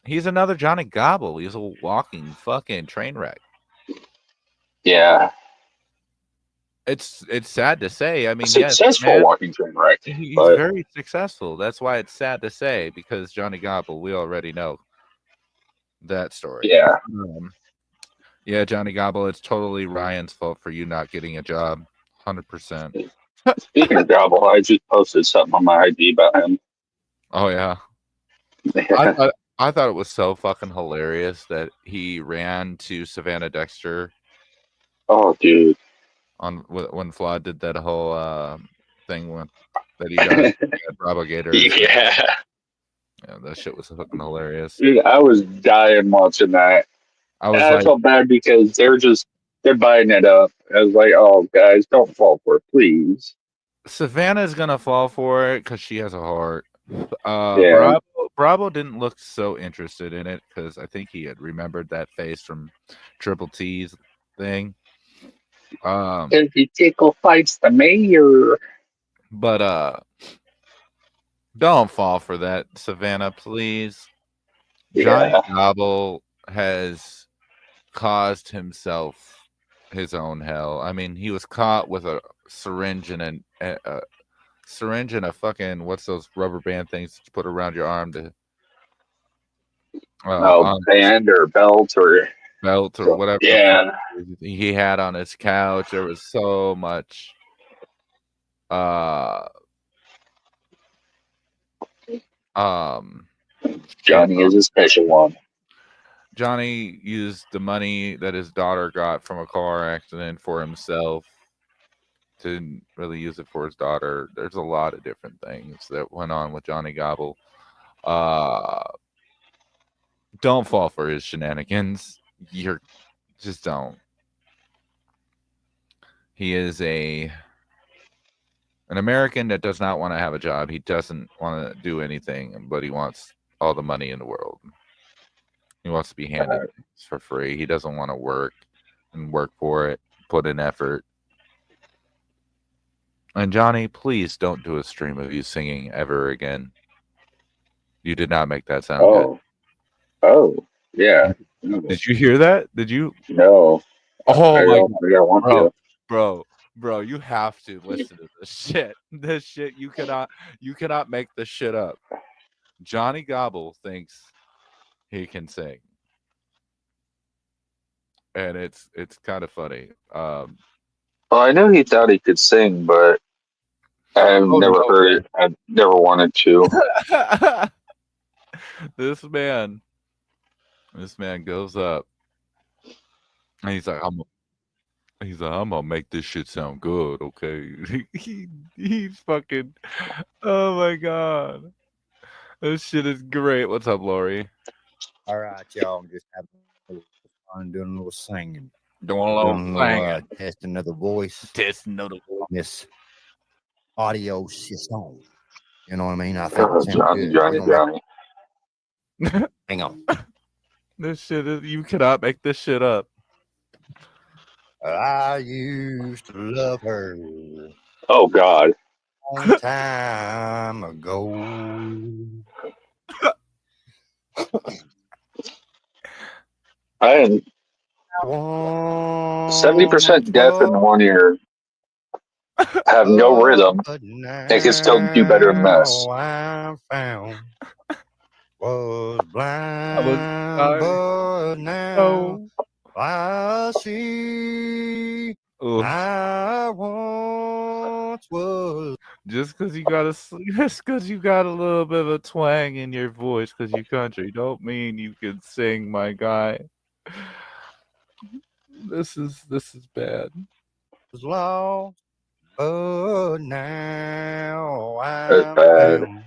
He's another Johnny Gobble. He's a walking fucking train wreck. Yeah. It's sad to say. I mean, successful walking train wreck. He's very successful. That's why it's sad to say, because Johnny Gobble, we already know that story. Yeah. Yeah, Johnny Gobble, it's totally Ryan's fault for you not getting a job. 100%. Speaking of Gobble, I just posted something on my ID about him. Oh yeah. I thought it was so fucking hilarious that he ran to Savannah Dexter. Oh, dude. When Flawed did that whole thing that he does at Bravo Gator. Yeah, that shit was fucking hilarious. Dude, I was dying watching that. I felt bad because they're buying it up. I was like, oh, guys, don't fall for it, please. Savannah's gonna fall for it because she has a heart. Bravo didn't look so interested in it because I think he had remembered that face from Triple T's thing. If he tickle fights the mayor. But don't fall for that, Savannah, please. Yeah. Johnny Gobble has caused himself his own hell. I mean, he was caught with a syringe and syringe and a fucking what's those rubber band things that you put around your arm to on band or belt or belt or whatever the yeah. fuck he had on his couch. There was so much Johnny is a special one. Johnny used the money that his daughter got from a car accident for himself. Didn't really use it for his daughter. There's a lot of different things that went on with Johnny Gobble. Don't fall for his shenanigans. You're just don't. He is an American that does not want to have a job. He doesn't want to do anything, but he wants all the money in the world. He wants to be handed things for free. He doesn't want to work for it, put in effort. And Johnny, please don't do a stream of you singing ever again. You did not make that sound good. Oh, yeah. Did you hear that? Did you? No. Oh, I want to. Bro, you have to listen to this shit. This shit, you cannot make this shit up. Johnny Gobble thinks he can sing, and it's kind of funny. Well, I knew he thought he could sing, but I've never heard it. I've never wanted to. This man goes up, and he's like, I'm gonna make this shit sound good, okay? He's fucking, oh my god, this shit is great. What's up, Lori? All right, y'all. I'm just having a little fun doing a little singing. Test another voice. Test another voice. This audio system. You know what I mean? I think it's Johnny. Hang on. This shit is, you cannot make this shit up. I used to love her. Oh God. A long time ago. I am 70% deaf in one ear. Have no rhythm. They can still do better than this. I found was blind, but now I see. I once was. Just because you got a little bit of a twang in your voice because you country, don't mean you can sing, my guy. This is bad. Was lost, but now That's I'm bad. found.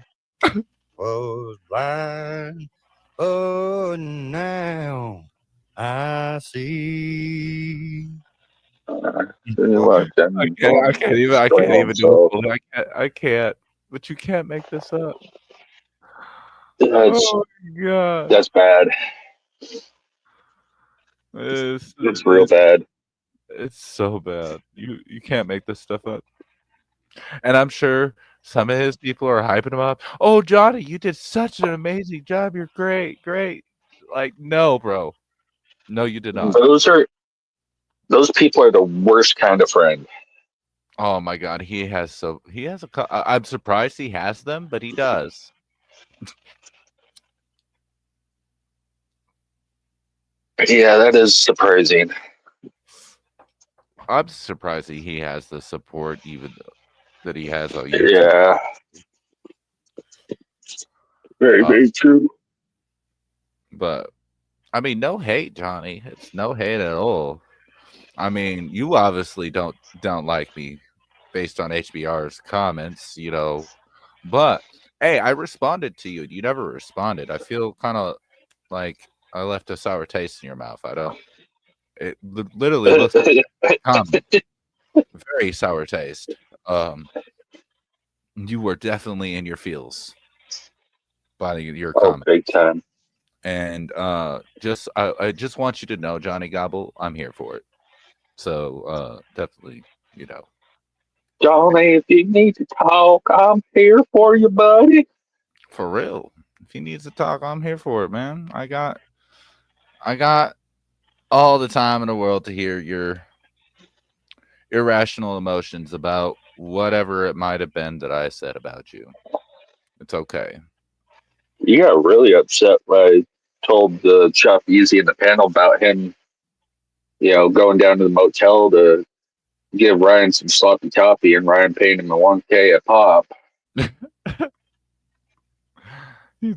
Was blind, but now I see. I can't even do it. I can't. But you can't make this up. Oh my god. That's bad. It's real bad. It's so bad. You can't make this stuff up. And I'm sure some of his people are hyping him up. Oh, Johnny, you did such an amazing job. You're great. Like, no, bro. No, you did not. Those people are the worst kind of friend. Oh my god, I'm surprised he has them, but he does. Yeah, that is surprising. I'm surprised he has the support even that he has on YouTube. Yeah. Very true. But I mean, no hate, Johnny. It's no hate at all. I mean, you obviously don't like me based on HBR's comments, you know. But hey, I responded to you. You never responded. I feel kind of like I left a sour taste in your mouth. I don't. It literally looks like a comment. Very sour taste. You were definitely in your feels by your comment. Big time. And I just want you to know, Johnny Gobble, I'm here for it. So definitely, you know. Johnny, if you need to talk, I'm here for you, buddy. For real. If he needs to talk, I'm here for it, man. I got all the time in the world to hear your irrational emotions about whatever it might have been that I said about you. It's okay. You got really upset when I told the Chop Easy in the panel about him, going down to the motel to give Ryan some sloppy toffee, and Ryan paying him a $1K a pop.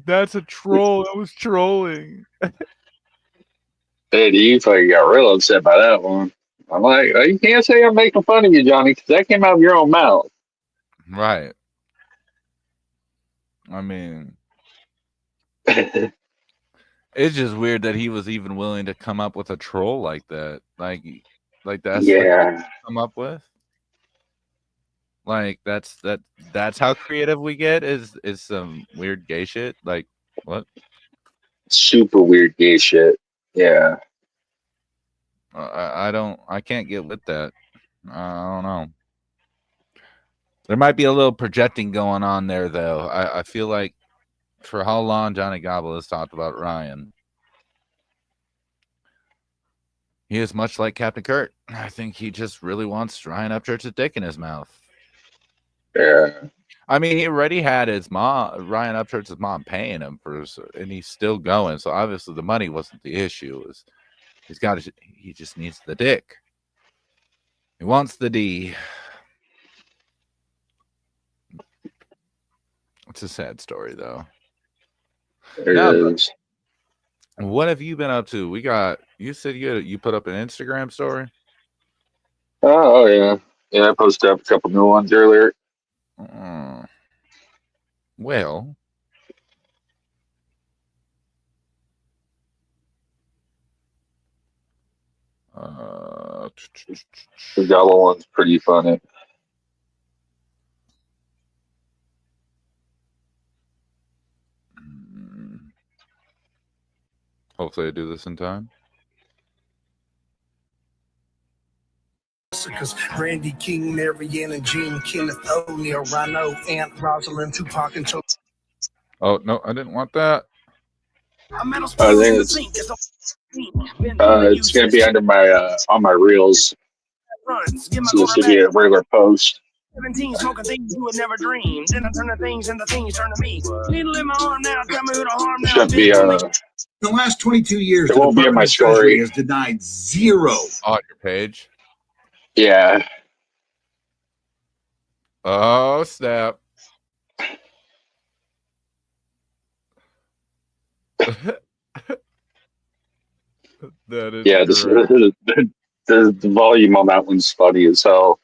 That's a troll. That was trolling. And he fucking got real upset by that one. I'm like, you can't say I'm making fun of you, Johnny, because that came out of your own mouth. Right. I mean, it's just weird that he was even willing to come up with a troll like that. Like that's Yeah. what come up with. Like that's how creative we get is some weird gay shit. Like what? Super weird gay shit. Yeah. I can't get with that. I don't know. There might be a little projecting going on there, though. I feel like for how long Johnny Gobble has talked about Ryan, he is much like Captain Kirk. I think he just really wants Ryan Upchurch's dick in his mouth. Yeah. I mean, he already had his mom, Ryan Upchurch's mom, paying him and he's still going. So obviously, the money wasn't the issue. He just needs the dick. He wants the D. It's a sad story, though. It is. What have you been up to? You said you put up an Instagram story? Oh, yeah. Yeah, I posted up a couple new ones earlier. Well, the Gobble one's pretty funny. Hopefully I do this in time. Because Randy King, Marianne, and Gene, Kenneth O'Neill, Rhino, Aunt Rosalind, Tupac, and Toby. Oh, no, I didn't want that. I think it's going to be under my on my reels. So this will be a regular post. 17 smoking things you would never dream. Then I turn the things into things turn to me. Needle in my arm now, tell me who to harm now. Should be In the last 22 years, it won't be in my story. Has denied zero. On your page? Yeah. Oh, snap. That is the volume on that one's funny as hell.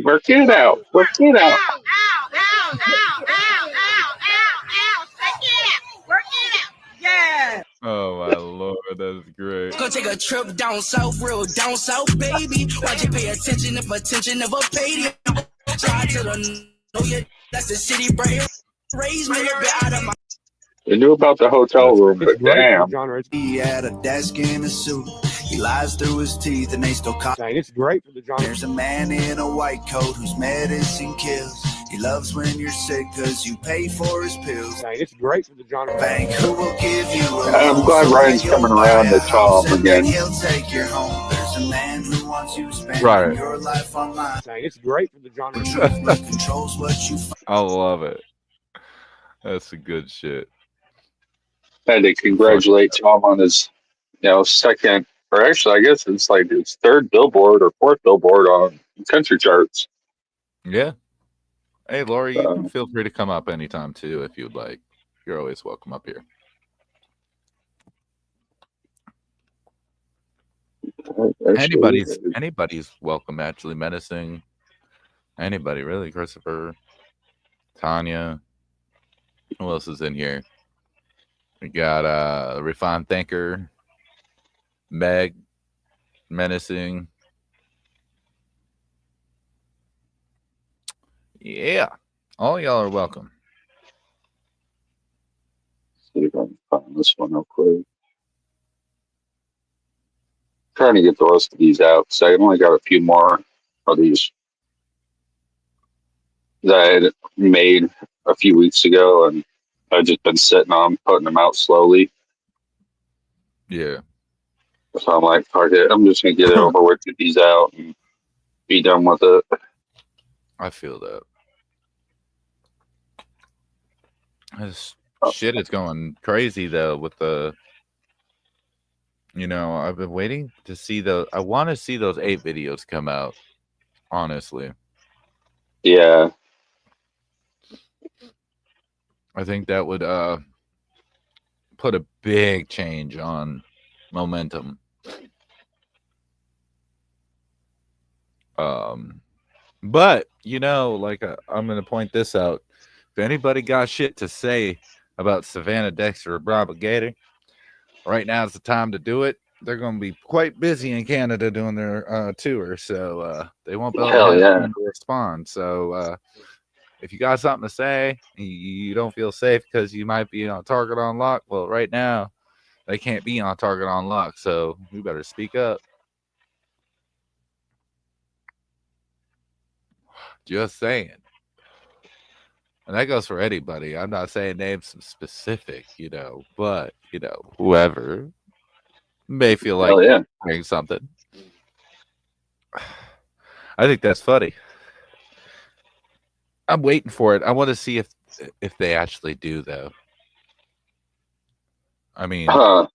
Work it out. Oh my lord, that is great. Go take a trip down south, real down south, baby. Why'd you pay attention if attention never paid you? Try to know you, that's the city brain. Raise me a bit out of my. They knew about the hotel room, but damn. He had a desk in a suit. He lies through his teeth and they still call. It's great for the genre. There's a man in a white coat whose medicine kills. He loves when you're sick because you pay for his pills. It's great for the genre. Bank who will give you a I'm glad Ryan's coming around to Tom again. He'll take your home. There's a man who wants you to spend Right. your life online. It's great for the genre. Controls what you I love it. That's some good shit. I had to congratulate Tom on his, second, or actually, I guess it's like his third billboard or fourth billboard on country charts. Yeah. Hey, Lori, you can feel free to come up anytime too if you'd like. You're always welcome up here. Anybody's welcome. Actually, menacing. Anybody really? Christopher, Tanya. Who else is in here? We got Refined Thinker, Meg, menacing. Yeah, all y'all are welcome. See if I can find this one real quick. Trying to get the rest of these out because I only got a few more of these that I had made a few weeks ago, and I've just been sitting on putting them out slowly. Yeah. So I'm like, fuck it. I'm just gonna get it over with, get these out, and be done with it. I feel that. This shit is going crazy though with the. I've been waiting to see I want to see those 8 videos come out. Honestly, Yeah. I think that would put a big change on momentum. But I'm gonna point this out. If anybody got shit to say about Savannah Dexter or Bravo Gator, right now is the time to do it. They're gonna be quite busy in Canada doing their tour, so they won't be able Hell to have yeah. time to respond. So if you got something to say, you don't feel safe because you might be on Target Unlock. Well, right now they can't be on Target Unlock, so we better speak up. Just saying. And that goes for anybody. I'm not saying names specific, but whoever may feel like Hell yeah. saying something. I think that's funny. I'm waiting for it. I want to see if they actually do, though. I mean, I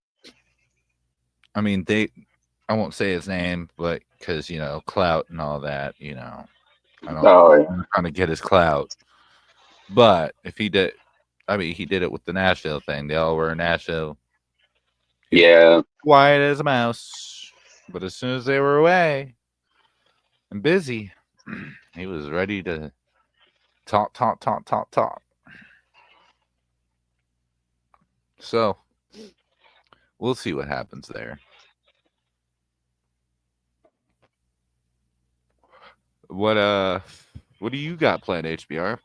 won't say his name, but because clout and all that, I don't. I'm trying to get his clout. But if he did, he did it with the Nashville thing. They all were in Nashville. Yeah. Quiet as a mouse. But as soon as they were away and busy, he was ready to talk. So we'll see what happens there. What do you got planned, HBR?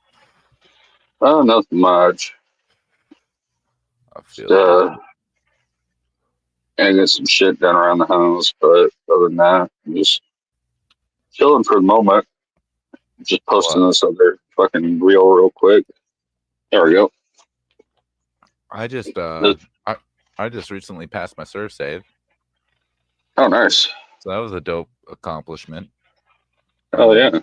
Oh, nothing much. I feel and get some shit done around the house, but other than that, I'm just chilling for the moment. Just posting this other fucking reel real quick. There we go. I just I just recently passed my serve save. Oh, nice. So that was a dope accomplishment. Oh yeah.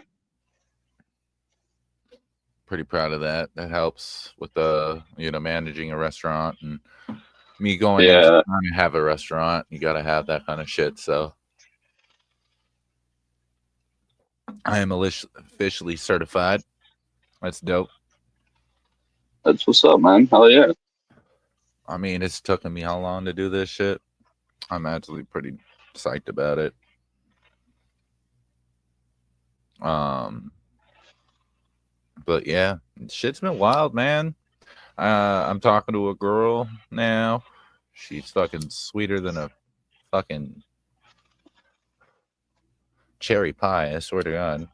Pretty proud of that. That helps with the managing a restaurant and me going into trying to have a restaurant. You got to have that kind of shit. So I am officially certified. That's dope. That's what's up, man. Hell yeah. I mean, it's taken me how long to do this shit? I'm actually pretty psyched about it. But yeah, shit's been wild, man. I'm talking to a girl now. She's fucking sweeter than a fucking cherry pie, I swear to God.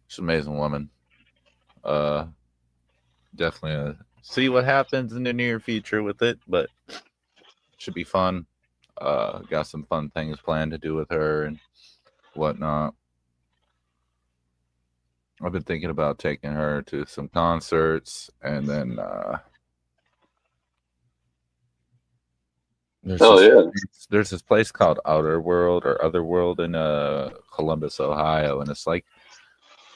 She's an amazing woman. Definitely see what happens in the near future with it, but should be fun. Got some fun things planned to do with her and whatnot. I've been thinking about taking her to some concerts, and then there's this place called Outer World or Otherworld in Columbus, Ohio, and it's like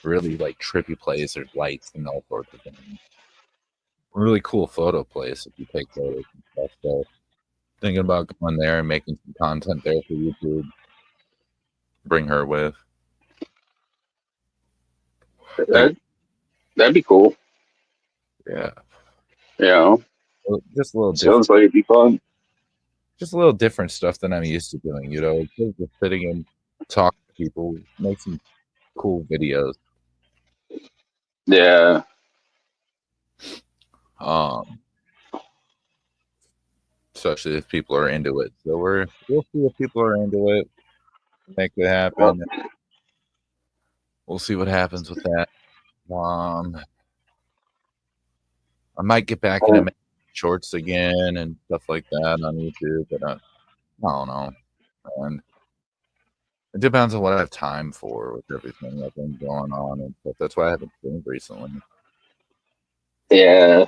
really like trippy place. There's lights and all sorts of things. Really cool photo place if you take photos and stuff. So thinking about going there and making some content there for YouTube. Bring her with. That'd be cool. Yeah. Yeah. Just a little sounds like it'd be fun. Just a little different stuff than I'm used to doing, just sitting and talk to people, make some cool videos. Yeah. Especially if people are into it. So we'll see if people are into it. Make it happen. We'll see what happens with that. I might get back into shorts again and stuff like that on YouTube, but I don't know. And it depends on what I have time for with everything that's been going on and stuff. That's why I haven't streamed recently. Yeah.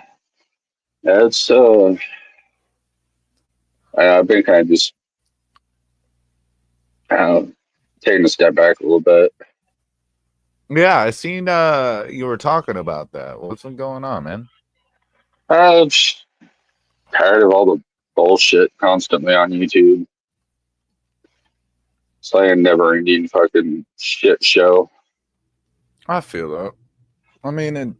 That's I've been kind of just taking a step back a little bit. Yeah, I seen you were talking about that. What's been going on, man? Just tired of all the bullshit constantly on YouTube. It's like a never-ending fucking shit show. I feel that. I mean, and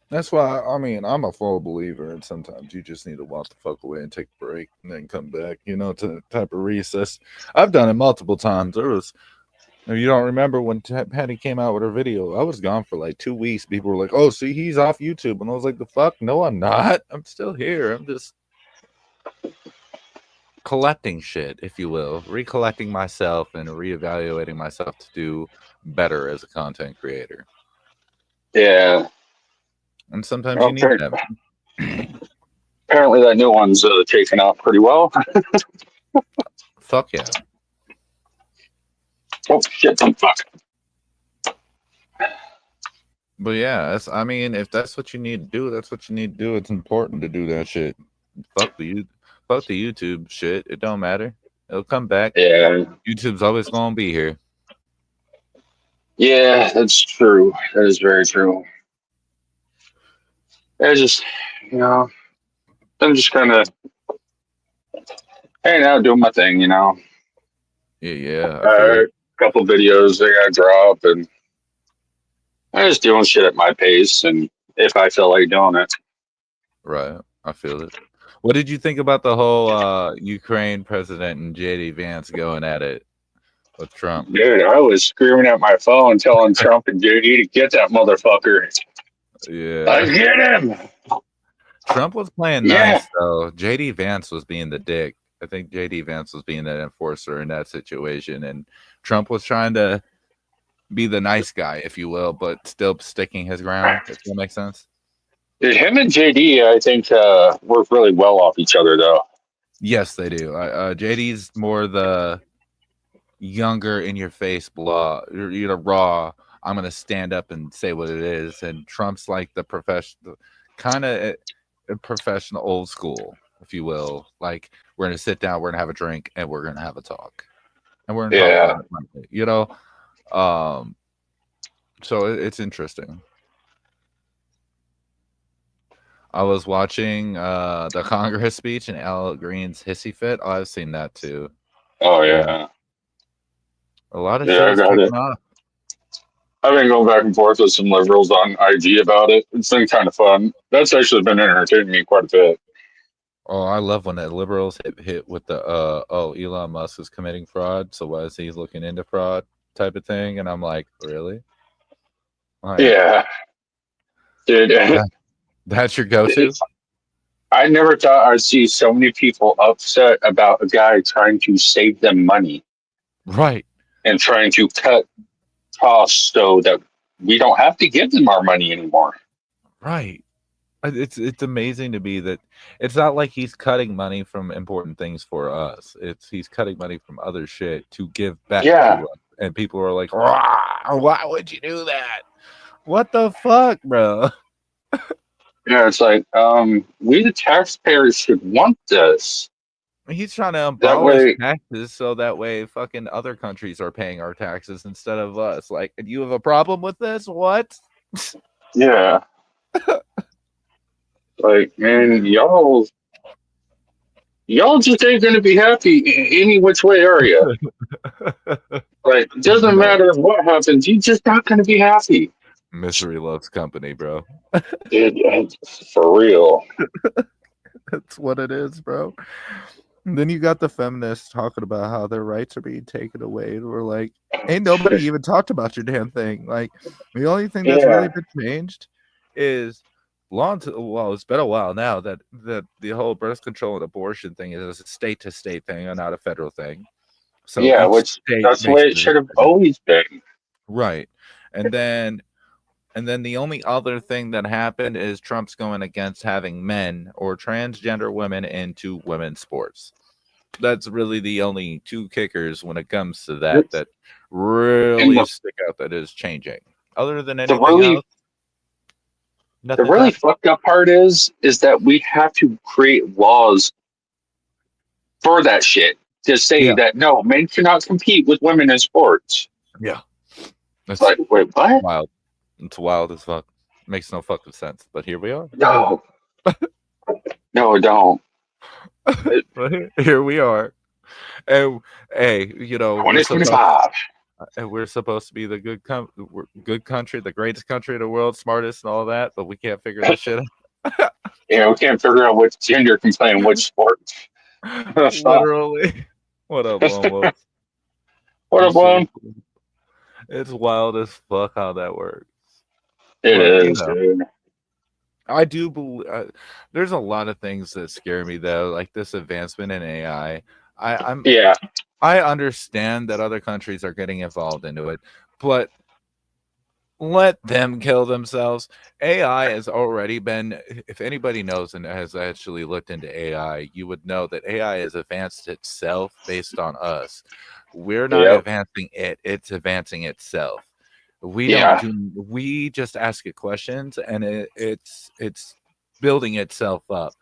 that's why I'm a full believer, and sometimes you just need to walk the fuck away and take a break and then come back, to type of recess. I've done it multiple times. If you don't remember when Patty came out with her video, I was gone for like 2 weeks. People were like, "Oh, see, he's off YouTube," and I was like, "The fuck? No, I'm not. I'm still here. I'm just collecting shit, if you will, recollecting myself and reevaluating myself to do better as a content creator." Yeah. And sometimes you need that. Apparently that new one's taken off pretty well. Fuck yeah. Oh, shit. Fuck. But yeah, if that's what you need to do, that's what you need to do. It's important to do that shit. Fuck the YouTube shit. It don't matter. It'll come back. Yeah. YouTube's always gonna be here. Yeah, that's true. That is very true. I just, I'm just kind of hanging out, doing my thing, Yeah. A couple videos I gotta drop, and I'm just doing shit at my pace, and if I feel like doing it. Right. I feel it. What did you think about the whole Ukraine president and JD Vance going at it with Trump? Dude, I was screaming at my phone telling Trump and JD to get that motherfucker. Yeah. Get him. Trump was playing nice, though. JD Vance was being the dick. I think JD Vance was being that enforcer in that situation, and Trump was trying to be the nice guy, if you will, but still sticking his ground, if that makes sense. Dude, him and JD, I think, work really well off each other, though. Yes, they do. JD's more the younger, in-your-face, blah, raw, I'm going to stand up and say what it is, and Trump's like the professional, kind of professional, old school, if you will. Like, we're going to sit down, we're going to have a drink, and we're going to have a talk. And we're going to talk about it, so it's interesting. I was watching the Congress speech and Al Green's hissy fit. Oh, I've seen that too. Oh, yeah. A lot of shit is kicking off. I've been going back and forth with some liberals on IG about it. It's been kind of fun. That's actually been entertaining me quite a bit. Oh, I love when the liberals hit with the Elon Musk is committing fraud, so why is he looking into fraud type of thing? And I'm like, really? Yeah. Dude. That's your go-to? I never thought I'd see so many people upset about a guy trying to save them money. Right. And trying to cut costs so that we don't have to give them our money anymore. Right. It's amazing to me that it's not like he's cutting money from important things for us. He's cutting money from other shit to give back to us. And people are like, why would you do that? What the fuck, bro? Yeah, it's like, we the taxpayers should want this. He's trying to abolish taxes so that way fucking other countries are paying our taxes instead of us. Like, you have a problem with this? What? Yeah. Like, man, y'all just ain't gonna be happy any which way, are you? Like, it doesn't matter what happens, you're just not gonna be happy. Misery loves company, bro. Dude, for real. That's what it is, bro. And then you got the feminists talking about how their rights are being taken away. And we're like, ain't nobody even talked about your damn thing. Like, the only thing that's really been changed is it's been a while now that the whole birth control and abortion thing is a state-to-state thing and not a federal thing. So which that's the way it should have always been. Right. And then the only other thing that happened is Trump's going against having men or transgender women into women's sports. That's really the only two kickers when it comes to that really stick out that is changing. Other than anything else, the really fucked up part is that we have to create laws for that shit to say Yeah. that no, men cannot compete with women in sports. Yeah. That's Like, wait, what? wild. It's wild as fuck. Makes no fucking sense. But here we are. No, no, don't. But here we are. And hey, you know, we're supposed 2025. and we're supposed to be the good country, the greatest country in the world, smartest and all that, but we can't figure this shit out. Yeah, we can't figure out which gender can play in which sport. Literally. What up, Lone What up, Lone? It's wild as fuck how that works. It But, you is, know, dude. I do believe there's a lot of things that scare me though, like this advancement in AI. Yeah. I understand that other countries are getting involved into it, but let them kill themselves. AI has already been, if anybody knows and has actually looked into AI, you would know that AI has advanced itself based on us. We're not Yep. advancing it, it's advancing itself. We Yeah. we just ask it questions and it's building itself up.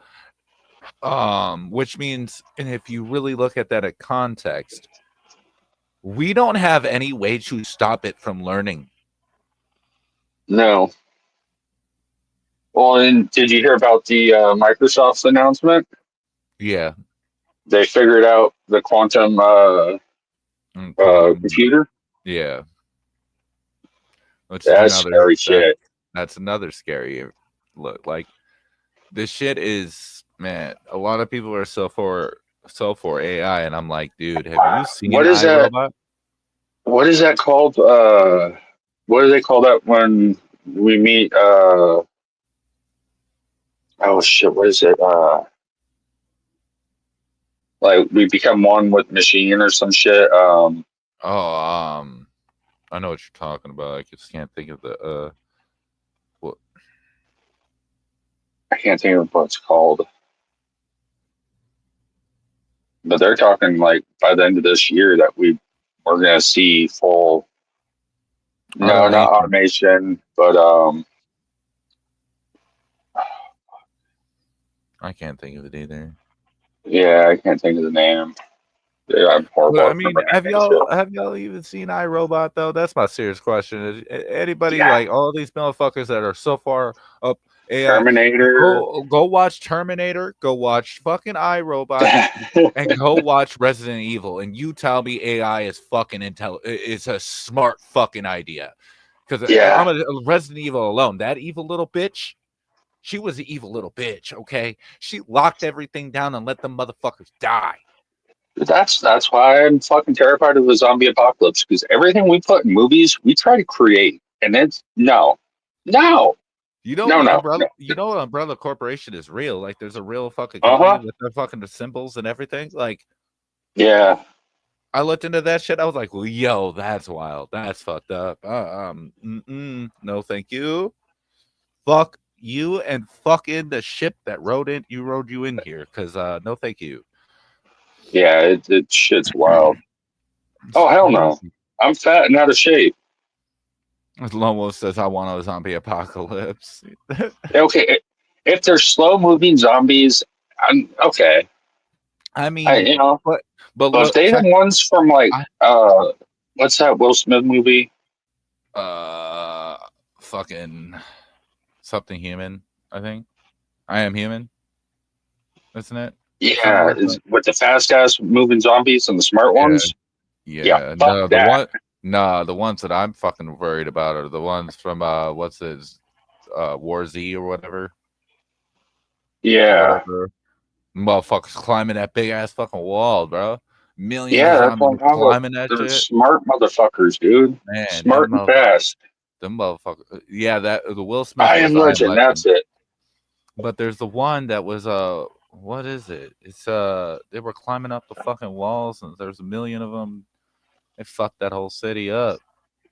Which means, and if you really look at that at context, we don't have any way to stop it from learning. No. Well, and did you hear about the Microsoft's announcement? Yeah. They figured out the quantum computer. Yeah. Which That's is scary shit. That's another scary look. Like this shit is, man, a lot of people are so for AI, and I'm like, dude, have you seen What is that? iRobot? What is that called? What do they call that when we meet? Oh shit! What is it? Like we become one with machine or some shit. I know what you're talking about. I just can't think of the what. I can't think of what it's called. But they're talking like by the end of this year that we're gonna see full. No, not automation, but I can't think of it either. yeah, I can't think of the name. Yeah, I'm horrible. But, I at mean, remembering have y'all even seen iRobot though? That's my serious question. Anybody Yeah. like all these motherfuckers that are so far up AI? Terminator. Go watch Terminator. Go watch fucking iRobot, and go watch Resident Evil. And you tell me AI is fucking it's a smart fucking idea. Because Yeah. I'm a Resident Evil alone. That evil little bitch. She was an evil little bitch. Okay, she locked everything down and let them motherfuckers die. That's why I'm fucking terrified of the zombie apocalypse, because everything we put in movies, we try to create, and it's no. You know, No. Umbrella Corporation is real. Like, there's a real fucking Uh-huh. company with their fucking symbols and everything. Like, Yeah. I looked into that shit. I was like, well, yo, that's wild. That's fucked up. No, thank you. Fuck you and fucking the ship that rode you in here. Cause no, thank you. Yeah, it shit's wild. Oh hell no. I'm fat and out of shape. Lomo says I want a zombie apocalypse. Okay. If they're slow moving zombies, I'm okay. I mean, but look, if they have ones from like what's that Will Smith movie? Fucking something human, I think. I Am Human, isn't it? Yeah, with the fast ass moving zombies and the smart ones. Yeah, fuck the ones that I'm fucking worried about are the ones from what's his War Z or whatever. Yeah. Motherfuckers climbing that big ass fucking wall, bro. Millions Yeah, of that's climbing that they're shit. smart motherfuckers, dude. Man, Smart and fast. Them motherfuckers. Yeah, that the Will Smith. I Am Legend. That's it. But there's the one that was what is it? It's they were climbing up the fucking walls and there's a million of them. They fucked that whole city up.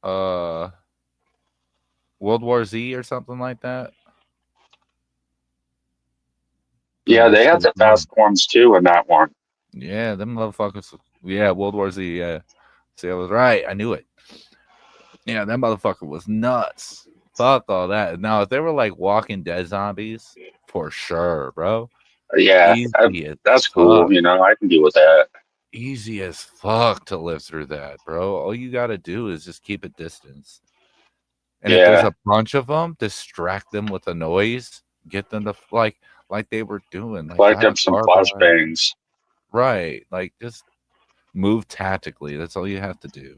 World War Z or something like that. Yeah, they had the fast ones too in that one. Yeah, them motherfuckers. Yeah, World War Z. Yeah. See, I was right. I knew it. Yeah, that motherfucker was nuts. Fuck all that. Now, if they were like Walking Dead zombies, for sure, bro. Yeah, Easy as that's fuck. cool. You know, I can deal with that. Easy as fuck to live through that, bro. All you got to do is just keep a distance. And if there's Yeah, a bunch of them, distract them with a noise, get them to like they were doing, like collect got up a some car by, flashbangs. right? Like just move tactically. That's all you have to do.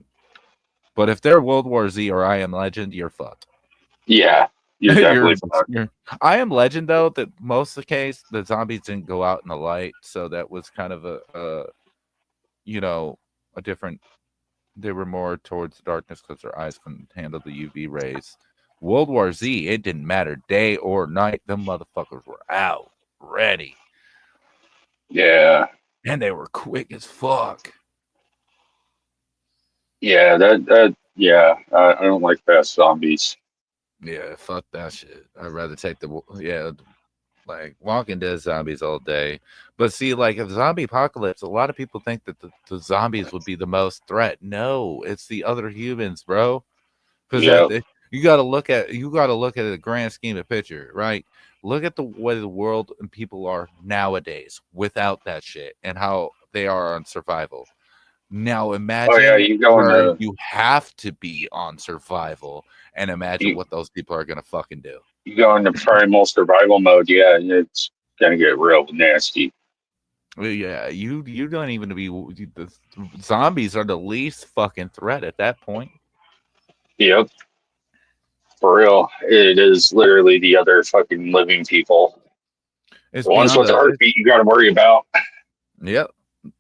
But if they're World War Z or I Am Legend, you're fucked. Yeah, you're definitely fucked. I Am Legend though, that most of the case the zombies didn't go out in the light, so that was kind of a you know, a different. They were more towards the darkness because their eyes couldn't handle the UV rays. World War Z, it didn't matter day or night. Them motherfuckers were out, ready, Yeah, and they were quick as fuck. yeah, yeah. I don't like fast zombies. Yeah, fuck that shit. I'd rather take like Walking Dead zombies all day. But see, like if zombie apocalypse, a lot of people think that the zombies would be the most threat. No, it's the other humans, bro. Because Yeah, you got to look at the grand scheme of picture, right? Look at the way the world and people are nowadays without that shit and how they are on survival. Now oh yeah, imagine you go where into you have to be on survival and imagine you, what those people are gonna fucking do. you go into primal survival mode. Yeah, and it's gonna get real nasty. Well, yeah, you don't even the zombies are the least fucking threat at that point. Yep, for real. It is literally the other fucking living people. It's The ones beyond with the heartbeat you got to worry about. yep,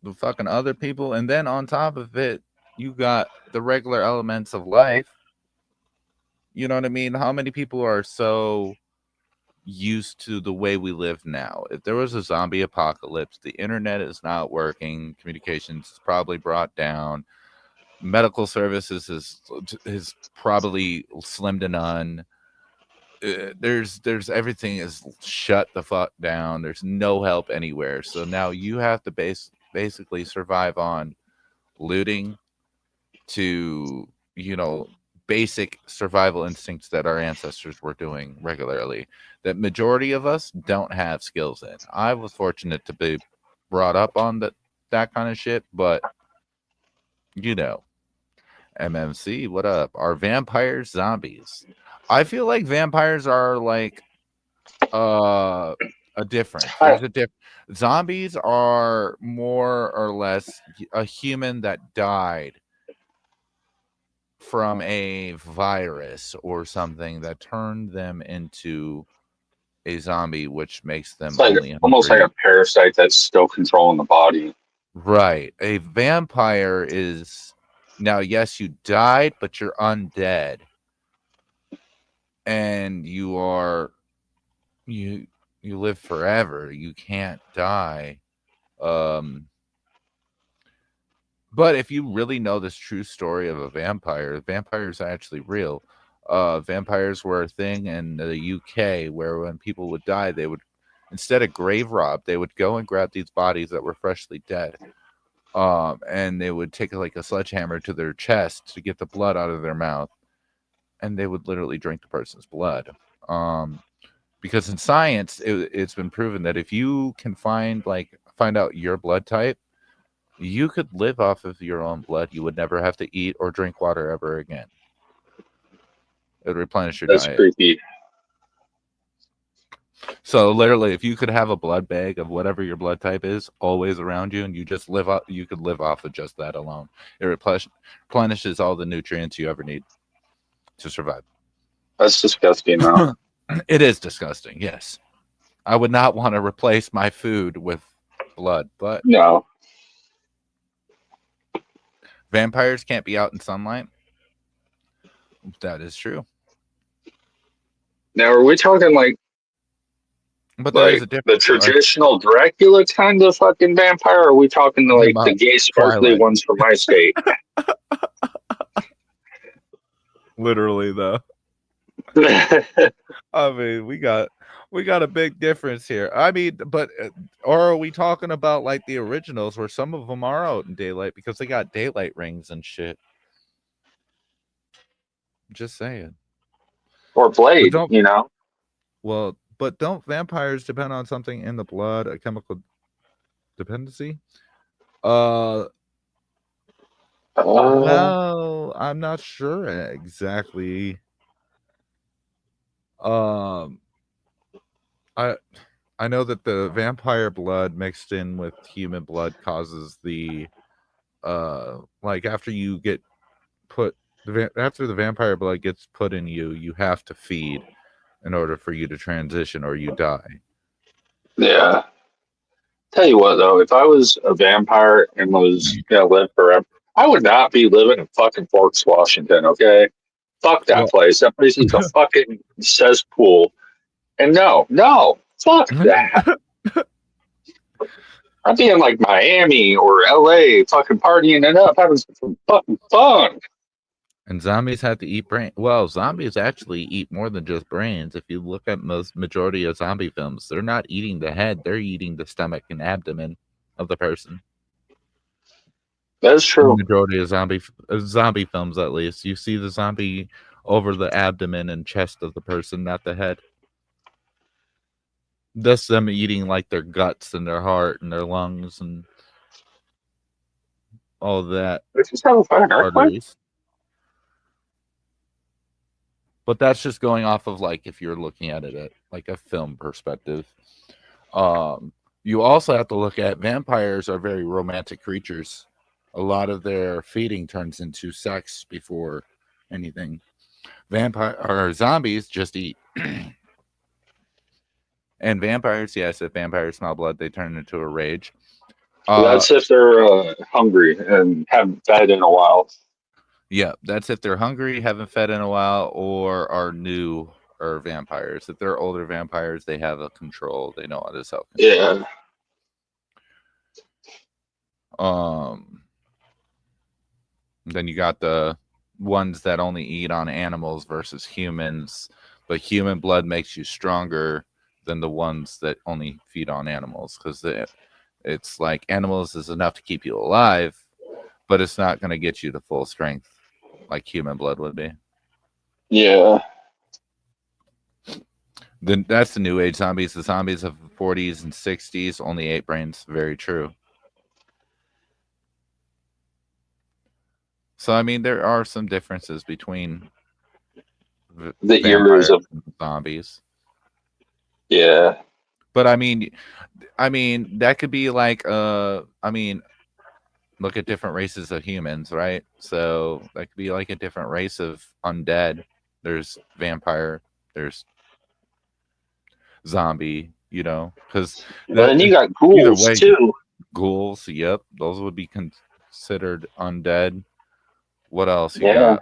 the fucking other people, and then on top of it, you got the regular elements of life. You know what I mean? How many people are so used to the way we live now? If there was a zombie apocalypse, the internet is not working, communications is probably brought down, medical services is probably slim to none. There's everything is shut the fuck down. There's no help anywhere. So now you have to basically survive on looting to, basic survival instincts that our ancestors were doing regularly that majority of us don't have skills in. I was fortunate to be brought up on that kind of shit, but MMC, what up? Are vampires zombies? I feel like vampires are like a difference. There's a zombies are more or less a human that died from a virus or something that turned them into a zombie, which makes them It's like only almost like hungry. a parasite that's still controlling the body. Right. A vampire is now, yes, you died, but you're undead. And you live forever. You can't die. But if you really know this true story of a vampire, vampires are actually real. Vampires were a thing in the UK where when people would die, they would, instead of grave rob, they would go and grab these bodies that were freshly dead. And they would take like a sledgehammer to their chest to get the blood out of their mouth. And they would literally drink the person's blood. Because in science, it's been proven that if you can find out your blood type, you could live off of your own blood. You would never have to eat or drink water ever again. It would replenish your That's diet. creepy. So literally, if you could have a blood bag of whatever your blood type is always around you, and you just you could live off of just that alone. It replenishes all the nutrients you ever need to survive. That's disgusting, though. It is disgusting. Yes, I would not want to replace my food with blood, but no. Vampires can't be out in sunlight. That is true. Now, are we talking but there is a the difference. traditional Dracula kind of fucking vampire, or are we talking the gay sparkly ones from my state? Literally, though. I mean, we got a big difference here. I mean, but or are we talking about like the originals where some of them are out in daylight because they got daylight rings and shit? Just saying. Or Blade, Well, but don't vampires depend on something in the blood, a chemical dependency? Well, I'm not sure exactly. I know that the vampire blood mixed in with human blood causes the like after you get put after the vampire blood gets put in you, you have to feed in order for you to transition or you die. Yeah. Tell you what though, if I was a vampire and was gonna live forever, I would not be living in fucking Forks, Washington. Okay, fuck that Well- place. That place is a fucking cesspool. And no, fuck that. I'd be in like Miami or LA, fucking partying it up, having some fucking fun. And zombies have to eat brain. Well, zombies actually eat more than just brains. If you look at most majority of zombie films, they're not eating the head; they're eating the stomach and abdomen of the person. That's true. The majority of zombie films, at least, you see the zombie over the abdomen and chest of the person, not the head. That's them eating like their guts and their heart and their lungs and all that. Arteries. But that's just going off of like if you're looking at it at like a film perspective. You also have to look at vampires are very romantic creatures. A lot of their feeding turns into sex before anything. Vampire or zombies just eat. And vampires, yes, if vampires smell blood, they turn into a rage. That's if they're hungry and haven't fed in a while. Yeah, that's if they're hungry, haven't fed in a while, or are new or vampires. If they're older vampires, they have a control. They know how to self-control. Yeah. Then you got the ones that only eat on animals versus humans, but human blood makes you stronger than the ones that only feed on animals, because it's like animals is enough to keep you alive, but it's not going to get you to full strength like human blood would be. Yeah. Then that's the new age zombies. The zombies of the 40s and 60s only ate brains. Very true. So I mean, there are some differences between the eras of zombies. Yeah. But I mean that could be like look at different races of humans, right? So that could be like a different race of undead. There's vampire, there's zombie, you know, because then you got ghouls too. Ghouls, yep, those would be considered undead. What else you Yeah.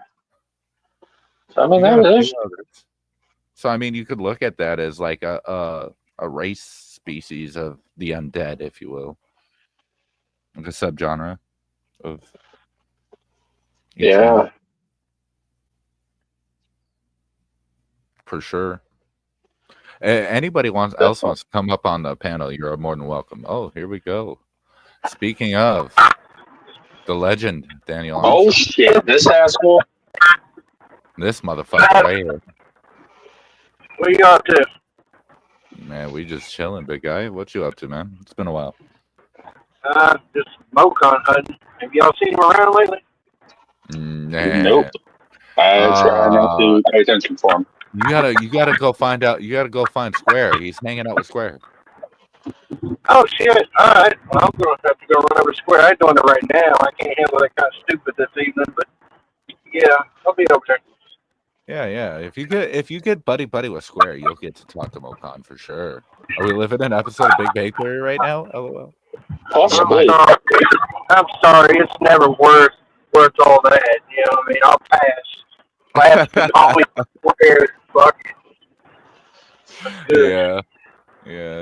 got? I mean, You got a there's few others. So I mean, you could look at that as like a race species of the undead, if you will, like a subgenre of yeah. for sure. Anybody else wants to come up on the panel, you're more than welcome. Oh, here we go. Speaking of the legend, Daniel Oh Armstrong. shit! This asshole. This motherfucker right here. What are you up to? Man, we just chilling, big guy. What you up to, man? It's been a while. Just Mocon hunting. Have y'all seen him around lately? Nah. Nope. I try not to pay attention for him. You gotta go find out. You gotta go find Square. He's hanging out with Square. Oh shit! All right. Well, I'm gonna have to go run over to Square. I ain't doing it right now. I can't handle that kind of stupid this evening. But yeah, I'll be over there. Yeah. If you get buddy with Square, you'll get to talk to Mocon for sure. Are we living an episode of Big Bang Theory right now? LOL. Possibly. I'm sorry. It's never worth all that. You know what I mean? I'll pass. Last always Square. Fuck it. Yeah. Yeah.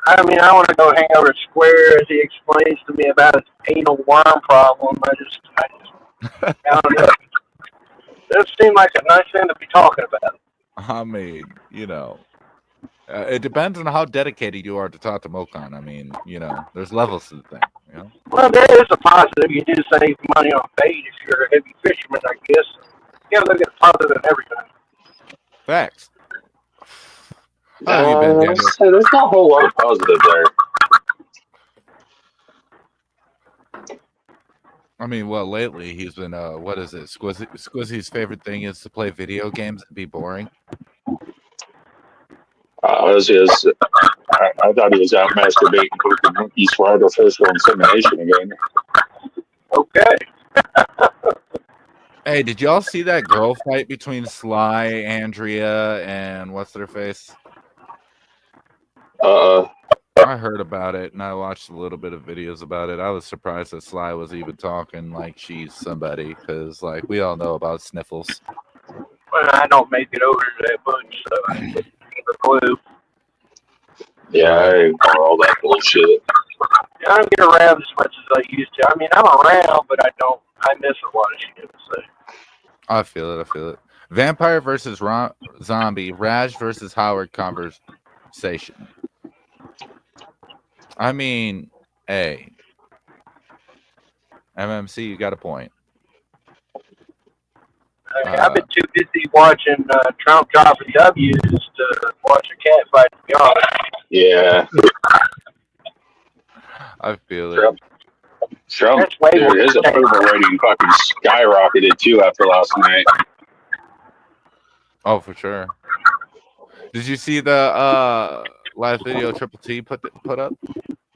I mean, I want to go hang over at Square as he explains to me about his anal worm problem. I just don't know. It seemed like a nice thing to be talking about. I mean, you know, it depends on how dedicated you are to talk to Mocon. I mean, you know, there's levels to the thing. You know. Well, there is a positive. You do save money on bait if you're a heavy fisherman, I guess. You gotta look at the positive in everything. Facts. How have you been, Daniel? So there's not a whole lot of positive there. I mean, well, lately he's been what is it? Squizzy's favorite thing is to play video games and be boring. I thought he was out masturbating pooping monkeys for artificial insemination again. Okay. Hey, did y'all see that girl fight between Sly, Andrea, and what's their face? I heard about it and I watched a little bit of videos about it. I was surprised that Sly was even talking like she's somebody, because like we all know about sniffles. Well, I don't make it over to that bunch, so I have a clue. Yeah, I ignore all that bullshit. I don't get around as much as I used to. I mean, I'm around, but I miss a lot of shit. So. I feel it. Vampire versus zombie. Raj versus Howard conversation. I mean, hey, MMC, you got a point. I've been too busy watching Trump dropping W's to watch a cat fight, to be honest. Yeah. I feel it. Trump, dude, his approval rating fucking skyrocketed too after last night. Oh, for sure. Did you see the last video Triple T put up?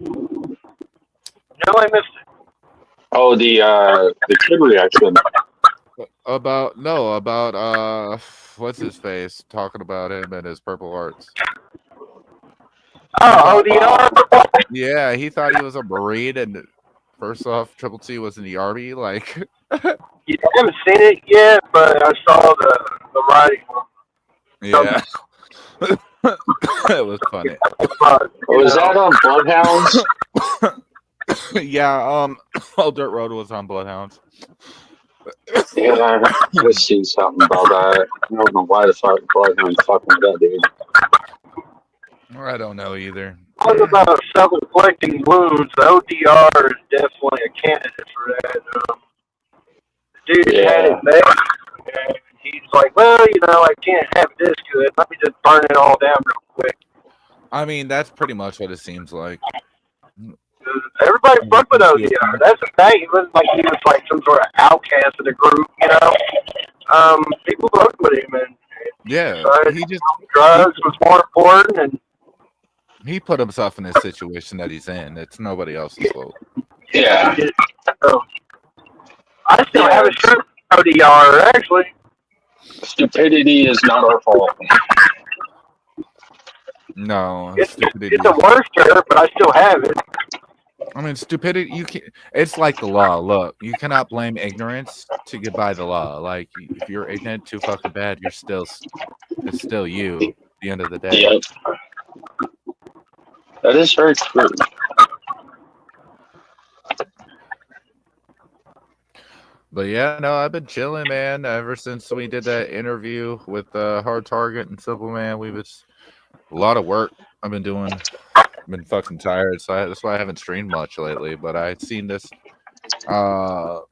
No, I missed it. Oh, the kid reaction. About what's his face talking about him and his purple hearts. Oh, ODR? Yeah, he thought he was a Marine, and first off, Triple T was in the Army. Like, Yeah, I haven't seen it yet, but I saw the writing. yeah, it was funny. Was that on Bloodhounds? Yeah, All Dirt Road was on Bloodhounds. Yeah, I just seen something about that. I don't know why the fuck Bloodhounds fucking with that dude. I don't know either. What about self-inflicting wounds? The ODR is definitely a candidate for that. The dude had it made, and he's like, well, I can't have this good. Let me just burn it all down real quick. I mean, that's pretty much what it seems like. Everybody fucked with ODR. That's the thing. It wasn't like he was like some sort of outcast of the group, People fucked with him, and Yeah, he just drugs was more important, and he put himself in this situation that he's in. It's nobody else's fault. Yeah. I still have a shirt from ODR, actually. Stupidity is not our fault. No, It's stupidity. a worse shirt, but I still have it. I mean, stupidity. You can. It's like the law. Look, you cannot blame ignorance to get by the law. Like, if you're ignorant too fucking bad, it's still you. At the end of the day. Yep. That is very true. But yeah, no, I've been chilling, man. Ever since we did that interview with Hard Target and Simple Man, a lot of work I've been doing. I've been fucking tired, so that's why I haven't streamed much lately. But I'd seen this, the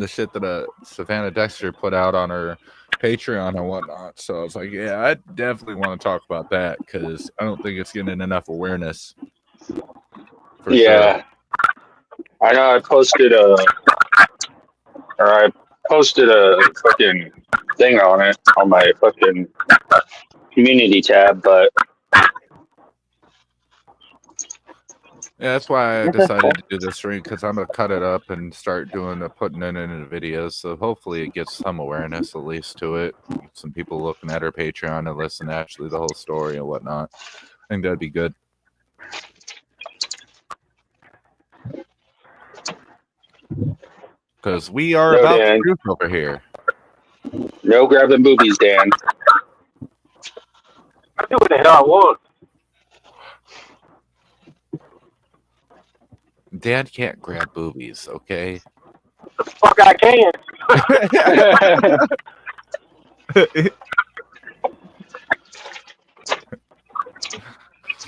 shit that Savannah Dexter put out on her Patreon and whatnot. So I was like, yeah, I definitely want to talk about that because I don't think it's getting enough awareness. Yeah. Sure. I know I posted a fucking thing on it on my fucking community tab, but Yeah, that's why I decided to do this stream because I'm gonna cut it up and start putting it into videos. So hopefully it gets some awareness at least to it. Some people looking at her Patreon and listen to actually the whole story and whatnot. I think that'd be good. Because we are No, about Dan. the truth over here. No grabbing boobies, Dan. I do what the hell I want. Dan can't grab boobies, okay? The fuck I can.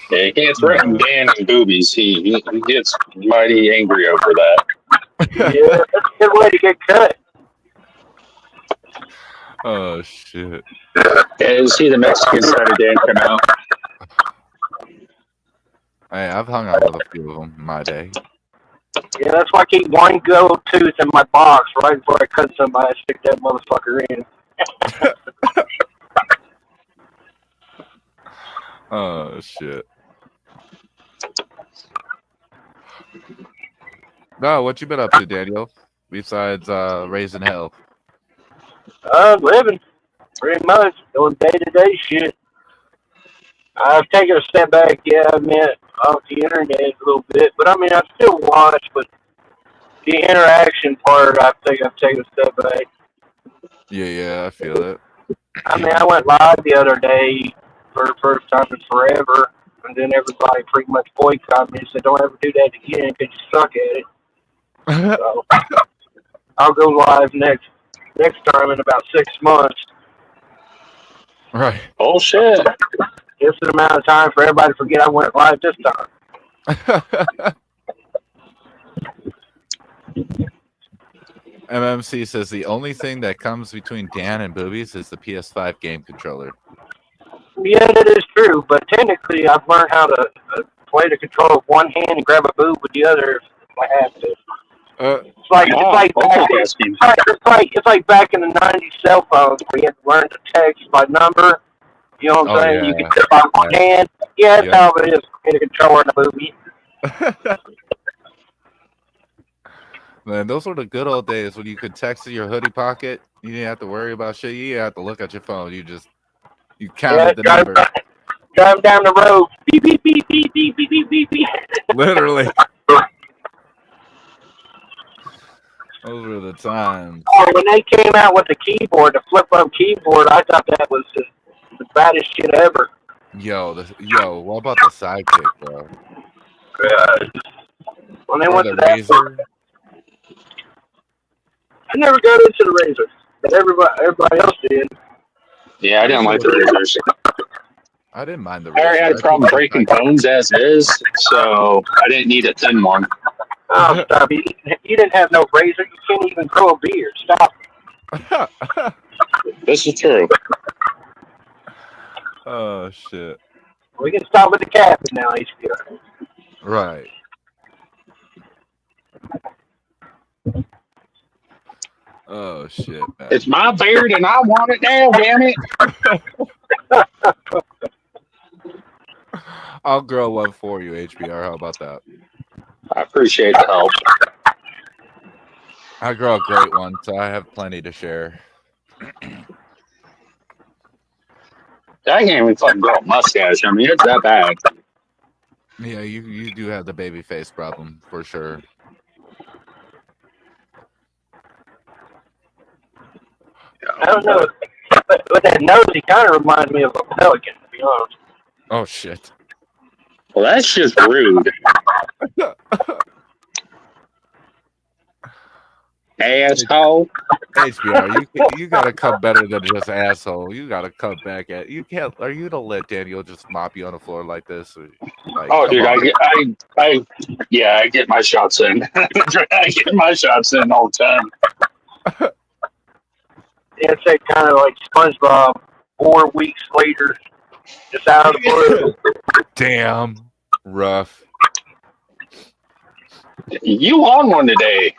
Yeah, you can't threaten Dan and boobies. He gets mighty angry over that. Yeah, that's a good way to get cut. Oh shit. Yeah, see the Mexican side of Dan come out. Hey, I've hung out with a few of them in my day. Yeah, that's why I keep one gold tooth in my box right before I cut somebody. I stick that motherfucker in. Oh shit. No, what you been up to, Daniel? Besides raising hell. Living, pretty much, doing day-to-day shit. I've taken a step back, yeah, I admit, off the internet a little bit, but I mean, I still watch, but the interaction part, I think I've taken a step back. Yeah, I feel it. I mean, I went live the other day for the first time in forever, and then everybody pretty much boycotted me and said, don't ever do that again because you suck at it. So, I'll go live next time in about 6 months. Right. Oh, shit. Just an amount of time for everybody to forget I went live this time. MMC says the only thing that comes between Dan and boobies is the PS5 game controller. Yeah, that is true, but technically I've learned how to play the controller with one hand and grab a boob with the other if I have to. It's like back in the 90s cell phones where you had to learn to text by number. You know what I'm saying? Yeah. You can tip by one hand. Yeah, that's how it is in a controller in a movie. Man, those were the good old days when you could text in your hoodie pocket. You didn't have to worry about shit. You didn't have to look at your phone. You counted the number. Drive down the road. Beep, beep, beep, beep, beep, beep, beep, beep, beep. Literally. Those were the times. Oh, when they came out with the keyboard, the flip-up keyboard, I thought that was the baddest shit ever. Yo, what about the sidekick, bro? When they Or went the to that, Razor. I never got into the Razor, but everybody else did. Yeah, I didn't like the Razors. I didn't mind the I Razor. already had a problem breaking bones as is, so I didn't need a thin one. Oh, stop. You didn't have no Razor. You can't even grow a beard. Stop. This is true. Oh, shit. We can stop with the cap now, HBO. Right. Oh, shit, man. It's my beard and I want it now, damn it. I'll grow one for you, HBR. How about that? I appreciate the help. I grow a great one, so I have plenty to share. I can't even fucking grow a mustache. I mean, it's that bad. Yeah, you do have the baby face problem, for sure. I don't know. But with that nose, he kind of reminds me of a pelican, to be honest. Oh, shit. Well, that's just rude. Asshole. HBR, you gotta come better than just asshole. You gotta come back at you. Can't. Are you gonna let Daniel just mop you on the floor like this? Like, Oh, dude, come on. I get my shots in. I get my shots in all the time. It's like kind of like SpongeBob. 4 weeks later, just out of the blue. Damn, rough. You on one today?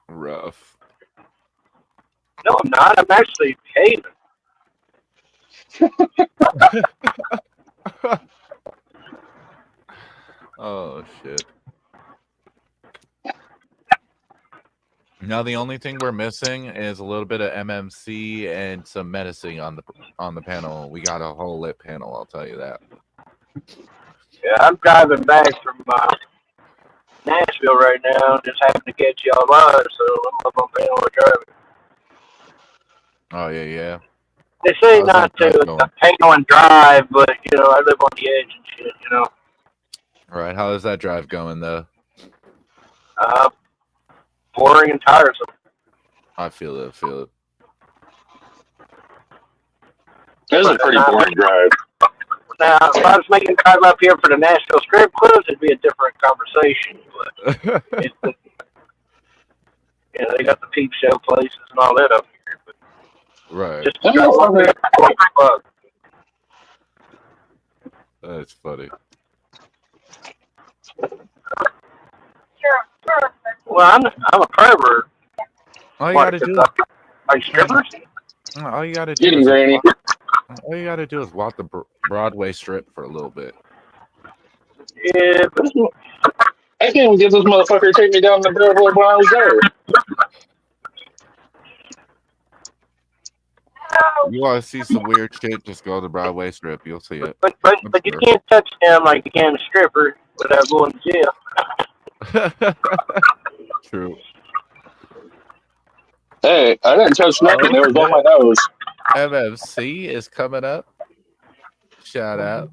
Rough. No, I'm not. I'm actually behaving. Oh shit. Now the only thing we're missing is a little bit of MMC and some menacing on the panel. We got a whole lit panel, I'll tell you that. Yeah, I'm driving back from Nashville right now. Just happened to catch you online, so I'm up on panel driving. Oh yeah. They say How's not that to going? panel and drive, but you know I live on the edge and shit. You know. All right, how is that drive going though? Boring and tiresome. I feel it. It was a pretty boring drive. Now, if I was making a drive up here for the Nashville strip clubs, it'd be a different conversation. But they got the peep show places and all that up here. But Right. Just to go up there. Fuck. That's funny. Well, I'm a pervert. All you What, gotta do, like strippers? all you gotta Get do him, is Granny. all you gotta do is walk the Broadway Strip for a little bit. Yeah, but I can't even get this motherfucker to take me down the Broadway when I was there. You want to see some weird shit? Just go to the Broadway Strip. You'll see it. but I'm you sure. can't touch them like you can a stripper without going to jail. True. Hey, I didn't touch nothing. It was on my nose. MMC is coming up. Shout out.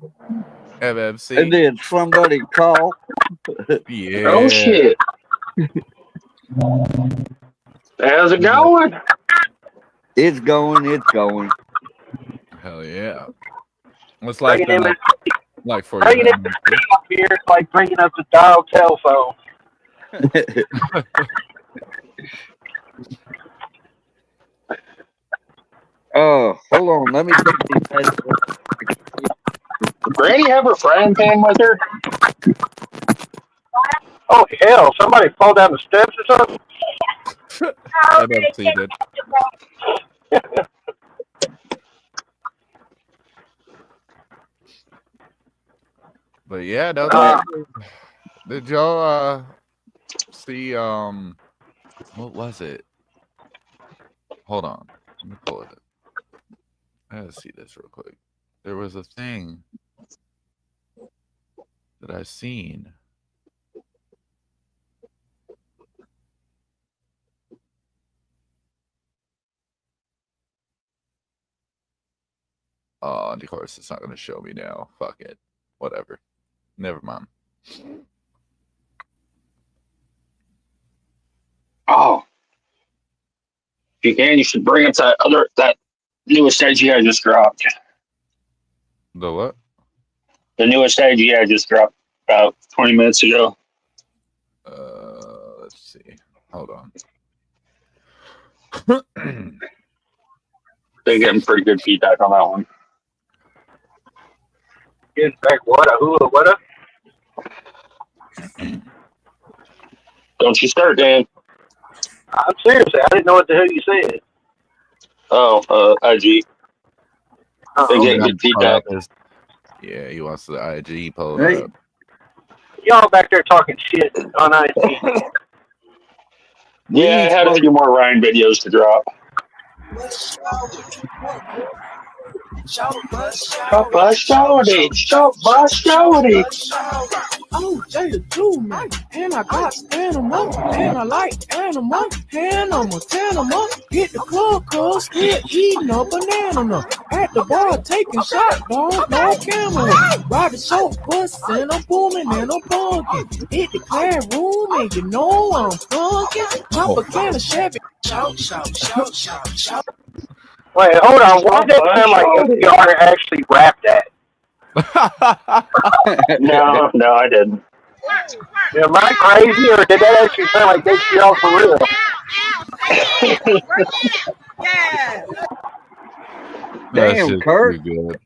And MMC. then somebody call. Yeah. Oh shit. How's it going? It's going. It's going. Hell yeah. What's life Bringing been him like for bringing you? him up here is like bringing up the dial telephone. Oh, hold on. Let me take these guys. Granny have her frying pan with her? Oh hell! Somebody fall down the steps or something. MMC did. But yeah, no. Did y'all see what was it? Hold on. Let me pull it up. I gotta see this real quick. There was a thing that I seen. Oh, and of course it's not gonna show me now. Fuck it. Whatever. Never mind. Oh. If you can, you should bring up that newest AG I just dropped. The what? The newest AG I just dropped about 20 minutes ago. Let's see. Hold on. They're getting pretty good feedback on that one. Getting back what a hula what a. Don't you start, Dan. I'm serious. I didn't know what the hell you said. Oh, IG. They're getting Yeah, good feedback. Yeah, he wants the IG pull Hey. it up. Y'all back there talking shit on IG. Yeah, I had a few more Ryan videos to drop. Oh, Jada too, man. And I got animal, and I like animal, and I'm a tanama. Hit the club, cuz still eating a banana. Now. At the bar, taking shots, dog, no camera. Ride the show, bus, and I'm booming and I'm punking. Hit the clad room, and you know I'm funkin'. Pop a can of Chevy. Shout, shout, shout, shout, shout. Wait, hold on. Why did that sound like FDR actually rapped that? No, I didn't. Am I crazy, or did that actually sound like FDR for real? That Damn, shit's Kurt. pretty good.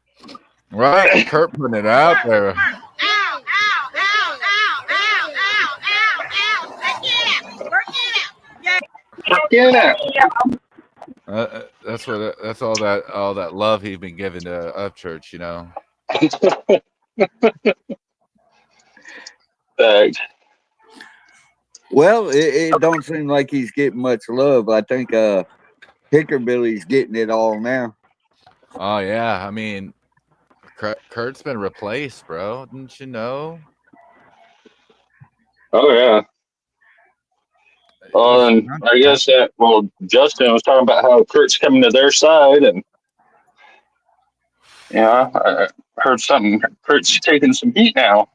Right, Kurt putting it out there. Get out. That's what. That's all that love he's been giving to Upchurch, you know. Well, it don't seem like he's getting much love. I think Hickerbilly's getting it all now. Oh yeah, I mean, Kurt's been replaced, bro. Didn't you know? Oh yeah. And I guess that Justin was talking about how Kurt's coming to their side, and yeah, I heard something. Kurt's taking some heat now.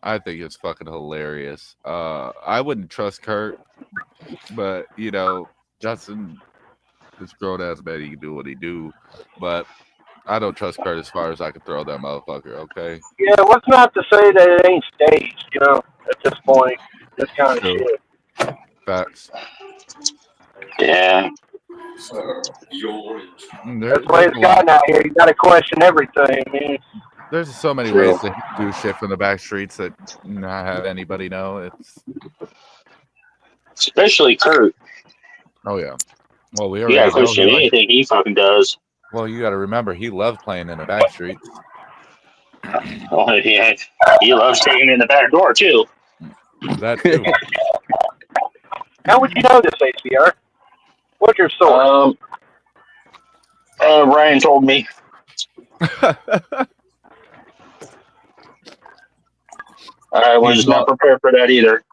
I think it's fucking hilarious. I wouldn't trust Kurt, but you know, Justin, this grown ass man, he can do what he do, but I don't trust Kurt as far as I can throw that motherfucker. Okay. Yeah, what's not to say that it ain't staged, you know, at this point. This kind of True. shit. Facts. Yeah. That's the That's the way There's it's a lot. gotten out here. You got to question everything, man. There's so many True. ways to do shit from the back streets that not have anybody know. It's Especially Kurt. oh yeah. Well, we You gotta already know question he likes. anything he fucking does. Well, you got to remember he loved playing in the back streets. Oh, yeah. He loves taking in the back door too. That too. How would you know this, ACR? What's your source? Ryan told me. I was not prepared for that either.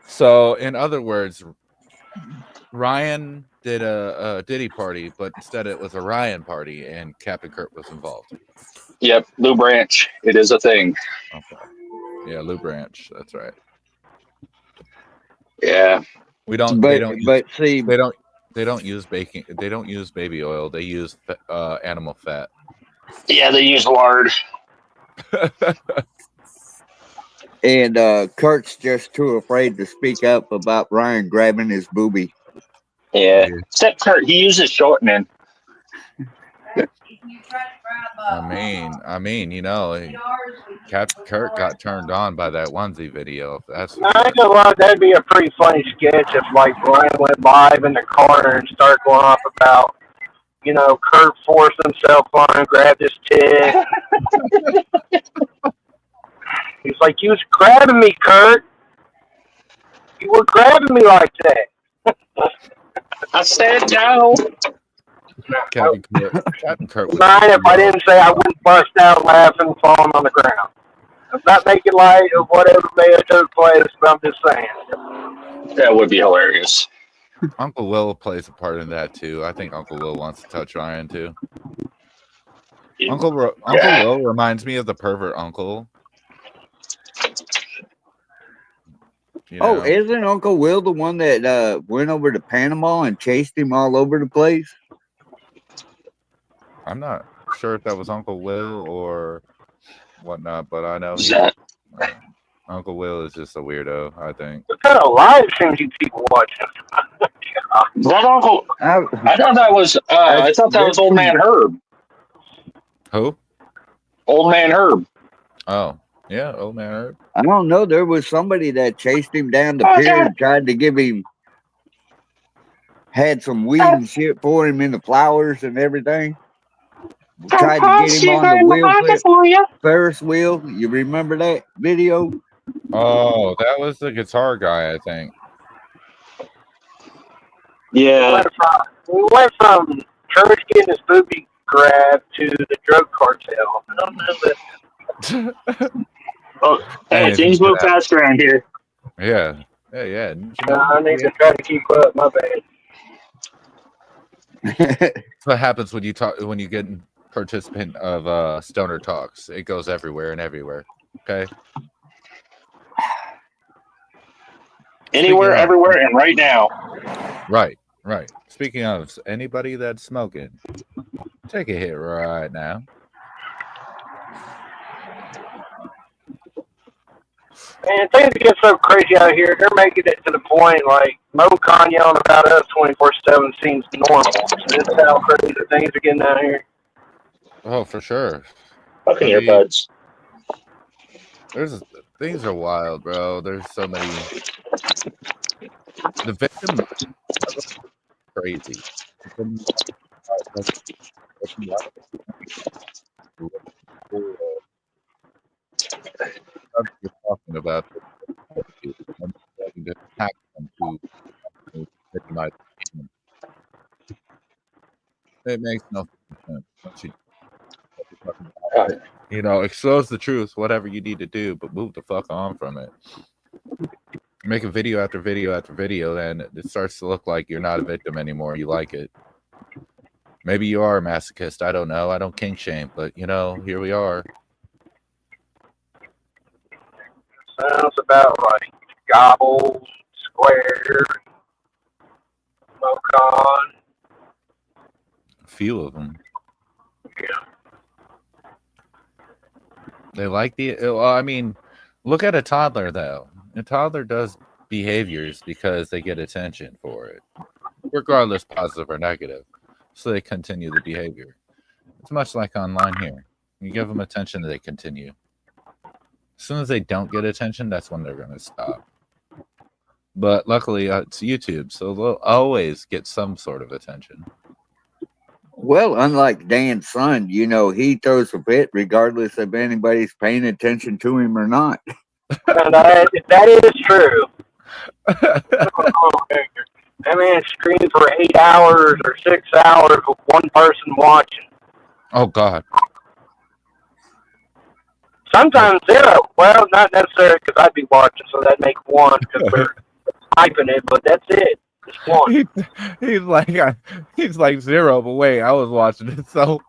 So, in other words, Ryan did a Diddy party, but instead it was a Ryan party, and Captain Kurt was involved. Yep, Lou Branch. It is a thing. Okay. Yeah, Lou Branch. That's right. Yeah. We don't. But They don't. but see, They don't. They don't use baking. They don't use baby oil. They use animal fat. Yeah, they use lard. and Kurt's just too afraid to speak up about Ryan grabbing his boobie. Yeah. Except Kurt, he uses shortening. I mean, you know, Captain Kurt got turned on by that onesie video. If that's I ain't gonna lie, that'd be a pretty funny sketch if like Ryan went live in the corner and started going off about, you know, Kurt forced himself on and grabbed his tit. He's like, you was grabbing me, Kurt. You were grabbing me like that. I said no. Captain Kurt was Ryan, if I didn't say I wouldn't bust out laughing, falling on the ground. I'm not making light of whatever may have took place, but I'm just saying. That would be hilarious. Uncle Will plays a part in that too. I think Uncle Will wants to touch Ryan too. Uncle Will reminds me of the pervert uncle. You know? Oh, isn't Uncle Will the one that went over to Panama and chased him all over the place? I'm not sure if that was Uncle Will or whatnot, but I know Uncle Will is just a weirdo, I think. What kind of live streams you people watching? That uncle. I thought that was. I thought that was Old Man Herb. Who? Old Man Herb. Oh, yeah, Old Man Herb. I don't know. There was somebody that chased him down the pier and tried to give him, had some weed and shit for him in the flowers and everything. Tried to get him on the Ferris wheel. You remember that video? Oh, that was the guitar guy, I think. Yeah. We went from Church getting his booby grabbed to the drug cartel. I don't know that. Oh, hey, things move fast around here. Yeah. I need to try to keep up. My bad. That's what happens when you get in participant of Stoner Talks. It goes everywhere and everywhere. Okay. Anywhere, everywhere, and right now. Right. Speaking of anybody that's smoking, take a hit right now. Man, things get so crazy out here. They're making it to the point like Mo Khan yelling about us 24/7 seems normal. This is how crazy things are getting out here. Oh, for sure. Okay, earbuds. Things are wild, bro. There's so many. The victim crazy. You're talking about to hack them to victimize them. It makes no sense. You know, expose the truth, whatever you need to do, but move the fuck on from it. Make a video after video after video, then it starts to look like you're not a victim anymore. You like it. Maybe you are a masochist. I don't know. I don't kink shame, but you know, here we are. Sounds about like Gobble, Square, Mocon. A few of them. Yeah. They like well, I mean, look at a toddler though. A toddler does behaviors because they get attention for it. regardless positive or negative, so they continue the behavior. It's much like online here. You give them attention, they continue. As soon as they don't get attention, that's when they're going to stop. But luckily, it's YouTube, so they'll always get some sort of attention. Well, unlike Dan's son, you know, he throws a fit regardless if anybody's paying attention to him or not. That is true. That man streamed for 8 hours or 6 hours with one person watching. Oh, God. Sometimes 0. Well, not necessarily because I'd be watching, so that'd make 1 because we're typing it, but that's it. Just 1. He's like 0, but wait, I was watching it, so.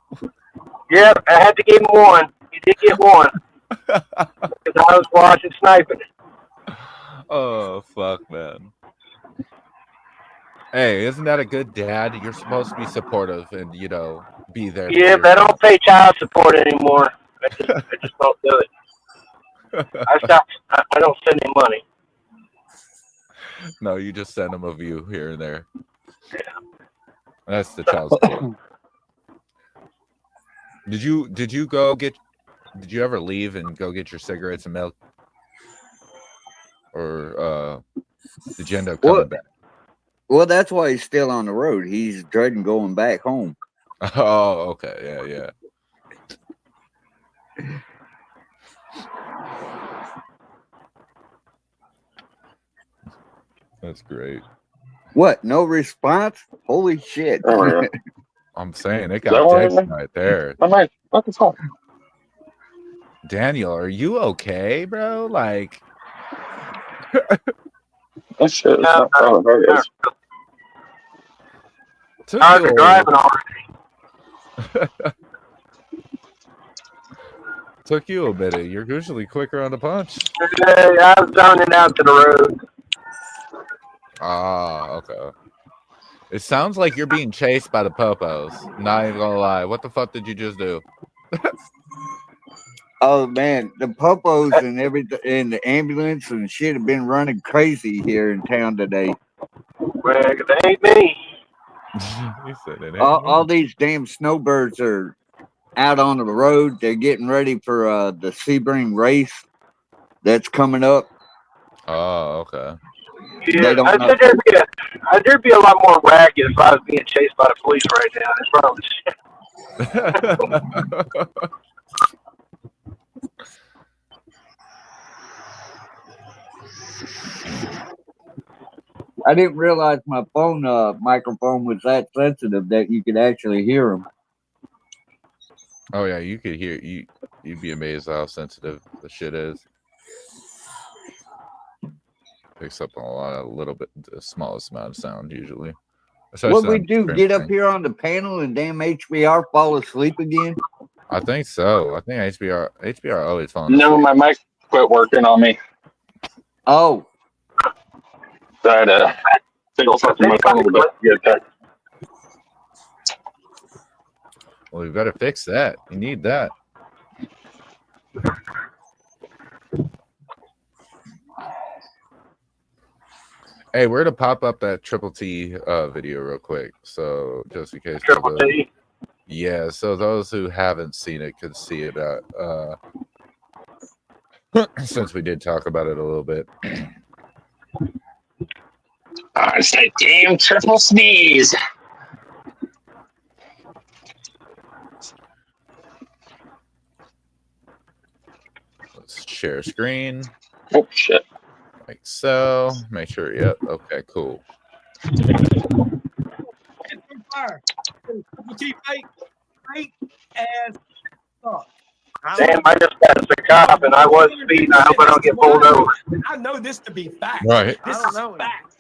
Yep, I had to give him 1. He did get 1. Because I was watching sniping it. Oh, fuck, man. Hey, isn't that a good dad? You're supposed to be supportive and, you know, be there. Yeah, but I don't pay child support anymore. I just don't do it. I don't send him money. No, you just send them a view here and there. Yeah. That's the child support. Did you ever leave and go get your cigarettes and milk? Or did you end up coming back? Well, that's why he's still on the road. He's dreading going back home. Oh, okay. Yeah. That's great. What? No response? Holy shit. I'm saying it got text right there. What the fuck? Daniel, are you okay, bro? Like that shit is not probably How's it driving already? Took you a minute. You're usually quicker on the punch. Hey, I was zoning out to the road. Ah, okay. It sounds like you're being chased by the popos. Not even gonna lie. What the fuck did you just do? Oh man, the popos and everything, and the ambulance and shit have been running crazy here in town today. Well, it ain't me. He said it ain't all these damn snowbirds are out on the road. They're getting ready for the Sebring race that's coming up. Oh, okay. Yeah, there'd be a lot more ragged if I was being chased by the police right now. That's probably I didn't realize my phone microphone was that sensitive that you could actually hear them. Oh yeah, you could hear you'd be amazed how sensitive the shit is. Picks up on a little bit, the smallest amount of sound usually. What we do, get up here on the panel and damn HBR fall asleep again? I think so. I think HBR always falling asleep. No, my mic quit working on me. Oh. So I had to fiddle something my phone a little bit. Yeah, Well, we better fix that. You need that. Hey, we're gonna pop up that Triple T video real quick. So just in case. Triple T. Yeah, so those who haven't seen it could see it since we did talk about it a little bit. It's that damn triple sneeze. Let's share screen. Oh shit. Like so. Make sure. Yep. Okay. Cool. Fake as fuck. Damn, I just passed the cop and I was speeding. I hope I don't get pulled over. I know this to be fact. Right. This is fact.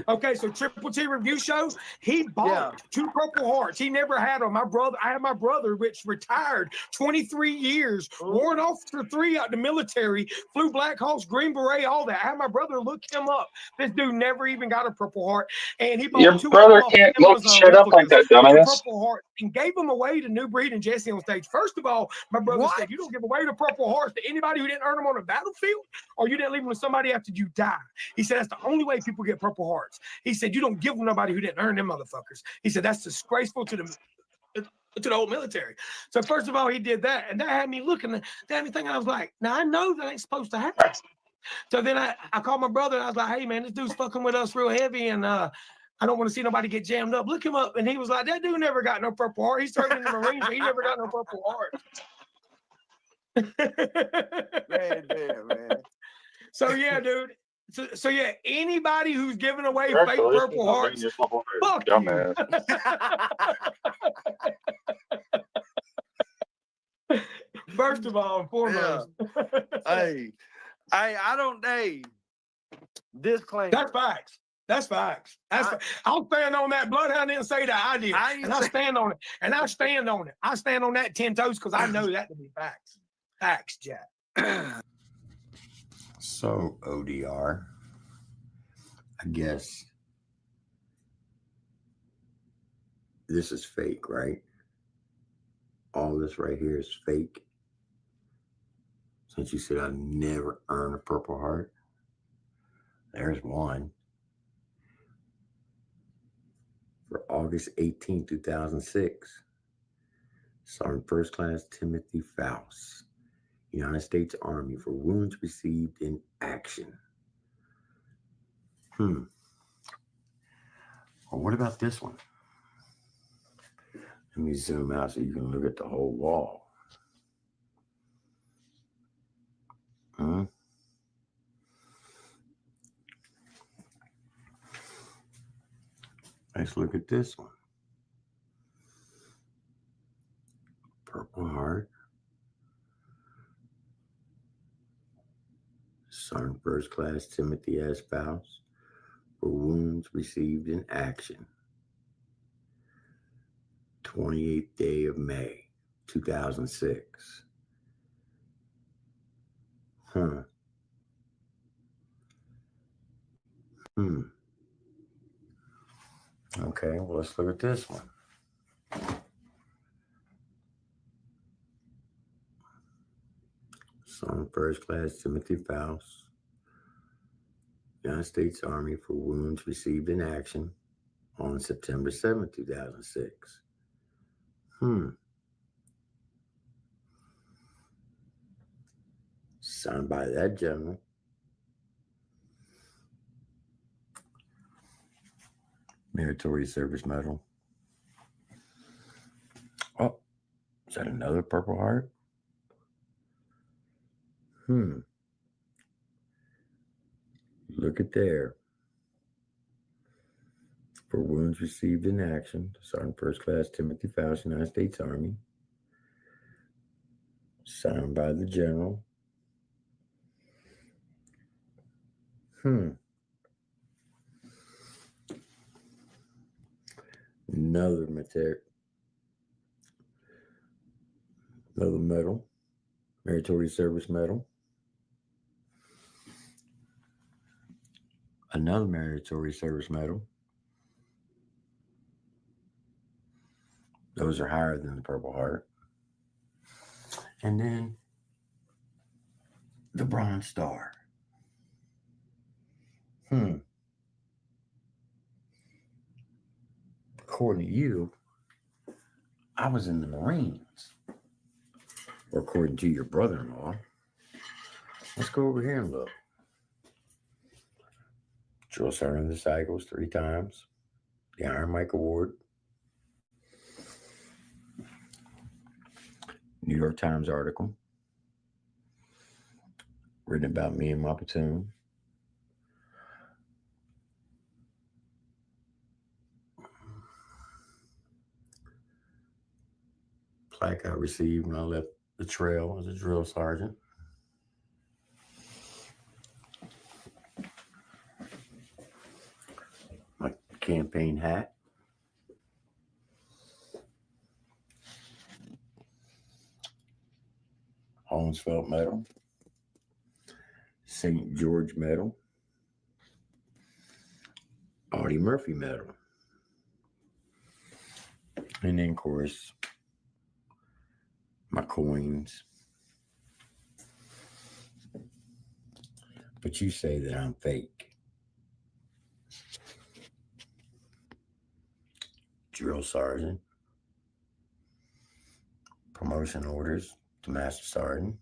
Okay, so Triple T review shows. He bought 2 Purple Hearts. He never had them. I had my brother, which retired 23 years, Warrant Officer 3 out the military, flew Black Hawks, Green Beret, all that. I had my brother look him up. This dude never even got a Purple Heart, and he bought Your 2 brother can't look shit up like that, dumbass. Purple Heart and gave them away to New Breed and Jesse on stage. First of all, my brother said, "You don't give away the Purple Hearts to anybody who didn't earn them on a battlefield, or you didn't leave them to somebody after you die." He said that's the only way people get Purple Hearts. Hearts. He said, you don't give them nobody who didn't earn them motherfuckers. He said, that's disgraceful to the whole military. So first of all, he did that. And that had me looking, that had me thinking, I was like, now I know that ain't supposed to happen. So then I called my brother and I was like, hey man, this dude's fucking with us real heavy. And I don't want to see nobody get jammed up. Look him up. And he was like, that dude never got no Purple Heart. He served in the Marines, but he never got no Purple Heart. Man. So yeah, dude. So yeah, anybody who's giving away fake Purple Hearts, fuck you. First of all and foremost. Hey, I don't know. Disclaimer. That's facts. That's facts. I'll stand on that. Bloodhound didn't say that. I did. And I stand on it. And I stand on it. I stand on that 10 toes because I know that to be facts. Facts, Jack. So, ODR, I guess this is fake, right? All this right here is fake. Since you said I never earned a Purple Heart, there's one. For August 18, 2006, Sergeant First Class Timothy Faust, United States Army, for wounds received in action. Well, what about this one? Let me zoom out so you can look at the whole wall. Let's look at this one. Purple Heart. Sergeant First Class Timothy S. Faust, for wounds received in action. 28th day of May, 2006. Okay, well, let's look at this one. Sergeant First Class Timothy Faust, United States Army, for wounds received in action on September 7th, 2006. Signed by that general. Meritorious Service Medal. Oh, is that another Purple Heart? Look at there. For wounds received in action, Sergeant First Class Timothy Faust, United States Army. Signed by the general. Another medal, Meritorious Service Medal. Another Meritorious Service Medal. Those are higher than the Purple Heart. And then the Bronze Star. According to you, I was in the Marines. Or according to your brother-in-law. Let's go over here and look. Drill Sergeant of the Cycles 3 times. The Iron Mike Award. New York Times article. Written about me and my platoon. Plaque I received when I left the trail as a drill sergeant. My campaign hat. Holmesfeld Medal. St. George Medal. Audie Murphy Medal. And then, of course, my coins. But you say that I'm fake. drill sergeant, promotion orders to master sergeant,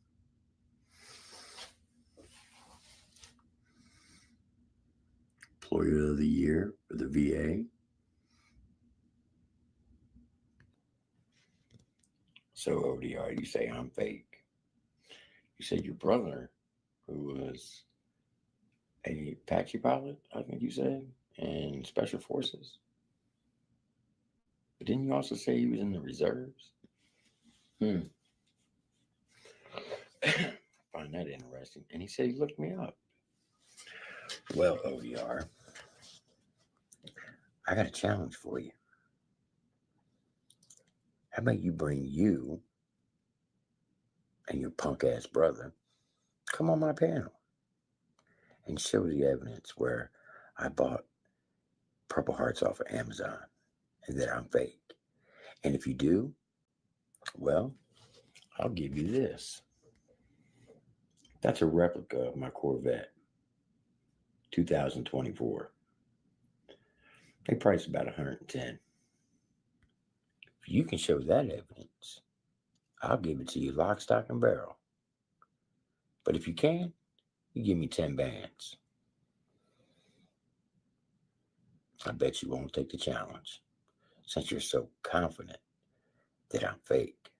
employer of the year for the VA. So ODR, you say I'm fake. You said your brother, who was a Apache pilot, I think you said, in Special Forces. But didn't you also say he was in the reserves? I find that interesting. And he said he looked me up. Well, ODR, I got a challenge for you. How about you bring you and your punk ass brother come on my panel and show the evidence where I bought Purple Hearts off of Amazon and that I'm fake. And if you do, well, I'll give you this. That's a replica of my Corvette, 2024. They price about $110. If you can show that evidence, I'll give it to you lock, stock, and barrel. But if you can, you give me 10 bands. I bet you won't take the challenge since you're so confident that I'm fake.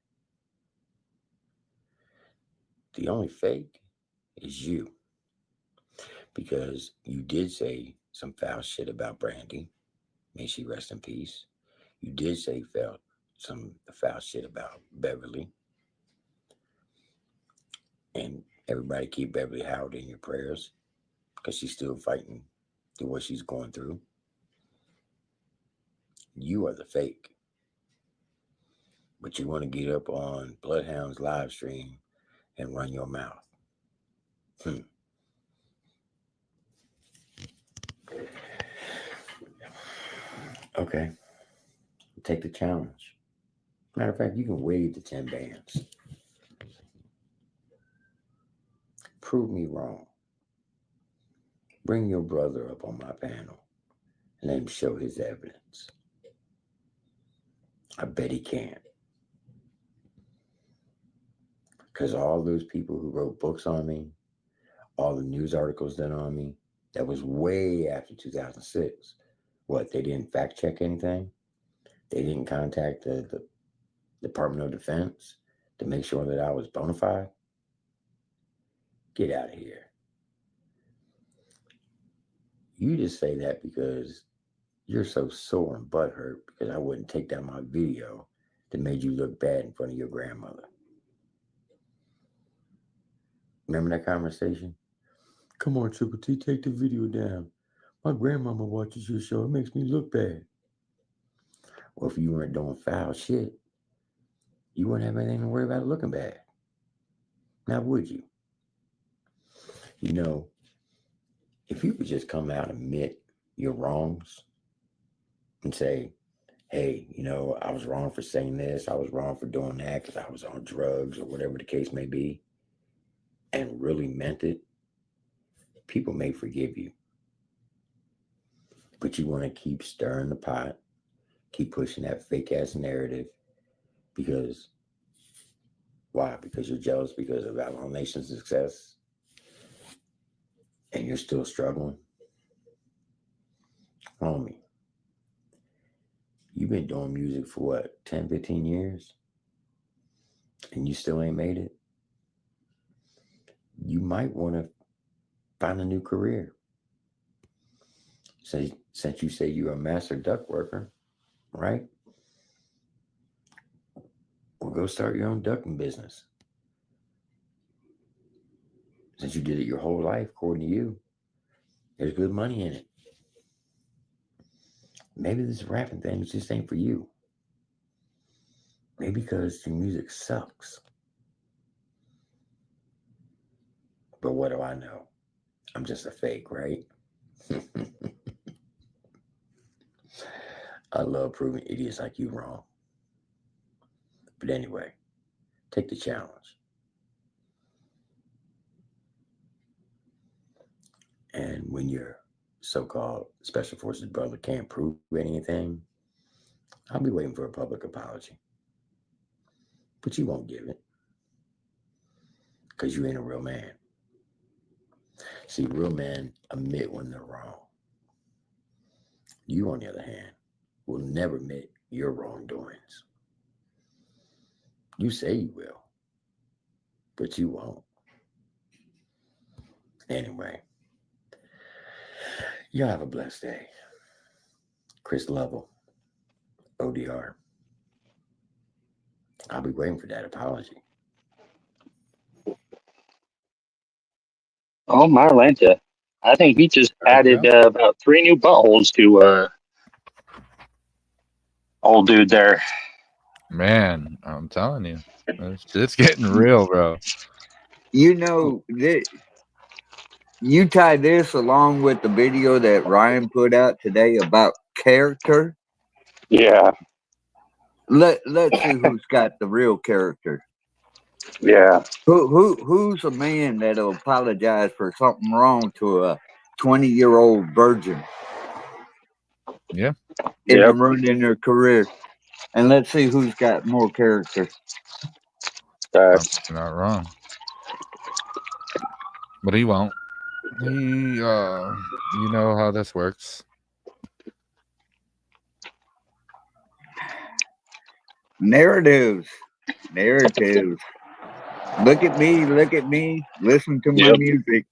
The only fake is you, because you did say some foul shit about Brandy. May she rest in peace. You did say some foul shit about Beverly. And everybody keep Beverly Howard in your prayers because she's still fighting through what she's going through. You are the fake. But you want to get up on Bloodhound's live stream and run your mouth. Okay. Take the challenge. Matter of fact, you can waive the 10 bands. Prove me wrong. Bring your brother up on my panel and let him show his evidence. I bet he can. Because all those people who wrote books on me, all the news articles done on me, that was way after 2006. What, they didn't fact check anything? They didn't contact the Department of Defense to make sure that I was bona fide? Get out of here. You just say that because you're so sore and butthurt because I wouldn't take down my video that made you look bad in front of your grandmother. Remember that conversation? Come on, Triple T, take the video down. My grandmama watches your show. It makes me look bad. Well, if you weren't doing foul shit, you wouldn't have anything to worry about looking bad. Now, would you? You know, if you could just come out and admit your wrongs and say, hey, you know, I was wrong for saying this. I was wrong for doing that because I was on drugs or whatever the case may be, and really meant it, people may forgive you. But you want to keep stirring the pot, keep pushing that fake ass narrative because, why? Because you're jealous because of Avalon Nation's success and you're still struggling? Homie, you've been doing music for what, 10, 15 years? And you still ain't made it? You might want to find a new career. Since you say you're a master duck worker, right? Well, go start your own ducking business. Since you did it your whole life, according to you, there's good money in it. Maybe this rapping thing just ain't for you. Maybe because your music sucks. But what do I know? I'm just a fake, right? I love proving idiots like you wrong. But anyway, take the challenge. And when your so-called Special Forces brother can't prove anything, I'll be waiting for a public apology. But you won't give it. Because you ain't a real man. See, real men admit when they're wrong. You, on the other hand, will never admit your wrongdoings. You say you will, but you won't. Anyway, y'all have a blessed day. Chris Lovell, ODR. I'll be waiting for that apology. Oh, Marlanta. I think he just added about 3 new buttholes to old dude there. Man, I'm telling you, it's getting real, bro. You know, you tie this along with the video that Ryan put out today about character. Yeah. Let's see who's got the real character. Yeah. Who's a man that'll apologize for something wrong to a 20-year-old virgin? Yeah. And ruining their career. And let's see who's got more character. I'm not wrong. But he won't. You know how this works. Narratives. Look at me, listen to my music.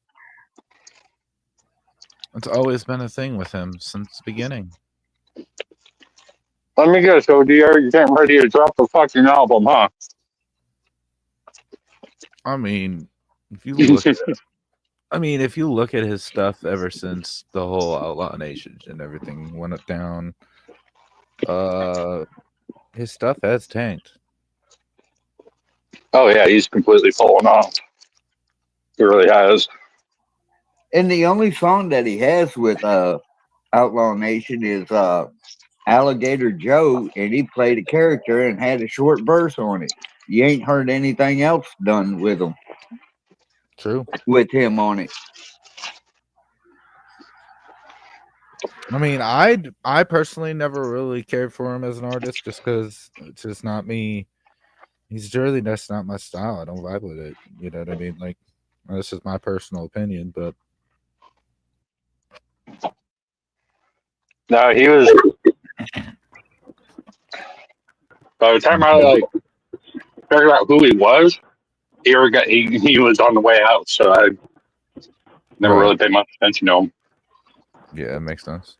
It's always been a thing with him since the beginning. Let me guess, ODR, you're getting ready to drop the fucking album, huh? I mean, if you look at his stuff ever since the whole Outlaw Nation and everything went down, his stuff has tanked. Oh, yeah, he's completely fallen off. He really has. And the only song that he has with Outlaw Nation is Alligator Joe, and he played a character and had a short verse on it. You ain't heard anything else done with him. True. With him on it. I mean, I personally never really cared for him as an artist just because it's just not me. He's really, that's not my style. I don't vibe with it. You know what I mean? Like, this is my personal opinion, but No, he was. By the time I figured out who he was, he was on the way out. So I never really paid much attention to him. Yeah, it makes sense.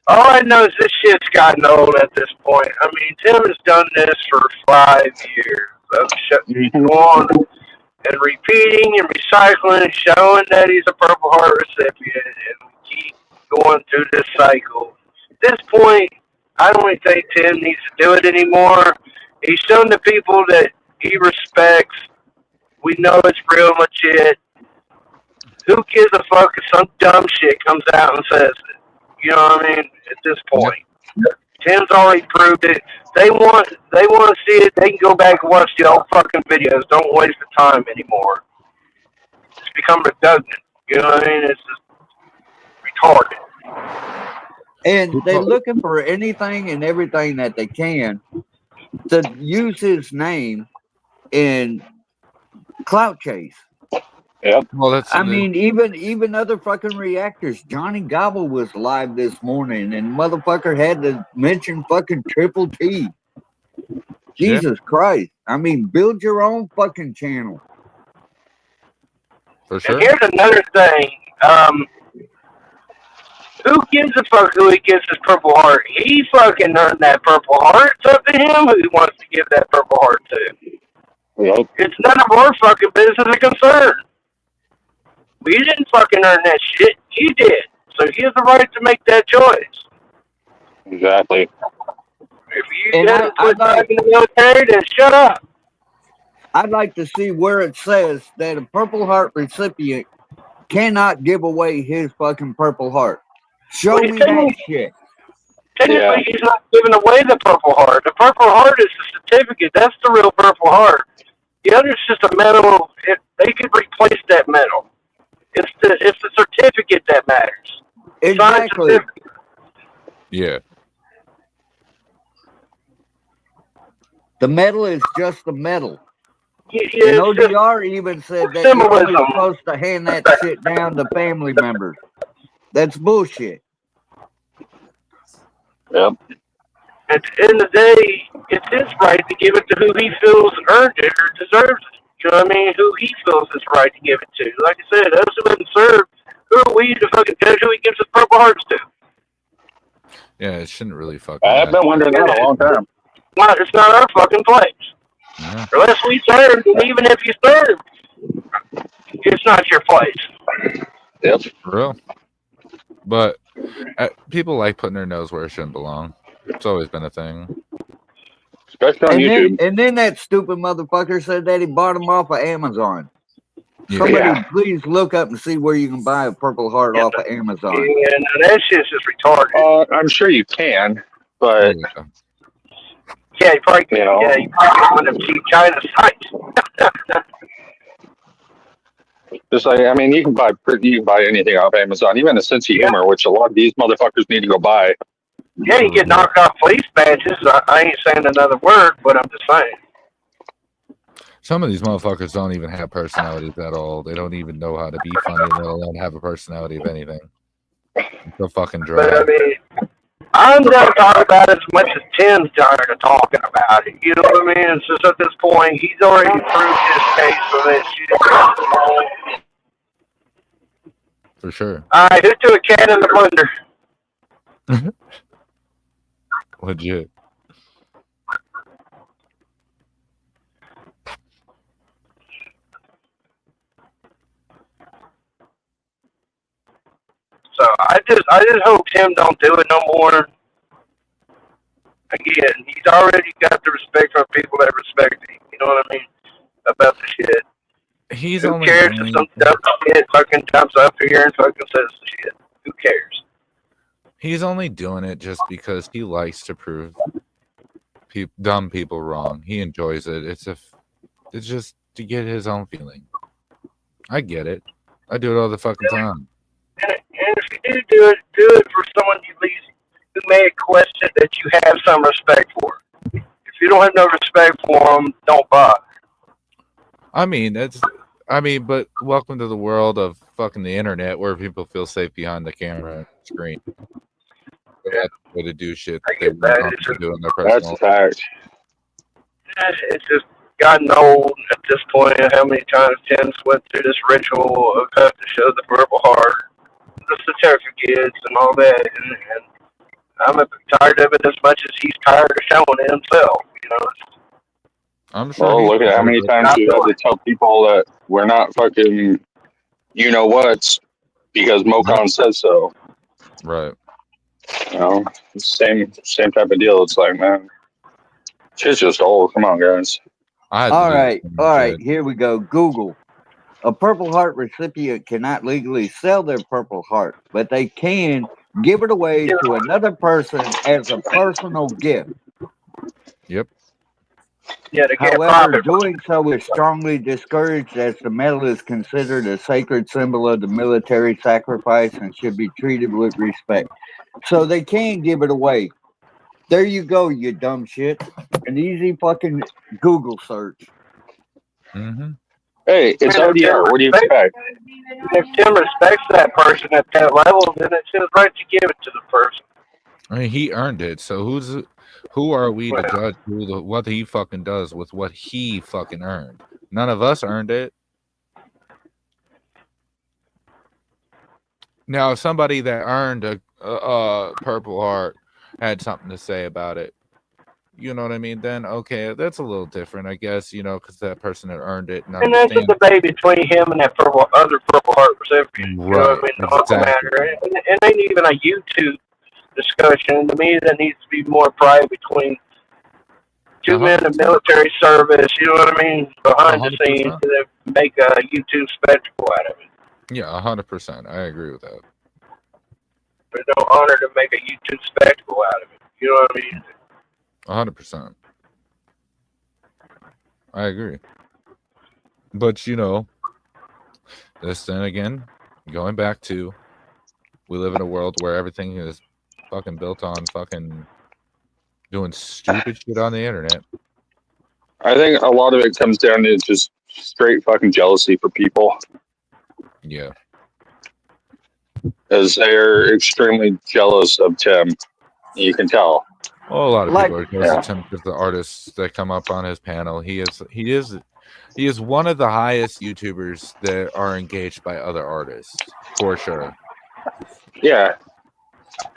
All I know is this shit's gotten old at this point. I mean, Tim has done this for 5 years of going on and repeating and recycling, showing that he's a Purple Heart recipient, and we keep going through this cycle. At this point, I don't even think Tim needs to do it anymore. He's shown the people that he respects. We know it's real legit. Who gives a fuck if some dumb shit comes out and says it? You know what I mean? At this point, Tim's already proved it. They want to see it. They can go back and watch the old fucking videos. Don't waste the time anymore. It's become redundant. You know what I mean? It's just retarded. And they're looking for anything and everything that they can to use his name in clout chase. Yep. Well, I mean, even other fucking reactors. Johnny Gobble was live this morning, and motherfucker had to mention fucking Triple T. Jesus Christ! I mean, build your own fucking channel. For sure. And here's another thing. Who gives a fuck who he gives his Purple Heart? He fucking earned that Purple Heart. It's up to him who he wants to give that Purple Heart to. Yep. It's none of our fucking business and concern. We didn't fucking earn that shit. He did. So he has the right to make that choice. Exactly. If you guys put back in the military, then shut up. I'd like to see where it says that a Purple Heart recipient cannot give away his fucking Purple Heart. Show me that shit. Technically, he's not giving away the Purple Heart. The Purple Heart is the certificate. That's the real Purple Heart. The other is just a medal. They could replace that medal. It's the certificate that matters. Exactly. Yeah. The medal is just the medal. Yeah, And it's just ODR even said that you're only symbolism. supposed to hand that shit down to family members. That's bullshit. Yep. At the end of the day, it's his right to give it to who he feels earned it or deserves it. You know what I mean? Who he feels is right to give it to. Like I said, us who haven't served, who are we to fucking judge who he gives his Purple Hearts to? Yeah, it shouldn't really fucking I've been wondering that a long time. It's not our fucking place. Yeah. Unless we served, and even if you served, it's not your place. Yep. For real. But people like putting their nose where it shouldn't belong. It's always been a thing. Especially on YouTube. And then that stupid motherfucker said that he bought them off of Amazon. Yeah. Somebody please look up and see where you can buy a Purple Heart off of Amazon. Yeah, no, that shit's just retarded. I'm sure you can, but Yeah, you probably can. Yeah, you probably can on them cheap China sites. just like, I mean, you can buy anything off Amazon, even a sense of humor, which a lot of these motherfuckers need to go buy. Yeah, you get knocked off police badges. I ain't saying another word, but I'm just saying. Some of these motherfuckers don't even have personalities at all. They don't even know how to be funny, let alone have a personality of anything. It's so fucking dry. But I mean, I'm going to talk about it as much as Tim's tired of talking about it. You know what I mean? It's just at this point, he's already proved his case for this shit. For sure. All right, who threw a cat in the blender? Legit. So I just hope Tim don't do it no more. Again, he's already got the respect from people that respect him. You know what I mean? About the shit. He's Who only cares doing- if some dumb shit fucking jumps up here and fucking says the shit? Who cares? He's only doing it just because he likes to prove dumb people wrong. He enjoys it. It's just to get his own feeling. I get it. I do it all the fucking time. And if you do it for someone who may question that you have some respect for. If you don't have no respect for them, don't bother. But welcome to the world of fucking the internet where people feel safe behind the camera and screen. That's the way to do shit. They want to do in their That's personal a fact. It's just gotten old at this point. How many times Tim's went through this ritual of having to show the Purple Heart, the certificates, and all that, and I'm tired of it as much as he's tired of showing it himself. You know. I'm sure. Well, look at how many times you had to tell people that we're not fucking, you know what, because Mocon says so. Right. You know, same type of deal. It's like, man, shit's just old. Come on, guys. All right, here we go. Google. A Purple Heart recipient cannot legally sell their Purple Heart, but they can give it away to another person as a personal gift. Yep. Yeah, to get However, doing so is strongly discouraged as the medal is considered a sacred symbol of the military sacrifice and should be treated with respect. So they can give it away. There you go, you dumb shit. An easy fucking Google search. Mm-hmm. Hey, it's ODR. What do you expect? If Tim respects that person at that level, then it's his right to give it to the person. I mean, he earned it. So who are we to judge what he fucking does with what he fucking earned? None of us earned it. Now, if somebody that earned a Purple Heart had something to say about it, you know what I mean? Then okay, that's a little different, I guess. You know, because that person had earned it. And that's a debate between him and that other Purple Heart recipient. You know what I mean? The whole matter. And it ain't even a YouTube discussion. To me, that needs to be more private between two men of military service. You know what I mean? Behind the scenes, that make a YouTube spectacle out of it. Yeah, 100%. I agree with that. There's no honor to make a YouTube spectacle out of it. You know what I mean? 100%. I agree. But you know, this then again, going back to, we live in a world where everything is fucking built on fucking doing stupid shit on the internet. I think a lot of it comes down to just straight fucking jealousy for people, Yeah. as they're extremely jealous of Tim. You can tell. Well, a lot of Like, people are jealous of him because the artists that come up on his panel. He is one of the highest YouTubers that are engaged by other artists, for sure. Yeah.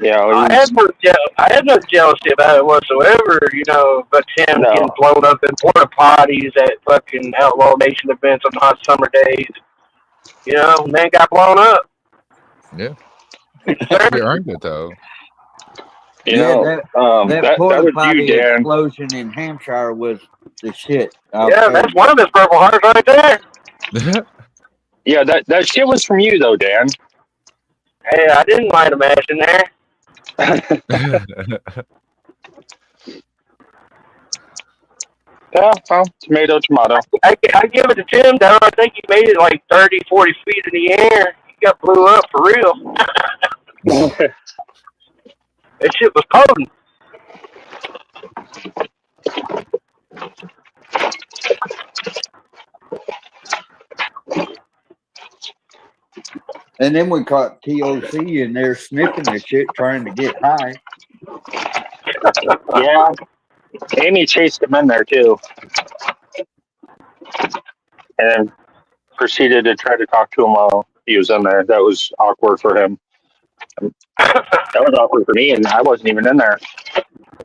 Yeah. I had no jealousy about it whatsoever, you know, but Tim No. getting blown up in porta potties at fucking Outlaw Nation events on hot summer days. You know, man got blown up. Yeah. He earned it though. You know, that that porta was potty you, Dan. explosion in Hampshire was the shit. Yeah, that's one of his Purple Hearts right there. Yeah, that shit was from you though, Dan. Hey, I didn't light a match in there. Yeah, well, tomato. I give it to Tim, though. I think he made it like 30, 40 feet in the air. He got blew up for real. That shit was potent. And then we caught TOC in there sniffing the shit, trying to get high. Yeah. Amy chased him in there too. And proceeded to try to talk to him while he was in there. That was awkward for him. That was awkward for me, and I wasn't even in there.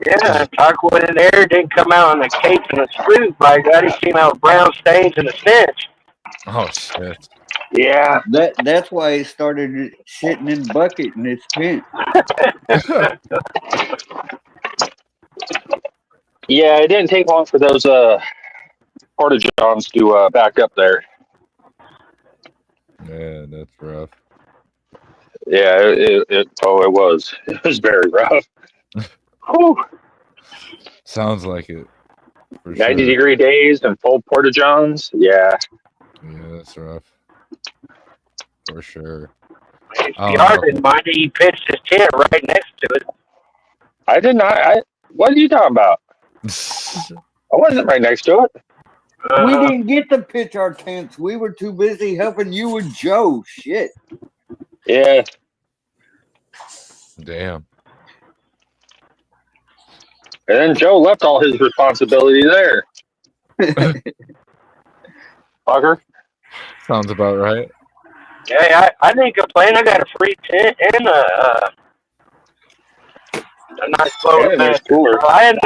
Yeah, Taco went in there, didn't come out in the cake and the spoon. By God, he came out with brown stains and a stench. Oh shit. Yeah. That's why he started shitting in bucket in his tent. Yeah, it didn't take long for those porta-johns to back up there. Yeah, that's rough. Yeah, it was. It was very rough. Whew. Sounds like it. For 90-degree days and full porta-johns. Yeah. Yeah, that's rough. For sure. PR didn't mind it. He pitched his tent right next to it. I did not. What are you talking about? I wasn't right next to it. We didn't get to pitch our tents. We were too busy helping you and Joe. Shit. Yeah. Damn. And then Joe left all his responsibility there. Fucker. Sounds about right. Hey, I didn't complain. I got a free tent and a nice cooler. nice cooler. Nice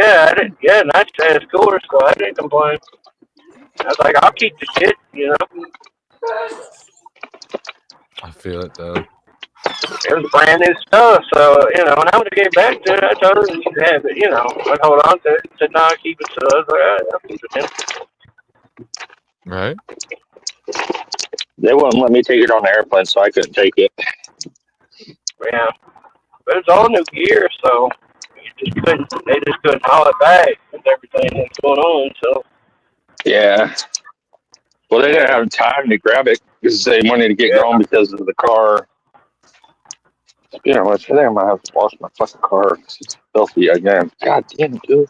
ass cooler, so I didn't complain. I was like, I'll keep the shit, you know. I feel it though. It was brand new stuff, so, you know, when I would have gave back to it, I told her you could have it, you know. I'd hold on to it. She said, no, I'll keep it. So I was like, all right, I'll keep it then. Right? They wouldn't let me take it on the airplane, so I couldn't take it. Yeah. But it's all new gear, so they just couldn't haul it back with everything that's going on, so. Yeah. Well, they didn't have time to grab it because they wanted to get going because of the car. You know, I think I'm going to have to wash my fucking car. It's filthy again. God damn it, dude.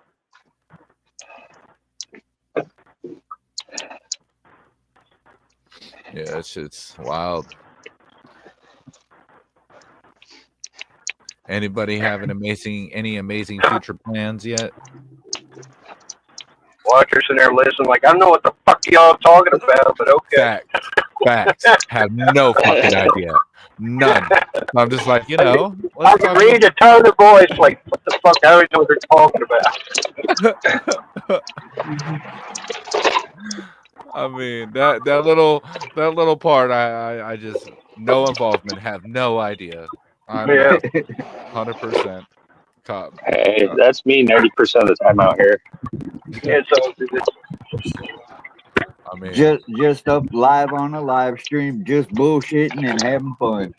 Yeah, that shit's wild. Anybody have any amazing future plans yet? Watchers in there listening like, I don't know what the fuck y'all talking about, but okay. Facts. Have no fucking idea. None. I'm just like, you know. I can read the tone of voice like, what the fuck, I don't know what they're talking about. I mean, that little part, I just, no involvement, have no idea. I'm 100% caught. Hey, that's me 90% of the time out here. Yeah, so I mean, just up live on a live stream, just bullshitting and having fun.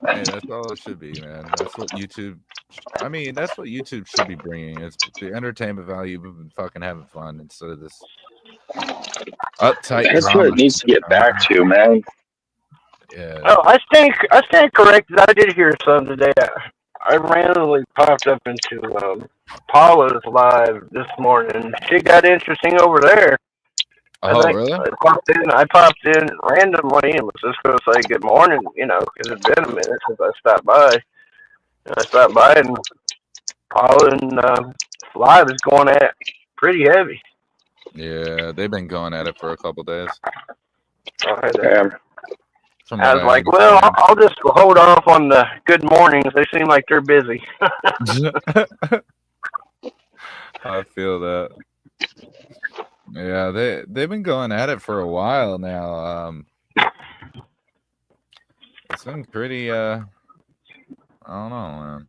Hey, that's all it should be, man. That's what YouTube. I mean, that's what YouTube should be bringing. It's the entertainment value of fucking having fun instead of this uptight. That's drama. what it needs to get back to, man. Yeah. Oh, I stand corrected. I did hear something today. I randomly popped up into Paula's live this morning. Shit got interesting over there. Oh, I think really? I popped in randomly and was just going to say good morning, you know, because it's been a minute since I stopped by. And I stopped by and Paula and live is going at pretty heavy. Yeah, they've been going at it for a couple days. I From was what I like, well, understand. I'll just hold off on the good mornings. They seem like they're busy. I feel that. Yeah, they've been going at it for a while now. It's been pretty I don't know, man.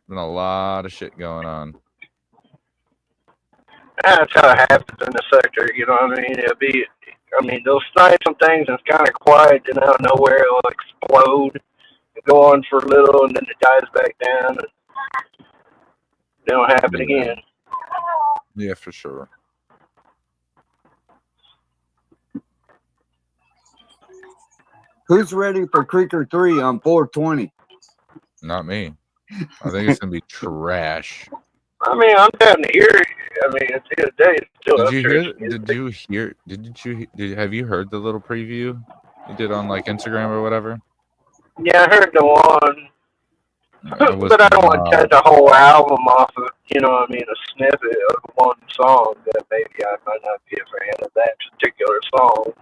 Been a lot of shit going on. That's how it happens in the sector, you know what I mean? They'll snipe some things and it's kind of quiet, and out of nowhere it'll explode and go on for a little, and then it dies back down, and they don't happen again. Yeah, for sure. Who's ready for Creeker 3 on 420? Not me. I think it's gonna be trash. I mean, I'm down here. I mean, at the end of the day, it's still Did up you there. have you heard the little preview you did on like Instagram or whatever? Yeah, I heard the one, was but I don't want to not- cut the whole album off of, you know what I mean, a snippet of one song that maybe I might not be a fan of that particular song.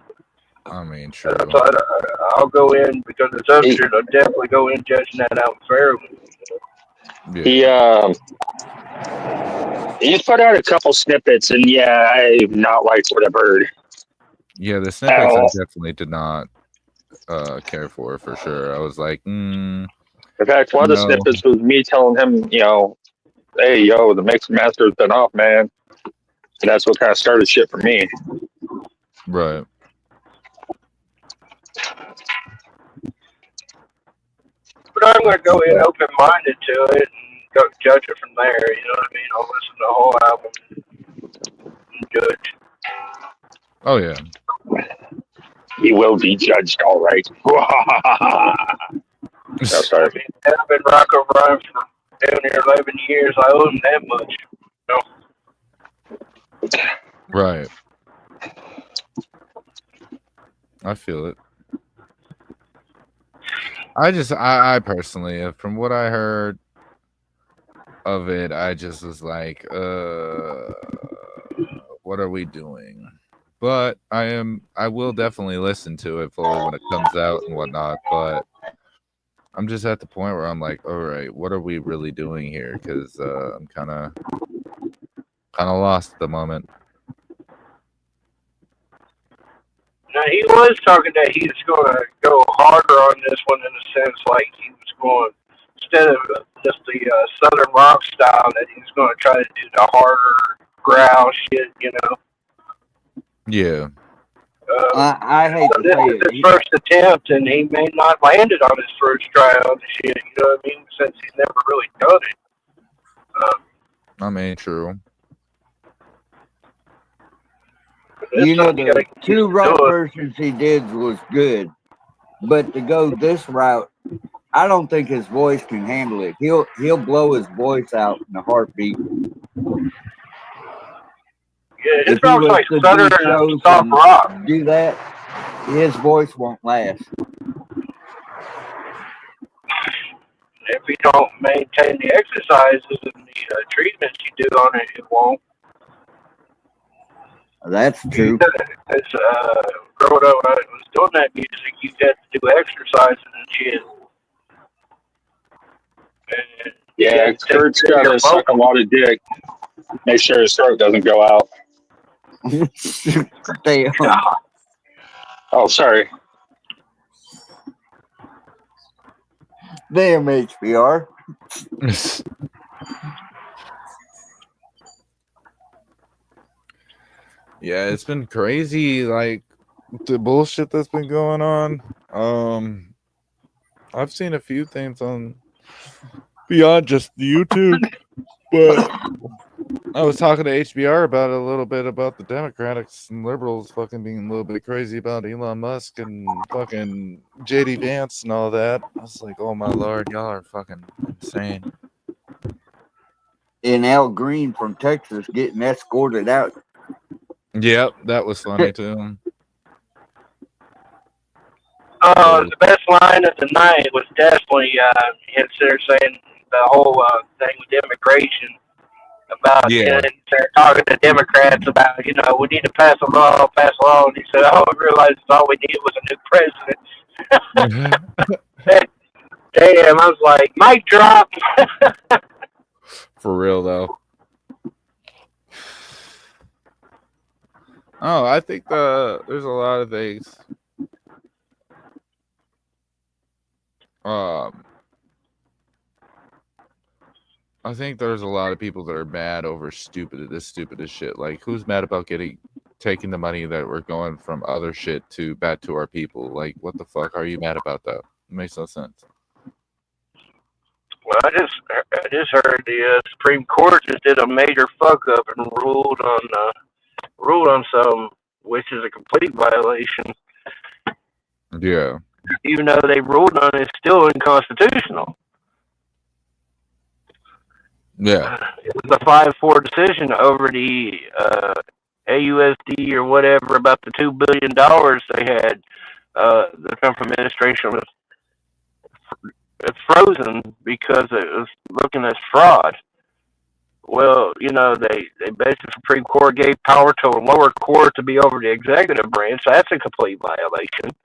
I mean, true. So I'll go in because it's up here. I'll definitely go in judging that album fairly. He's put out a couple snippets, and yeah, I've not liked what I've heard. Yeah, the snippets I definitely did not care for sure. I was like, In fact, one of the snippets was me telling him, you know, hey, yo, the mix and master's been off, man. And that's what kind of started shit for me. Right. But I'm going to go in open-minded to it and go judge it from there. You know what I mean? I'll listen to the whole album and judge. Oh yeah. He will be judged, all right. No, sorry. I mean, I've been Rocco Rhyme for down here 11 years. I owe him that much. You know? Right. I feel it. I personally, from what I heard of it, I just was like, what are we doing? But I will definitely listen to it fully when it comes out and whatnot. But I'm just at the point where I'm like, all right, what are we really doing here? Because I'm kind of lost at the moment. Now, he was talking that he was going to go harder on this one in a sense, like he was going, instead of just the Southern rock style, that he was going to try to do the harder growl shit, you know. Yeah. I hate so to this say is it. his first attempt, and he may not land it on his first try on the shit, you know what I mean, since he's never really done it. I mean, true. You know, the two rock versions he did was good, but to go this route, I don't think his voice can handle it. He'll blow his voice out in a heartbeat. Yeah, If he was to do shows and do that, his voice won't last. If you don't maintain the exercises and the treatments you do on it, it won't. That's true. It's growing up when I was doing that music, you had to do exercises and shit. And Yeah, Kurt's got to suck a lot of dick. Make sure his throat doesn't go out. Damn. Oh, sorry. Damn HBR. Yeah, it's been crazy, like the bullshit that's been going on. I've seen a few things on beyond just the YouTube, but I was talking to HBR about it a little bit about the Democrats and liberals fucking being a little bit crazy about Elon Musk and fucking JD Vance and all that. I was like, oh my lord, y'all are fucking insane. And Al Green from Texas getting escorted out. Yep, that was funny too. The best line of the night was definitely him there saying the whole thing with immigration about Yeah. they're talking to Democrats about, we need to pass a law. And he said, I realized all we needed was a new president. Damn, I was like, mic drop. For real though. Oh, I think there's a lot of things. I think there's a lot of people that are mad over this stupidest shit. Like, who's mad about taking the money that we're going from other shit back to our people? Like, what the fuck are you mad about that? It makes no sense. Well, I just heard the Supreme Court just did a major fuck up and ruled on some, which is a complete violation. Yeah. Even though they ruled on it, it's still unconstitutional. Yeah. It was a 5-4 decision over the AUSD or whatever about the $2 billion they had. The Trump administration was frozen because it was looking at fraud. Well, they basically Supreme Court gave power to a lower court to be over the executive branch. So that's a complete violation.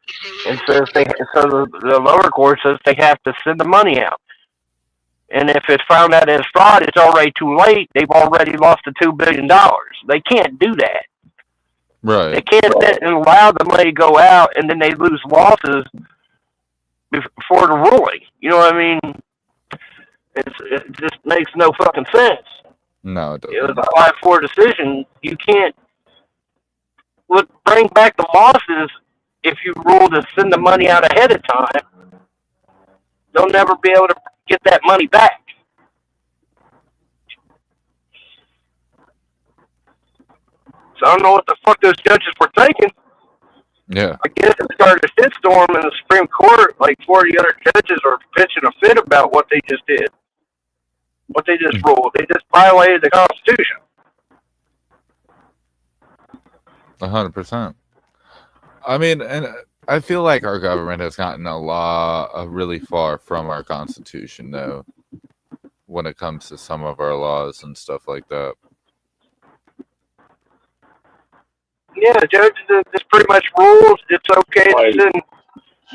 And so the lower court says they have to send the money out. And if it's found out as fraud, it's already too late. They've already lost the $2 billion. They can't do that. Right. They can't sit and allow the money to go out and then they lose losses before the ruling. You know what I mean? It just makes no fucking sense. No, it doesn't. It was a 5-4 decision. You can't bring back the losses if you rule to send the money out ahead of time. They'll never be able to get that money back. So I don't know what the fuck those judges were thinking. Yeah. I guess it started a shitstorm in the Supreme Court. Like 40 other judges are pitching a fit about what they just did. What they just ruled. They just violated the Constitution. 100%. I mean, and I feel like our government has gotten really far from our Constitution, though, when it comes to some of our laws and stuff like that. Yeah, the judges just pretty much rules it's okay to send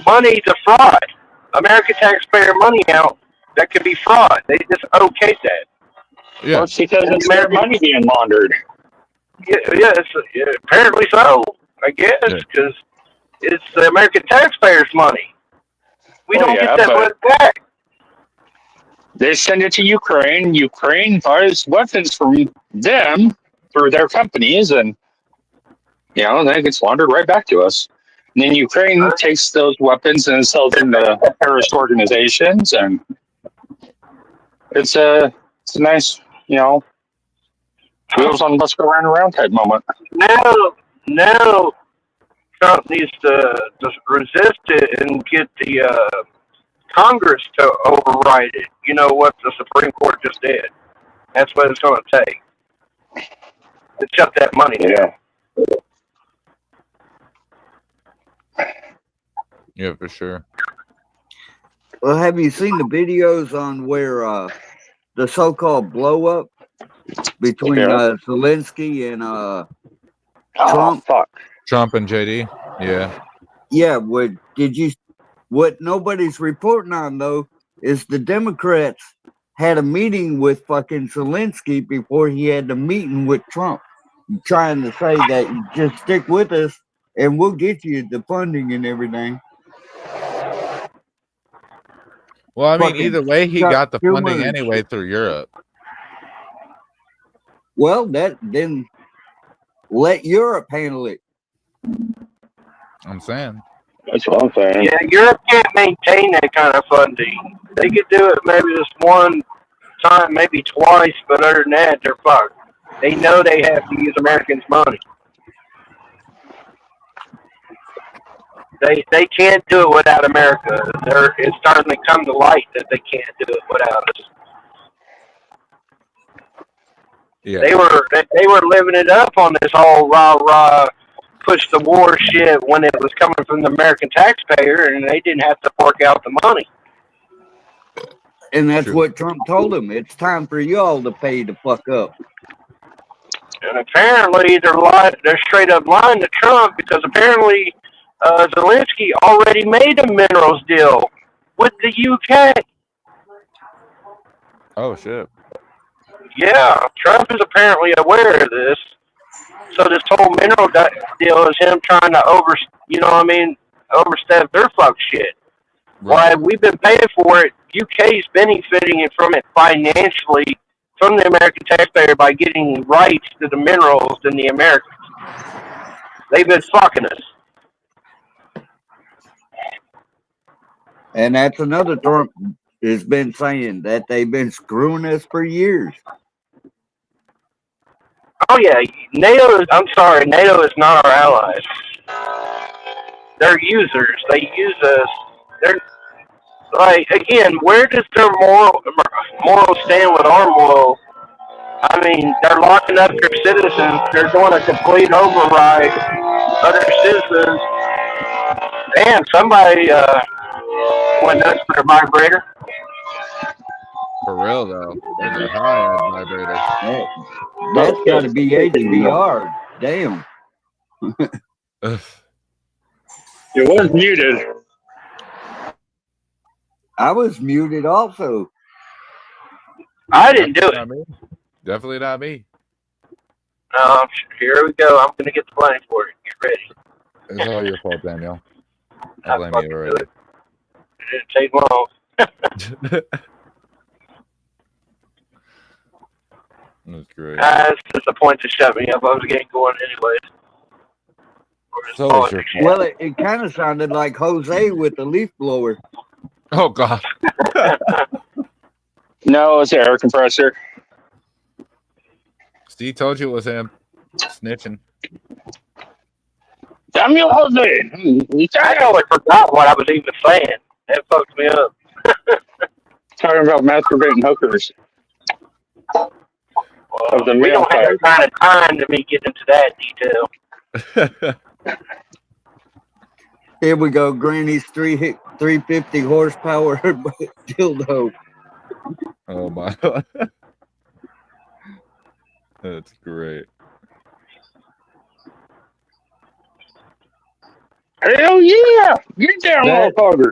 money to fraud. American taxpayer money out, that could be fraud. They just okay that. Yeah. Well, it's because it's their money being laundered. Yeah, apparently so, I guess, because it's the American taxpayers' money. We don't get that money back. They send it to Ukraine. Ukraine buys weapons from them for their companies, and then it gets laundered right back to us. And then Ukraine takes those weapons and sells them to terrorist organizations, and it's a nice, wheels on bus go round and round type moment. Now Trump needs to just resist it and get the Congress to override it. You know what the Supreme Court just did. That's what it's going to take to shut that money down. Yeah, for sure. Well, have you seen the videos on where the so-called blow-up between Zelensky and Trump? Trump and JD? Yeah. Yeah, what nobody's reporting on, though, is the Democrats had a meeting with fucking Zelensky before he had the meeting with Trump, trying to say that just stick with us and we'll get you the funding and everything. Well, I mean, Fucking either way, he got got the too funding much. anyway through Europe. Well, then let Europe handle it. I'm saying. That's what I'm saying. Yeah, Europe can't maintain that kind of funding. They could do it maybe just one time, maybe twice, but other than that, they're fucked. They know they have to use Americans' money. They can't do it without America. It's starting to come to light that they can't do it without us. Yeah. They were living it up on this whole rah push the war shit when it was coming from the American taxpayer, and they didn't have to fork out the money. And that's what Trump told them. It's time for y'all to pay the fuck up. And apparently they're straight up lying to Trump, because apparently Zelensky already made a minerals deal with the UK. Oh shit. Yeah, Trump is apparently aware of this. So this whole mineral deal is him trying to overstep their fuck shit. Why we've been paying for it, UK's benefiting from it financially from the American taxpayer by getting rights to the minerals than the Americans. They've been fucking us. And that's another Trump has been saying, that they've been screwing us for years. Oh yeah, NATO is not our allies. They're users. They use us. They're like, again, where does their moral stand with our moral? I mean, they're locking up their citizens. They're doing a complete override of their citizens. Damn, somebody went nuts for their vibrator. For real though, that's a high-end vibrator. That's got to be HBR. Damn. It was muted. I was muted also. I didn't do it. Definitely not me. Here we go. I'm gonna get the blame for it. Get ready. It's all your fault, Daniel. I blame you already. It didn't take long. That's great. That's just a point to shut me up. I was getting going anyways. So is your Well, it kind of sounded like Jose with the leaf blower. Oh God. No, it's an air compressor. Steve told you it was him snitching. Samuel Jose. I totally forgot what I was even saying. That fucked me up. Talking about masturbating hookers. Of the We don't have type. that kind of time to be getting into that detail. Here we go. Granny's 350 horsepower dildo. Oh my. That's great. Hell yeah! Get down, motherfucker.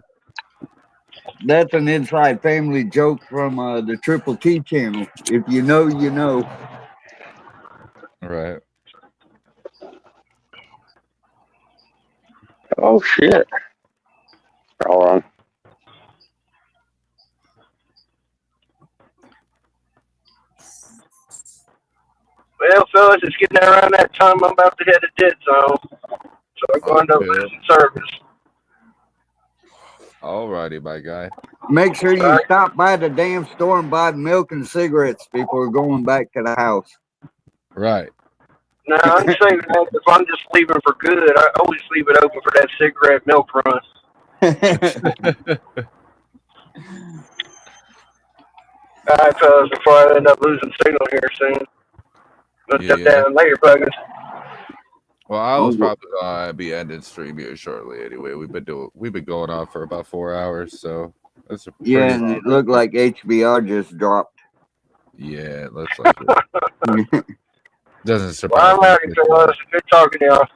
That's an inside family joke from the Triple T channel. If you know, you know. Right. Oh shit. Hold on. Well, fellas, it's getting around that time. I'm about to hit a dead zone. So I'm going to listen service. Alrighty, my guy. Make sure you stop by the damn store and buy milk and cigarettes before going back to the house. Right. No, I'm saying that if I'm just leaving for good, I always leave it open for that cigarette milk run. All right, fellas, before I end up losing signal here soon. Let's step down later, buggers. Well, I was probably gonna be ending stream here shortly. Anyway, we've been going on for about 4 hours, so that's a Yeah, and it looked like HBR just dropped. Yeah, it looks like it. Doesn't surprise Well, I'm out of here, fellas. Good talking to y'all.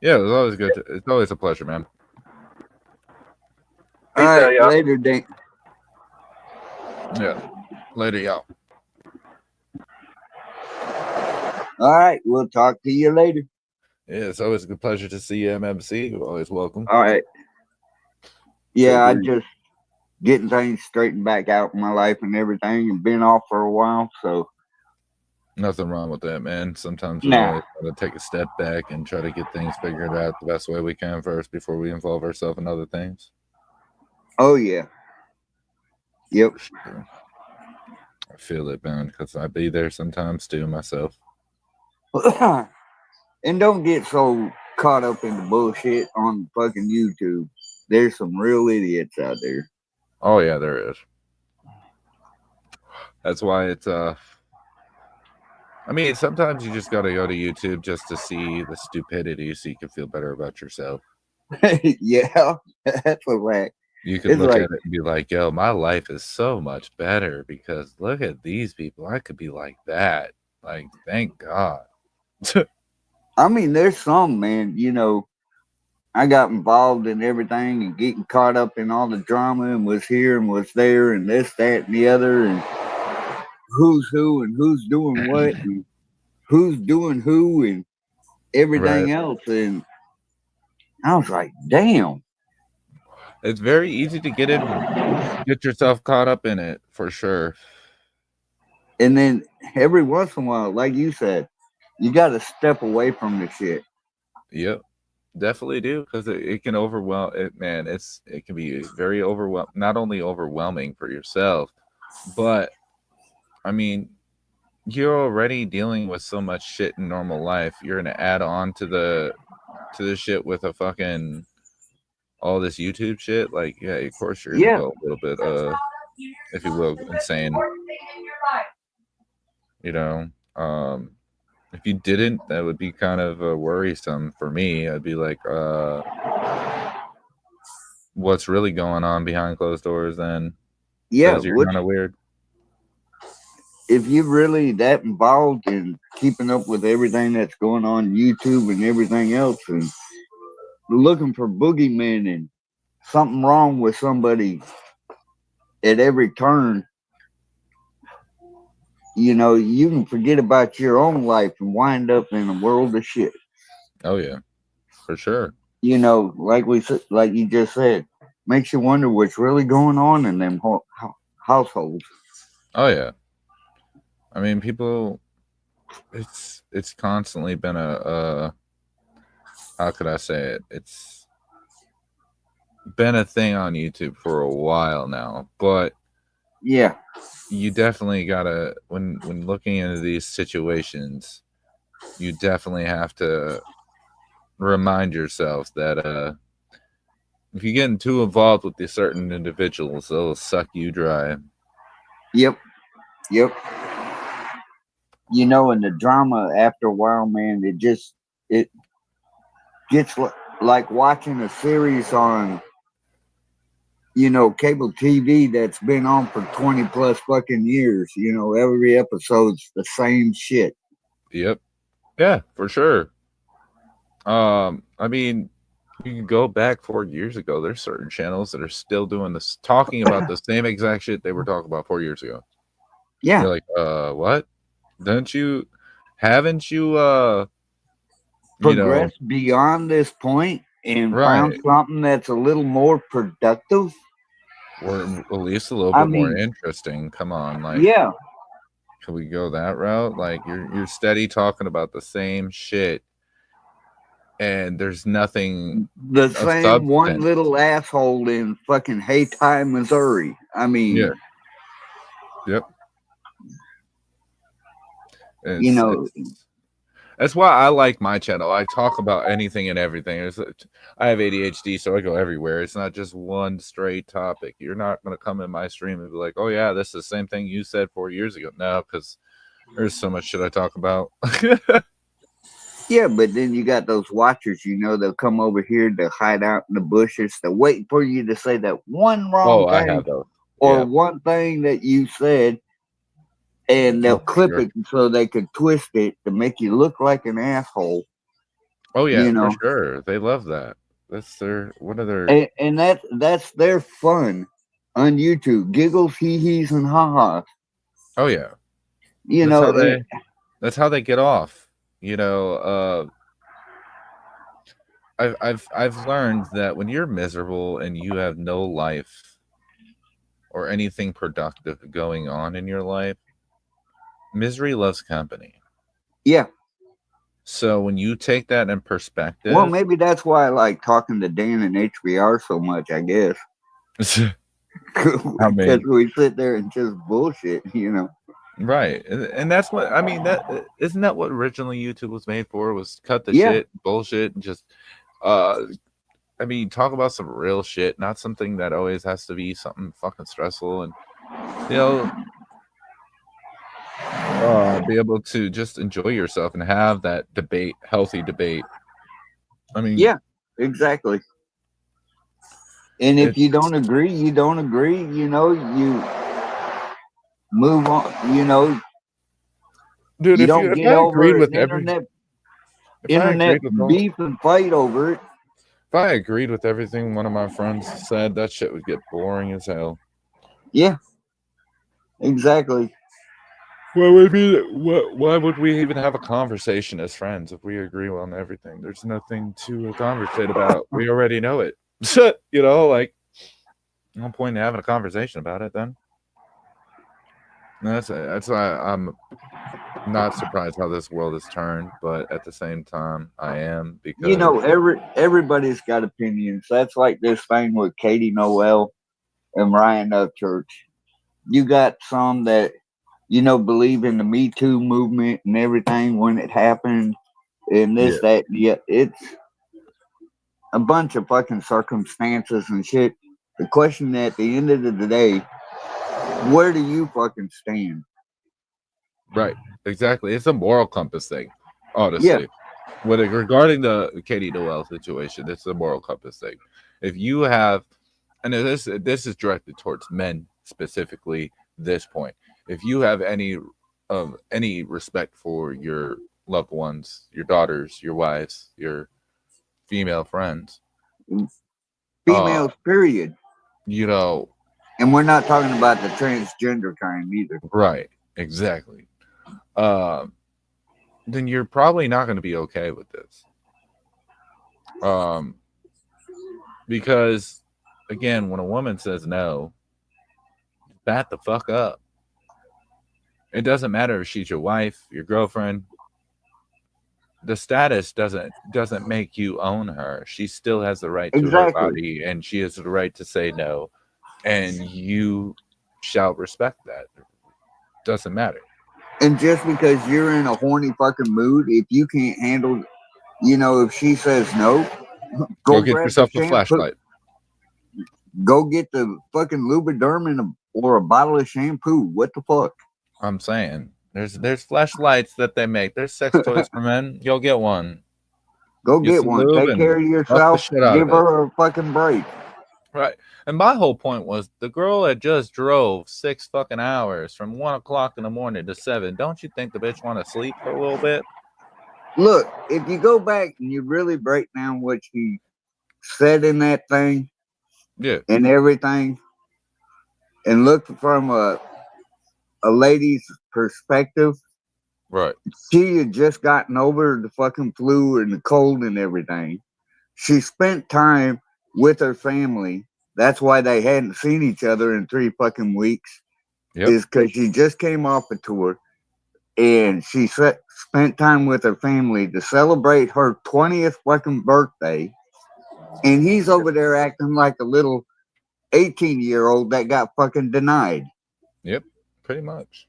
Yeah, it was always good. It's always a pleasure, man. All right, later, Dan. Yeah, later, y'all. All right, we'll talk to you later. Yeah, it's always a good pleasure to see you, MMC. You're always welcome. All right. Yeah, I just getting things straightened back out in my life and everything, and been off for a while, so. Nothing wrong with that, man. Sometimes we Nah. always gotta take a step back and try to get things figured out the best way we can first before we involve ourselves in other things. Oh, yeah. Yep. I feel it, man, because I be there sometimes too myself. And don't get so caught up in the bullshit on fucking YouTube. There's some real idiots out there. Oh yeah, there is. That's why it's I mean, sometimes you just gotta go to YouTube just to see the stupidity so you can feel better about yourself. Yeah, that's a fact. You can It's look like, at it and be like, yo, my life is so much better because look at these people. I could be like that. Like, thank God. I mean, there's some, man, you know, I got involved in everything and getting caught up in all the drama and was here and was there and this, that, and the other, and who's who and who's doing what and who's doing who and everything Right. else. And I was like, damn. It's very easy to get yourself caught up in it for sure. And then every once in a while, like you said, you got to step away from the shit. Yep. Definitely do, because it can overwhelm it, man. It can be very overwhelming, not only overwhelming for yourself, but I mean, you're already dealing with so much shit in normal life. You're gonna add on to the shit with a fucking all this YouTube shit. Like, yeah, of course you're gonna Yeah. go a little bit if you will, insane. You know, if you didn't, that would be kind of worrisome for me. I'd be like, what's really going on behind closed doors then? Yeah, Because you're kind of weird. if you're really that involved in keeping up with everything that's going on YouTube and everything else and looking for boogeymen and something wrong with somebody at every turn, you know, you can forget about your own life and wind up in a world of shit. Oh yeah, for sure. You know, like like you just said, makes you wonder what's really going on in them households. Oh yeah. I mean, people. It's constantly been a how could I say it? It's been a thing on YouTube for a while now, but yeah, you definitely gotta when looking into these situations, you definitely have to remind yourself that if you're getting too involved with these certain individuals, they'll suck you dry. Yep. You know, and the drama after a while, man, it gets like watching a series on, you know, cable TV that's been on for 20 plus fucking years. You know, every episode's the same shit. Yep. Yeah, for sure. I mean, you can go back 4 years ago. There's certain channels that are still doing this, talking about the same exact shit they were talking about 4 years ago. Yeah. You're like, what? Haven't you progressed beyond this point and found Right. something that's a little more productive? Or at least a little I bit more mean, interesting. Come on, like, yeah. can we go that route? Like, you're steady talking about the same shit, and there's nothing The of same one substance. little asshole in fucking Hayti, Missouri. I mean, Yeah. Yep. you know, That's why I like my channel. I talk about anything and everything. I have ADHD, so I go everywhere. It's not just one straight topic. You're not going to come in my stream and be like, oh, yeah, this is the same thing you said 4 years ago. No, because there's so much shit I talk about. yeah, but then you got those watchers, you know, they'll come over here to hide out in the bushes. They're waiting for you to say that one wrong I thing have those. or Yeah. one thing that you said, and they'll clip sure. it so they could twist it to make you look like an asshole. Oh, yeah, You know, for sure. They love that. That's their, one of their, and that's their fun on YouTube. Giggles, hee-hees, and ha-has. oh, yeah. You That's know, how that's how they get off. You know, I've learned that when you're miserable and you have no life or anything productive going on in your life, misery loves company. yeah. So when you take that in perspective, Well, maybe that's why I like talking to Dan and HBR so much, I guess. I Because mean, we sit there and just bullshit, you know. Right, and that's what I mean. That isn't that what originally YouTube was made for? Was cut the Yeah. shit, bullshit, and just I mean, talk about some real shit, not something that always has to be something fucking stressful, and you know, be able to just enjoy yourself and have that debate, healthy debate. I mean, Yeah, exactly. And if you it's don't agree, you don't agree. You know, you move on. You know, dude. you don't If get I agreed over with an every, internet if I agreed with all, beef and fight over it. if I agreed with everything one of my friends said, that shit would get boring as hell. Yeah, exactly. Why would why would we even have a conversation as friends if we agree on everything? There's nothing to conversate about. We already know it. You know, like no point in having a conversation about it then. That's why I'm not surprised how this world has turned, but at the same time I am, You know, because everybody's got opinions. That's like this thing with Katie Noel and Ryan Upchurch. You got some that, you know, believe in the Me Too movement and everything when it happened and this, yeah, that, yeah. It's a bunch of fucking circumstances and shit. The question at the end of the day, where do you fucking stand? right, exactly. It's a moral compass thing, Yeah, honestly. Regarding the Katie Noel situation, it's a moral compass thing. If you have, and this is directed towards men specifically, this point, if you have any respect for your loved ones, your daughters, your wives, your female friends, females, period. you know, And we're not talking about the transgender kind either. right, exactly, then you're probably not going to be okay with this, because again, when a woman says no, bat the fuck up. It doesn't matter if she's your wife, your girlfriend. The status doesn't make you own her. She still has the right to her Exactly. body, and she has the right to say no, and you shall respect that. Doesn't matter. And just because you're in a horny fucking mood, if you can't handle, you know, if she says no, Go go get grab the yourself a shampoo. flashlight. Go get the fucking Lubriderm or a bottle of shampoo. What the fuck? I'm saying there's flashlights that they make. There's sex toys for men. You'll get one. Go Get get some one. lube Take care of and fuck the yourself. shit out Give of it. her a fucking break. Right. And my whole point was the girl had just drove 6 fucking hours from 1 o'clock in the morning to 7. Don't you think the bitch want to sleep for a little bit? Look, if you go back and you really break down what she said in that thing, yeah, and everything, and look from a lady's perspective, right. she had just gotten over the fucking flu and the cold and everything. She spent time with her family. That's why they hadn't seen each other in 3 fucking weeks. Yep. Is because she just came off a tour and she spent time with her family to celebrate her 20th fucking birthday. And he's over there acting like a little 18-year-old that got fucking denied. Yep, pretty much.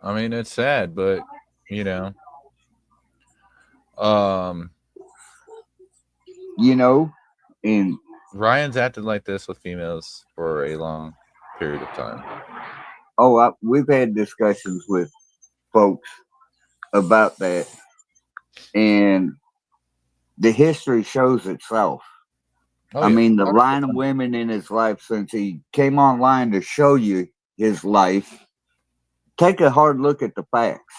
I mean, it's sad, but you know, and Ryan's acted like this with females for a long period of time. Oh, we've had discussions with folks about that, and the history shows itself. Oh, I yeah. mean, the line of women in his life since he came online to show you his life. Take a hard look at the facts.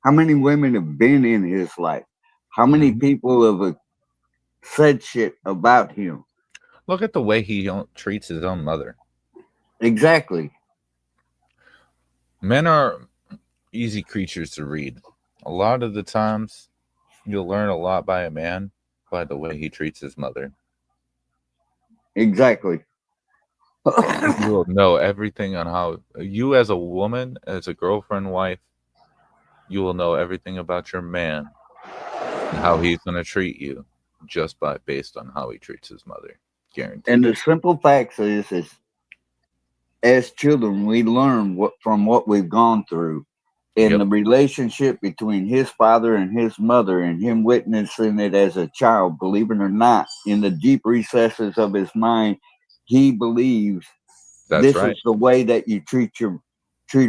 How many women have been in his life? How many people have said shit about him? Look at the way he treats his own mother. Exactly. Men are easy creatures to read. A lot of the times, you'll learn a lot by a man by the way he treats his mother. Exactly. You will know everything on how you, as a woman, as a girlfriend, wife, you will know everything about your man and how he's going to treat you just based on how he treats his mother. Guaranteed. And the simple facts is as children, we learn from what we've gone through. And the relationship between his father and his mother, and him witnessing it as a child, believe it or not, in the deep recesses of his mind, he believes this is the way that you treat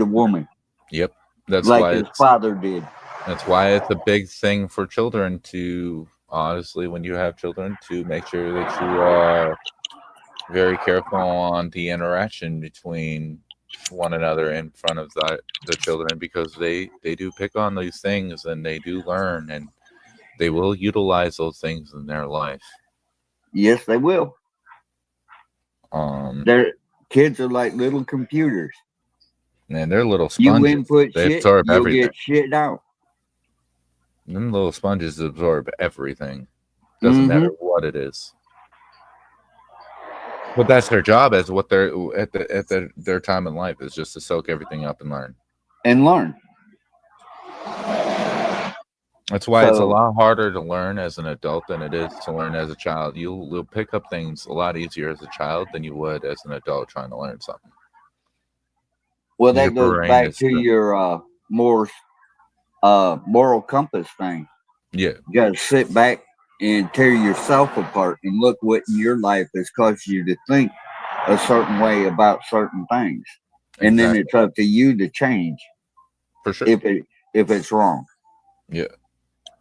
a woman. Yep. That's like why his father did. That's why it's a big thing for children to, honestly, when you have children, to make sure that you are very careful on the interaction between one another in front of the children, because they do pick on these things and they do learn, and they will utilize those things in their life. Yes, they will. Their kids are like little computers. And they're little You sponges. input They shit, absorb you'll everything. get shit out. Them little sponges absorb everything. Doesn't matter what it is. But that's their job, as what they're at their time in life, is just to soak everything up and learn. That's why it's a lot harder to learn as an adult than it is to learn as a child. You'll pick up things a lot easier as a child than you would as an adult trying to learn something. Well, that goes back to your moral compass thing. Yeah. You got to sit back and tear yourself apart and look what in your life has caused you to think a certain way about certain things. And then it's up to you to change. For sure. If it's wrong. Yeah.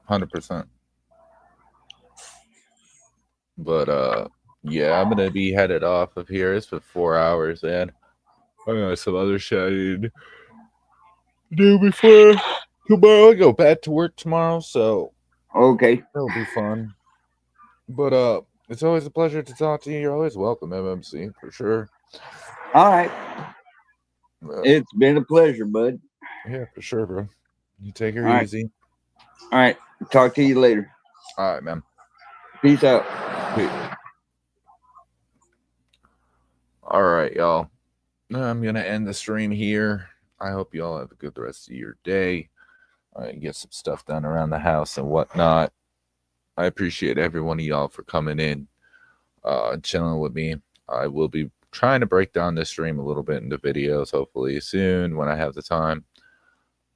100%. But yeah, I'm gonna be headed off of here. It's been 4 hours, and I got some other shit I need to do before tomorrow. I go back to work tomorrow, so okay, that'll be fun. But it's always a pleasure to talk to you. You're always welcome, MMC, for sure. All right. It's been a pleasure, bud. Yeah, for sure, bro. You take her easy. All right. Talk to you later. All right, man. Peace out. Peace. All right, y'all. I'm going to end the stream here. I hope you all have a good rest of your day. Get some stuff done around the house and whatnot. I appreciate every one of y'all for coming in, chilling with me. I will be trying to break down this stream a little bit into videos, hopefully soon when I have the time.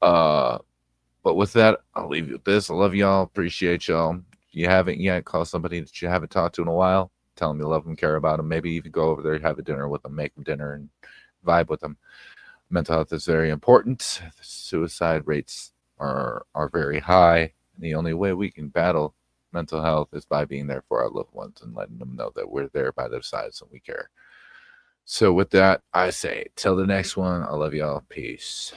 But with that, I'll leave you with this. I love y'all. Appreciate y'all. If you haven't yet, call somebody that you haven't talked to in a while. Tell them you love them, care about them. Maybe even go over there, have a dinner with them, make them dinner, and vibe with them. Mental health is very important. The suicide rates are very high. And the only way we can battle mental health is by being there for our loved ones and letting them know that we're there by their sides and we care. So with that, I say, till the next one, I love y'all. Peace.